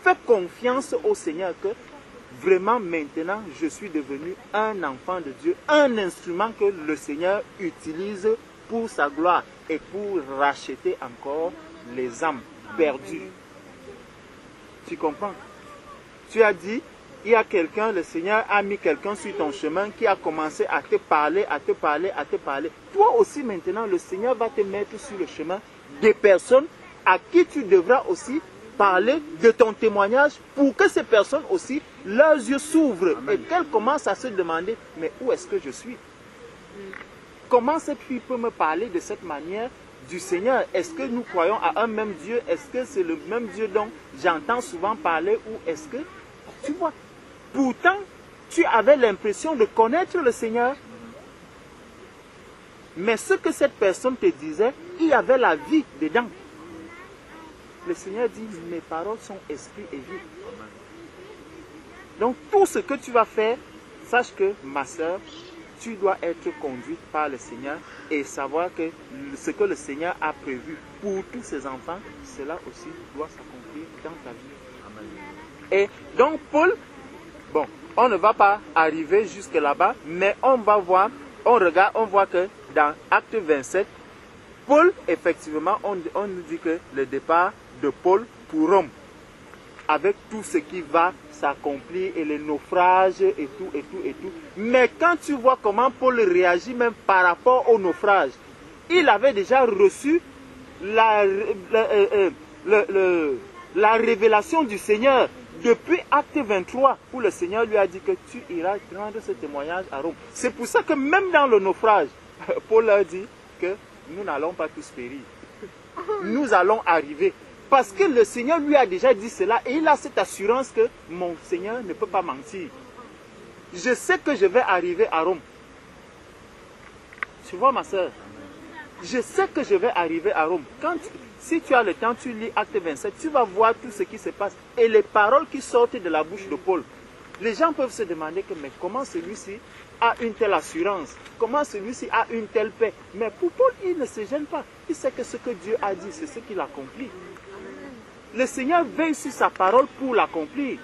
Fais confiance au Seigneur que vraiment maintenant, je suis devenu un enfant de Dieu, un instrument que le Seigneur utilise pour sa gloire et pour racheter encore les âmes perdues. Tu comprends? Tu as dit, il y a quelqu'un, le Seigneur a mis quelqu'un sur ton chemin qui a commencé à te parler, à te parler, à te parler. Toi aussi maintenant, le Seigneur va te mettre sur le chemin des personnes à qui tu devras aussi parler de ton témoignage pour que ces personnes aussi, leurs yeux s'ouvrent et qu'elles commencent à se demander, mais où est-ce que je suis? Comment cette fille peut me parler de cette manière du Seigneur? Est-ce que nous croyons à un même Dieu? Est-ce que c'est le même Dieu dont j'entends souvent parler? Ou est-ce que, tu vois, pourtant, tu avais l'impression de connaître le Seigneur. Mais ce que cette personne te disait, il y avait la vie dedans. Le Seigneur dit, mes paroles sont esprit et vie. Donc tout ce que tu vas faire, sache que ma soeur, tu dois être conduite par le Seigneur et savoir que ce que le Seigneur a prévu pour tous ses enfants, cela aussi doit s'accomplir dans ta vie. Amen. Et donc Paul, bon, on ne va pas arriver jusque là-bas, mais on va voir, on regarde, on voit que dans Acte 27, Paul, effectivement, on nous dit que le départ de Paul pour Rome, avec tout ce qui va s'accomplir et les naufrages et tout, et tout, et tout. Mais quand tu vois comment Paul réagit même par rapport au naufrage, il avait déjà reçu la révélation du Seigneur depuis Acte 23, où le Seigneur lui a dit que tu iras rendre ce témoignage à Rome. C'est pour ça que même dans le naufrage, Paul leur dit que nous n'allons pas tous périr. Nous allons arriver. Parce que le Seigneur lui a déjà dit cela et il a cette assurance que mon Seigneur ne peut pas mentir. Je sais que je vais arriver à Rome. Tu vois ma soeur, je sais que je vais arriver à Rome. Si tu as le temps, tu lis Acte 27, tu vas voir tout ce qui se passe et les paroles qui sortent de la bouche de Paul. Les gens peuvent se demander que mais comment celui-ci a une telle assurance, comment celui-ci a une telle paix. Mais pour Paul, il ne se gêne pas. Il sait que ce que Dieu a dit, c'est ce qu'il accomplit. Le Seigneur veille sur sa parole pour l'accomplir.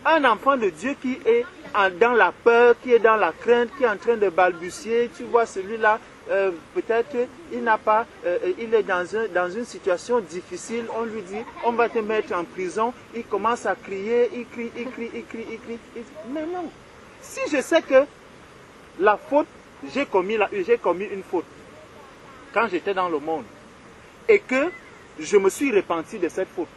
Un enfant de Dieu qui est dans la peur, qui est dans la crainte, qui est en train de balbutier, tu vois celui-là, peut-être il est dans une situation difficile, on lui dit, on va te mettre en prison, il commence à crier, il crie. Mais non, si je sais que la faute, j'ai commis une faute quand j'étais dans le monde, et que je me suis repenti de cette faute,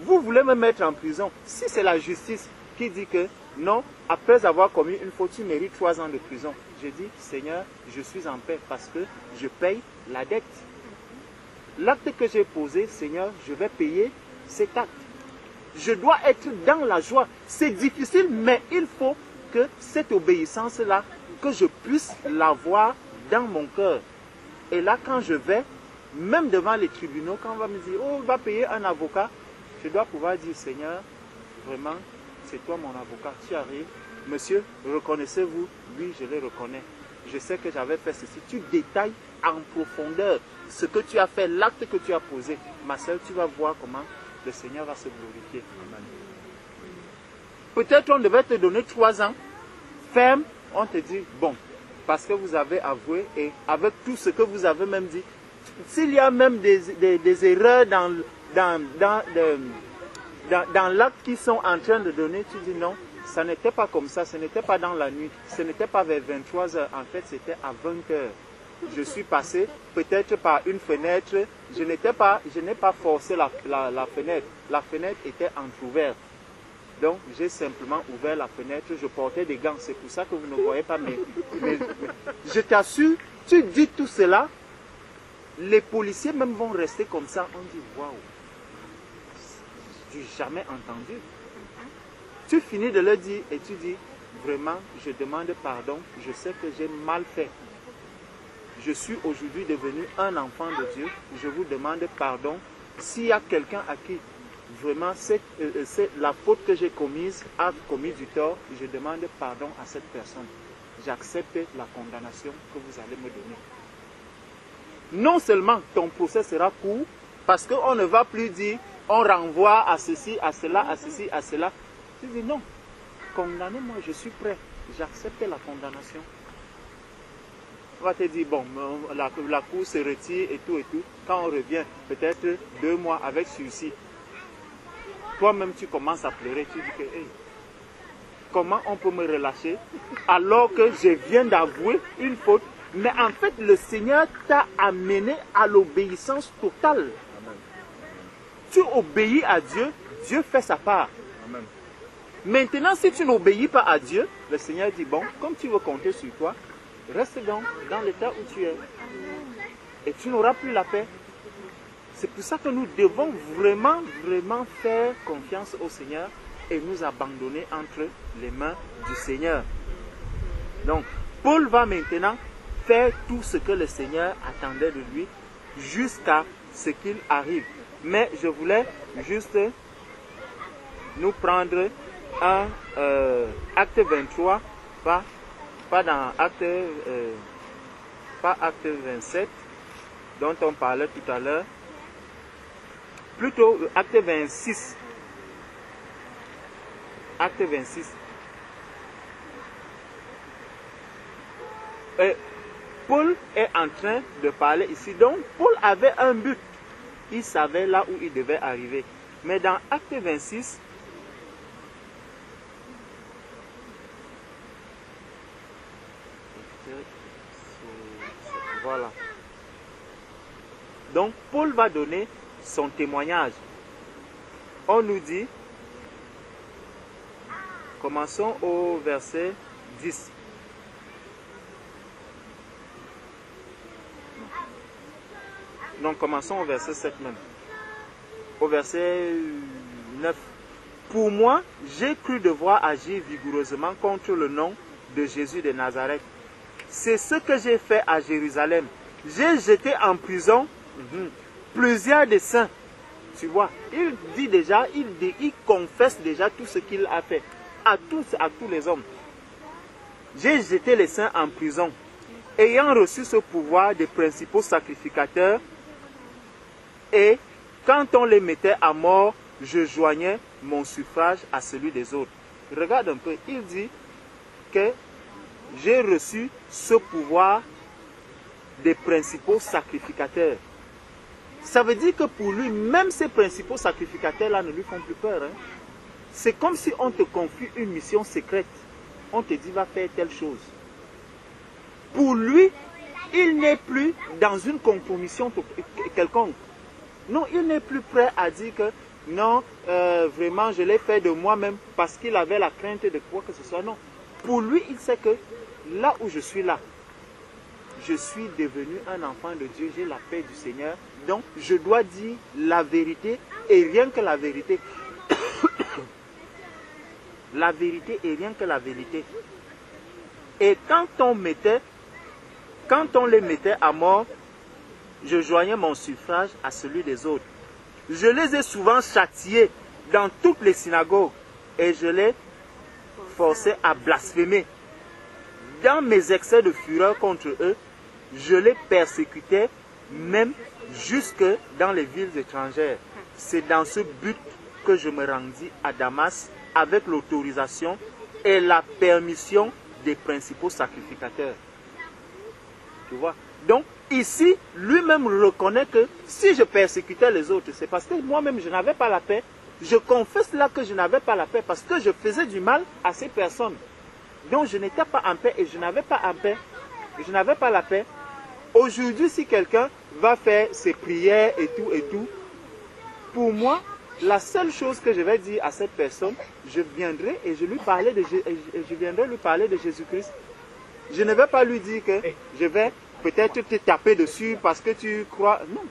vous voulez me mettre en prison, si c'est la justice qui dit que non, après avoir commis une faute, tu mérites 3 ans de prison. Je dis, Seigneur, je suis en paix parce que je paye la dette. L'acte que j'ai posé, Seigneur, je vais payer cet acte. Je dois être dans la joie. C'est difficile, mais il faut que cette obéissance-là, que je puisse l'avoir dans mon cœur. Et là, quand je vais, même devant les tribunaux, quand on va me dire, oh, on va payer un avocat, je dois pouvoir dire, Seigneur, vraiment, c'est toi mon avocat, tu arrives. Monsieur, reconnaissez-vous? Oui, je le reconnais. Je sais que j'avais fait ceci. Tu détailles en profondeur ce que tu as fait, l'acte que tu as posé. Ma soeur, tu vas voir comment le Seigneur va se glorifier. Peut-être on devait te donner 3 ans. Ferme, on te dit, bon, parce que vous avez avoué et avec tout ce que vous avez même dit, s'il y a même des erreurs dans l'acte qu'ils sont en train de donner, tu dis non, ça n'était pas comme ça, ce n'était pas dans la nuit, ce n'était pas vers 23 h, en fait c'était à 20 h. Je suis passé peut-être par une fenêtre, je n'ai pas forcé la fenêtre, la fenêtre était entrouverte. Donc j'ai simplement ouvert la fenêtre, je portais des gants, c'est pour ça que vous ne voyez pas mes... Je t'assure, tu dis tout cela, les policiers même vont rester comme ça, on dit waouh. Du jamais entendu. Tu finis de le dire et tu dis, vraiment, je demande pardon, je sais que j'ai mal fait. Je suis aujourd'hui devenu un enfant de Dieu, je vous demande pardon. S'il y a quelqu'un à qui vraiment la faute que j'ai commise a commis du tort, je demande pardon à cette personne. J'accepte la condamnation que vous allez me donner. Non seulement ton procès sera court, parce qu'on ne va plus dire on renvoie à ceci, à cela, à ceci, à cela. Tu dis non, condamnez-moi, je suis prêt, j'accepte la condamnation. On va te dire, bon, la cour se retire et tout. Quand on revient, peut-être 2 mois avec sursis. Toi-même, tu commences à pleurer, tu dis que, hey, comment on peut me relâcher alors que je viens d'avouer une faute. Mais en fait, le Seigneur t'a amené à l'obéissance totale. Amen. Tu obéis à Dieu, Dieu fait sa part. Amen. Maintenant, si tu n'obéis pas à Dieu, le Seigneur dit, bon, comme tu veux compter sur toi, reste donc dans l'état où tu es. Et tu n'auras plus la paix. C'est pour ça que nous devons vraiment, vraiment faire confiance au Seigneur et nous abandonner entre les mains du Seigneur. Donc, Paul va maintenant faire tout ce que le Seigneur attendait de lui jusqu'à ce qu'il arrive. Mais je voulais juste nous prendre un acte 23, pas dans acte, pas acte 27 dont on parlait tout à l'heure, plutôt acte 26. Acte 26. Paul est en train de parler ici. Donc, Paul avait un but. Il savait là où il devait arriver. Mais dans acte 26, voilà. Donc, Paul va donner son témoignage. On nous dit, commençons au verset 10. Donc commençons au verset 7 même. Au verset 9. Pour moi, j'ai cru devoir agir vigoureusement contre le nom de Jésus de Nazareth. C'est ce que j'ai fait à Jérusalem. J'ai jeté en prison plusieurs des saints. Tu vois, il dit déjà, il confesse déjà tout ce qu'il a fait à tous les hommes. J'ai jeté les saints en prison, ayant reçu ce pouvoir des principaux sacrificateurs, et quand on les mettait à mort, je joignais mon suffrage à celui des autres. Regarde un peu, il dit que j'ai reçu ce pouvoir des principaux sacrificateurs. Ça veut dire que pour lui, même ces principaux sacrificateurs-là ne lui font plus peur. Hein? C'est comme si on te confie une mission secrète. On te dit, va faire telle chose. Pour lui, il n'est plus dans une conformation quelconque. Non, il n'est plus prêt à dire que non, vraiment, je l'ai fait de moi-même parce qu'il avait la crainte de quoi que ce soit. Non. Pour lui, il sait que là où je suis là, je suis devenu un enfant de Dieu, j'ai la paix du Seigneur. Donc, je dois dire la vérité et rien que la vérité. La vérité et rien que la vérité. Et quand on les mettait à mort, je joignais mon suffrage à celui des autres. Je les ai souvent châtiés dans toutes les synagogues et je les forçais à blasphémer. Dans mes excès de fureur contre eux, je les persécutais même jusque dans les villes étrangères. C'est dans ce but que je me rendis à Damas avec l'autorisation et la permission des principaux sacrificateurs. Tu vois? Donc, ici, lui-même reconnaît que si je persécutais les autres, c'est parce que moi-même, je n'avais pas la paix. Je confesse là que je n'avais pas la paix parce que je faisais du mal à ces personnes. Donc, je n'étais pas en paix et je n'avais pas en paix. Je n'avais pas la paix. Aujourd'hui, si quelqu'un va faire ses prières et tout, pour moi, la seule chose que je vais dire à cette personne, je viendrai et je viendrai lui parler de Jésus-Christ. Je ne vais pas lui dire que je vais peut-être te taper dessus parce que tu crois. Non.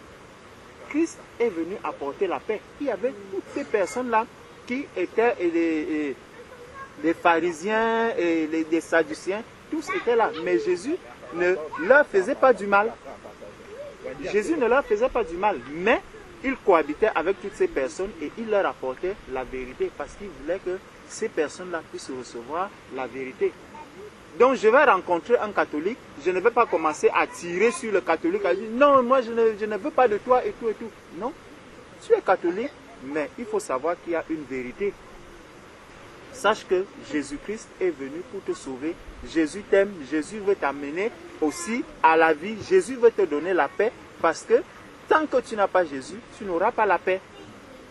Christ est venu apporter la paix. Il y avait toutes ces personnes-là qui étaient les pharisiens et les sadduciens. Tous étaient là. Mais Jésus ne leur faisait pas du mal. Jésus ne leur faisait pas du mal. Mais il cohabitait avec toutes ces personnes et il leur apportait la vérité parce qu'il voulait que ces personnes-là puissent recevoir la vérité. Donc je vais rencontrer un catholique, je ne vais pas commencer à tirer sur le catholique, à dire non, moi je ne veux pas de toi et tout et tout. Non, tu es catholique, mais il faut savoir qu'il y a une vérité. Sache que Jésus-Christ est venu pour te sauver. Jésus t'aime, Jésus veut t'amener aussi à la vie. Jésus veut te donner la paix parce que tant que tu n'as pas Jésus, tu n'auras pas la paix.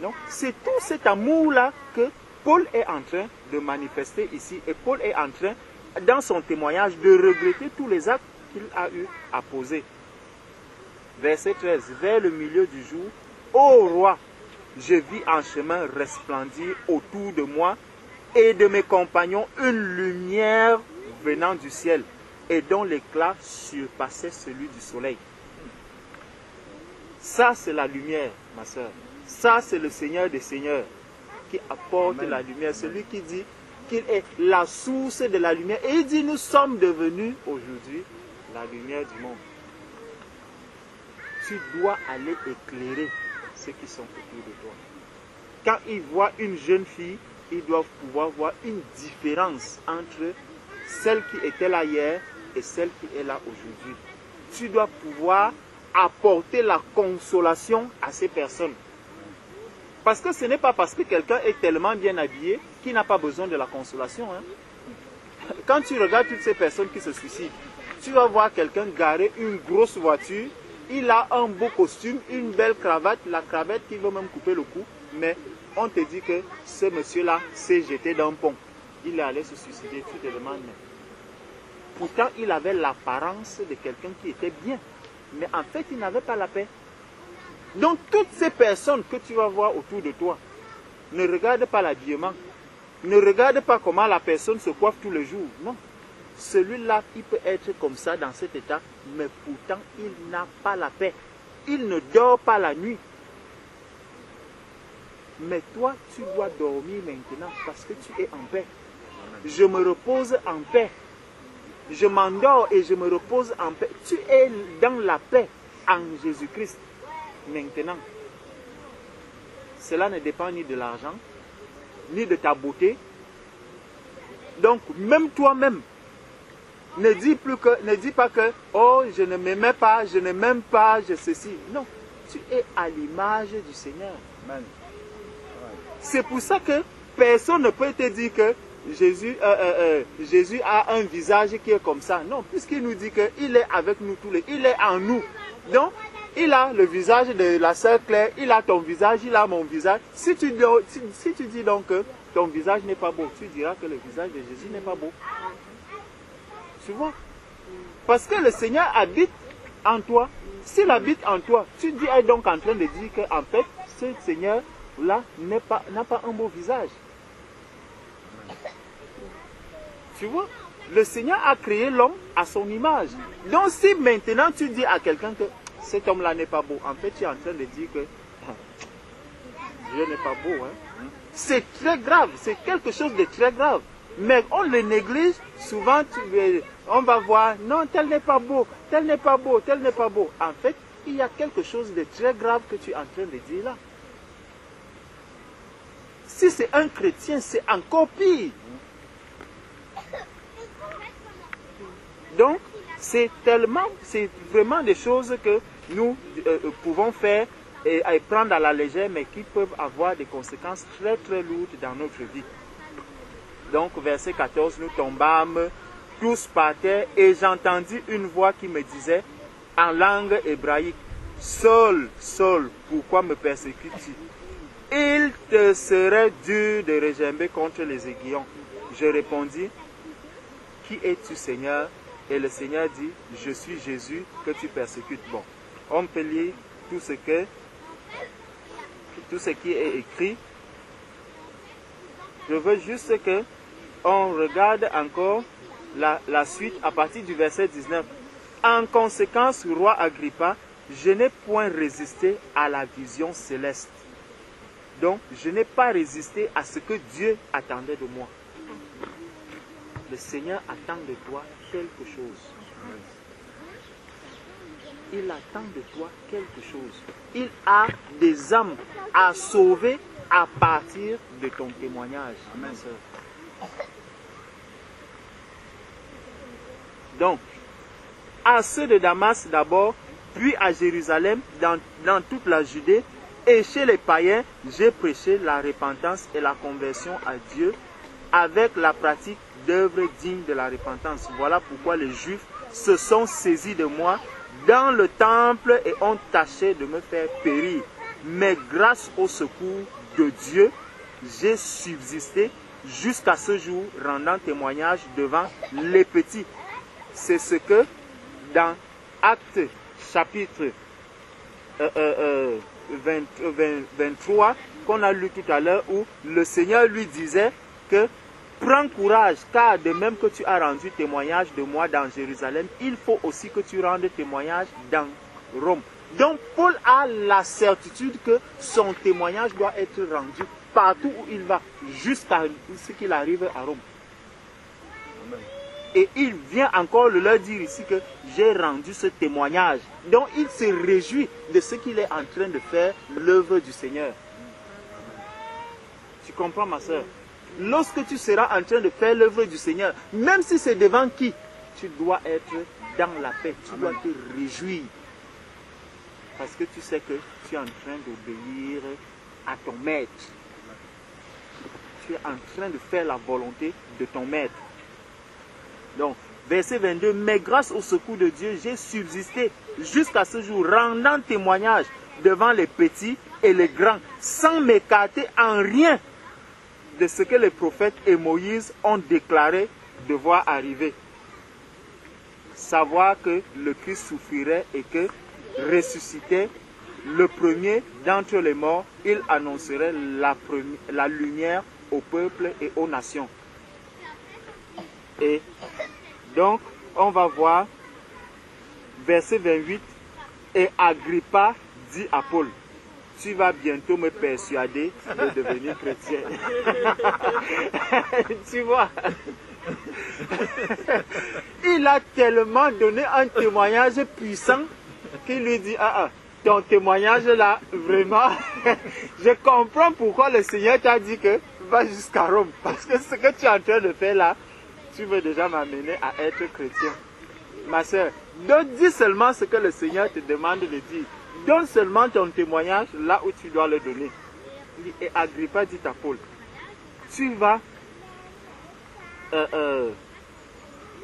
Donc c'est tout cet amour-là que Paul est en train de manifester ici. Et Paul est en train, dans son témoignage, de regretter tous les actes qu'il a eu à poser. Verset 13. Vers le milieu du jour, ô roi, je vis en chemin resplendir autour de moi et de mes compagnons une lumière venant du ciel et dont l'éclat surpassait celui du soleil. Ça, c'est la lumière, ma soeur. Ça, c'est le Seigneur des Seigneurs qui apporte Amen. La lumière. Celui qui dit qu'il est la source de la lumière. Et il dit, nous sommes devenus aujourd'hui la lumière du monde. Tu dois aller éclairer ceux qui sont autour de toi. Quand ils voient une jeune fille, ils doivent pouvoir voir une différence entre celle qui était là hier et celle qui est là aujourd'hui. Tu dois pouvoir apporter la consolation à ces personnes. Parce que ce n'est pas parce que quelqu'un est tellement bien habillé qu'il n'a pas besoin de la consolation. Hein. Quand tu regardes toutes ces personnes qui se suicident, tu vas voir quelqu'un garer une grosse voiture, il a un beau costume, une belle cravate, la cravate qui veut même couper le cou, mais on te dit que ce monsieur-là s'est jeté d'un pont. Il est allé se suicider, tu te demandes. Pourtant, il avait l'apparence de quelqu'un qui était bien. Mais en fait, il n'avait pas la paix. Donc toutes ces personnes que tu vas voir autour de toi, ne regarde pas l'habillement, ne regarde pas comment la personne se coiffe tous les jours. Non. Celui-là, il peut être comme ça dans cet état, mais pourtant il n'a pas la paix. Il ne dort pas la nuit. Mais toi, tu dois dormir maintenant parce que tu es en paix. Je me repose en paix. Je m'endors et je me repose en paix. Tu es dans la paix en Jésus-Christ. Maintenant, cela ne dépend ni de l'argent, ni de ta beauté. Donc, même toi-même, ne dis pas que, oh, je ne m'aimais pas, je ne m'aime pas, je ceci. Non, tu es à l'image du Seigneur. Amen. C'est pour ça que personne ne peut te dire que Jésus a un visage qui est comme ça. Non, puisqu'il nous dit qu'il est avec nous tous les, il est en nous. Donc, il a le visage de la sœur Claire, il a ton visage, il a mon visage. Si tu dis donc que ton visage n'est pas beau, tu diras que le visage de Jésus n'est pas beau. Tu vois? Parce que le Seigneur habite en toi. S'il habite en toi, tu es donc en train de dire qu'en fait, ce Seigneur-là n'a pas un beau visage. Tu vois? Le Seigneur a créé l'homme à son image. Donc si maintenant tu dis à quelqu'un que cet homme-là n'est pas beau, en fait tu es en train de dire que Dieu n'est pas beau. Hein? C'est très grave, c'est quelque chose de très grave. Mais on le néglige, souvent on va voir, non, tel n'est pas beau, tel n'est pas beau, tel n'est pas beau. En fait, il y a quelque chose de très grave que tu es en train de dire là. Si c'est un chrétien, c'est encore pire. Donc, c'est vraiment des choses que nous pouvons faire et prendre à la légère, mais qui peuvent avoir des conséquences très très lourdes dans notre vie. Donc, verset 14, nous tombâmes tous par terre et j'entendis une voix qui me disait en langue hébraïque, « Saul, Saul, pourquoi me persécutes-tu? Il te serait dur de regimber contre les aiguillons. » Je répondis, « Qui es-tu, Seigneur? » Et le Seigneur dit, « Je suis Jésus que tu persécutes. » Bon, on peut lire tout ce qui est écrit. Je veux juste que on regarde encore la suite à partir du verset 19. En conséquence, roi Agrippa, je n'ai point résisté à la vision céleste. Donc, je n'ai pas résisté à ce que Dieu attendait de moi. Le Seigneur attend de toi quelque chose. Il attend de toi quelque chose. Il a des âmes à sauver à partir de ton témoignage. Amen, sœur. Donc, à ceux de Damas d'abord, puis à Jérusalem, dans toute la Judée, et chez les païens, j'ai prêché la repentance et la conversion à Dieu avec la pratique d'œuvres dignes de la repentance. Voilà pourquoi les Juifs se sont saisis de moi dans le temple et ont tâché de me faire périr. Mais grâce au secours de Dieu, j'ai subsisté jusqu'à ce jour, rendant témoignage devant les petits. C'est ce que dans Actes chapitre 23 qu'on a lu tout à l'heure, où le Seigneur lui disait que prends courage, car de même que tu as rendu témoignage de moi dans Jérusalem, il faut aussi que tu rendes témoignage dans Rome. Donc Paul a la certitude que son témoignage doit être rendu partout où il va, jusqu'à ce qu'il arrive à Rome. Et il vient encore leur dire ici que j'ai rendu ce témoignage. Donc il se réjouit de ce qu'il est en train de faire, l'œuvre du Seigneur. Tu comprends, ma soeur? Lorsque tu seras en train de faire l'œuvre du Seigneur, même si c'est devant qui, tu dois être dans la paix, tu dois te réjouir. Parce que tu sais que tu es en train d'obéir à ton maître. Tu es en train de faire la volonté de ton maître. Donc, verset 22, mais grâce au secours de Dieu, j'ai subsisté jusqu'à ce jour, rendant témoignage devant les petits et les grands, sans m'écarter en rien de ce que les prophètes et Moïse ont déclaré devoir arriver. Savoir que le Christ souffrirait et que ressuscitait le premier d'entre les morts, il annoncerait la lumière au peuple et aux nations. Et donc, on va voir verset 28. Et Agrippa dit à Paul, tu vas bientôt me persuader de devenir chrétien. Tu vois, il a tellement donné un témoignage puissant qu'il lui dit, ton témoignage là, vraiment, je comprends pourquoi le Seigneur t'a dit que va jusqu'à Rome. Parce que ce que tu es en train de faire là, tu veux déjà m'amener à être chrétien. Ma soeur, dis seulement ce que le Seigneur te demande de dire. Donne seulement ton témoignage là où tu dois le donner. Et Agrippa dit à Paul, tu vas...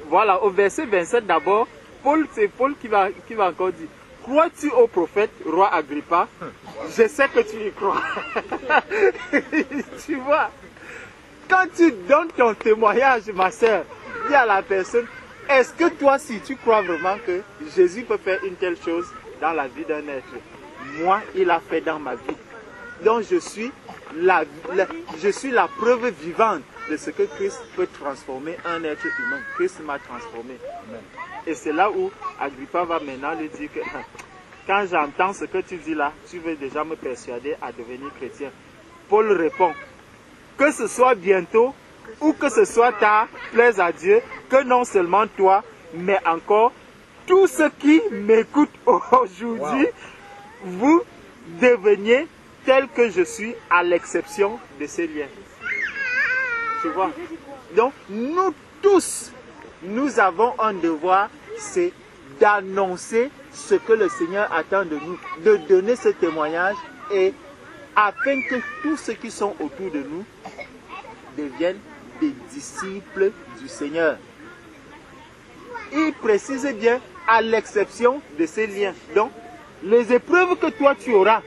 voilà, au verset 27 d'abord, c'est Paul qui va encore dire, crois-tu au prophète, roi Agrippa? Je sais que tu y crois. Tu vois, quand tu donnes ton témoignage, ma soeur, dis à la personne, est-ce que toi, si tu crois vraiment que Jésus peut faire une telle chose dans la vie d'un être? Moi, il a fait dans ma vie. Donc, je suis la preuve vivante de ce que Christ peut transformer un être humain. Christ m'a transformé. Et c'est là où Agrippa va maintenant lui dire que quand j'entends ce que tu dis là, tu veux déjà me persuader à devenir chrétien. Paul répond, que ce soit bientôt ou que ce soit tard, plaise à Dieu, que non seulement toi, mais encore tous ceux qui m'écoutent aujourd'hui, vous deveniez tel que je suis, à l'exception de ces liens. Tu vois? Donc, nous tous, nous avons un devoir, c'est d'annoncer ce que le Seigneur attend de nous, de donner ce témoignage, et afin que tous ceux qui sont autour de nous deviennent des disciples du Seigneur. Il précise bien, à l'exception de ces liens. Donc, les épreuves que toi tu auras,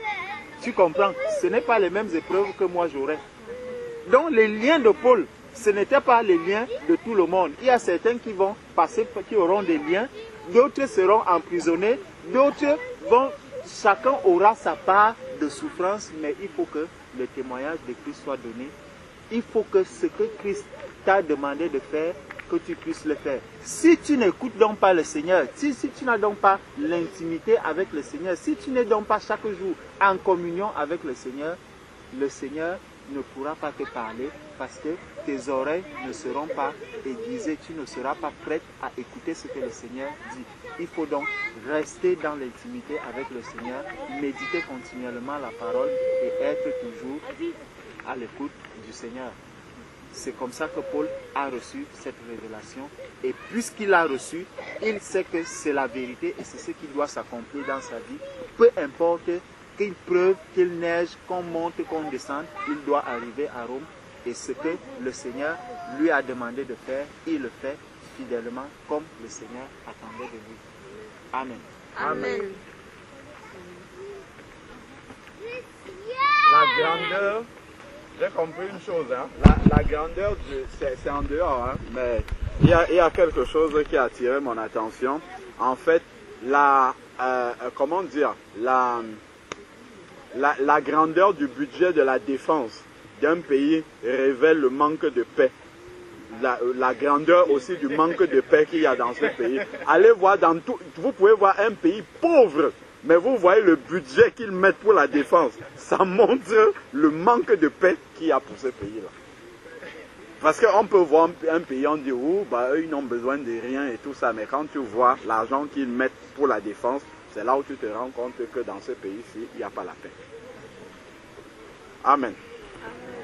tu comprends, ce n'est pas les mêmes épreuves que moi j'aurai. Donc, les liens de Paul, ce n'étaient pas les liens de tout le monde. Il y a certains qui vont passer, qui auront des liens, d'autres seront emprisonnés, d'autres vont, chacun aura sa part de souffrance, mais il faut que le témoignage de Christ soit donné. Il faut que ce que Christ t'a demandé de faire, que tu puisses le faire. Si tu n'écoutes donc pas le Seigneur, si tu n'as donc pas l'intimité avec le Seigneur, si tu n'es donc pas chaque jour en communion avec le Seigneur ne pourra pas te parler parce que tes oreilles ne seront pas aiguisées, tu ne seras pas prête à écouter ce que le Seigneur dit. Il faut donc rester dans l'intimité avec le Seigneur, méditer continuellement la parole et être toujours à l'écoute du Seigneur. C'est comme ça que Paul a reçu cette révélation. Et puisqu'il l'a reçu, il sait que c'est la vérité et c'est ce qui doit s'accomplir dans sa vie. Peu importe qu'il pleuve, qu'il neige, qu'on monte, qu'on descende, il doit arriver à Rome. Et ce que le Seigneur lui a demandé de faire, il le fait fidèlement comme le Seigneur attendait de lui. Amen. Amen. La grandeur, j'ai compris une chose, hein? La grandeur, c'est en dehors, hein? Mais il y a quelque chose qui a attiré mon attention. En fait, comment dire, la grandeur du budget de la défense d'un pays révèle le manque de paix. La grandeur aussi du manque de paix qu'il y a dans ce pays. Allez voir dans tout, vous pouvez voir un pays pauvre, mais vous voyez le budget qu'ils mettent pour la défense. Ça montre le manque de paix qu'il y a pour ce pays-là. Parce qu'on peut voir un pays, on dit, oh, bah, eux, ils n'ont besoin de rien et tout ça. Mais quand tu vois l'argent qu'ils mettent pour la défense, c'est là où tu te rends compte que dans ce pays-ci, il n'y a pas la paix. Amen. Amen.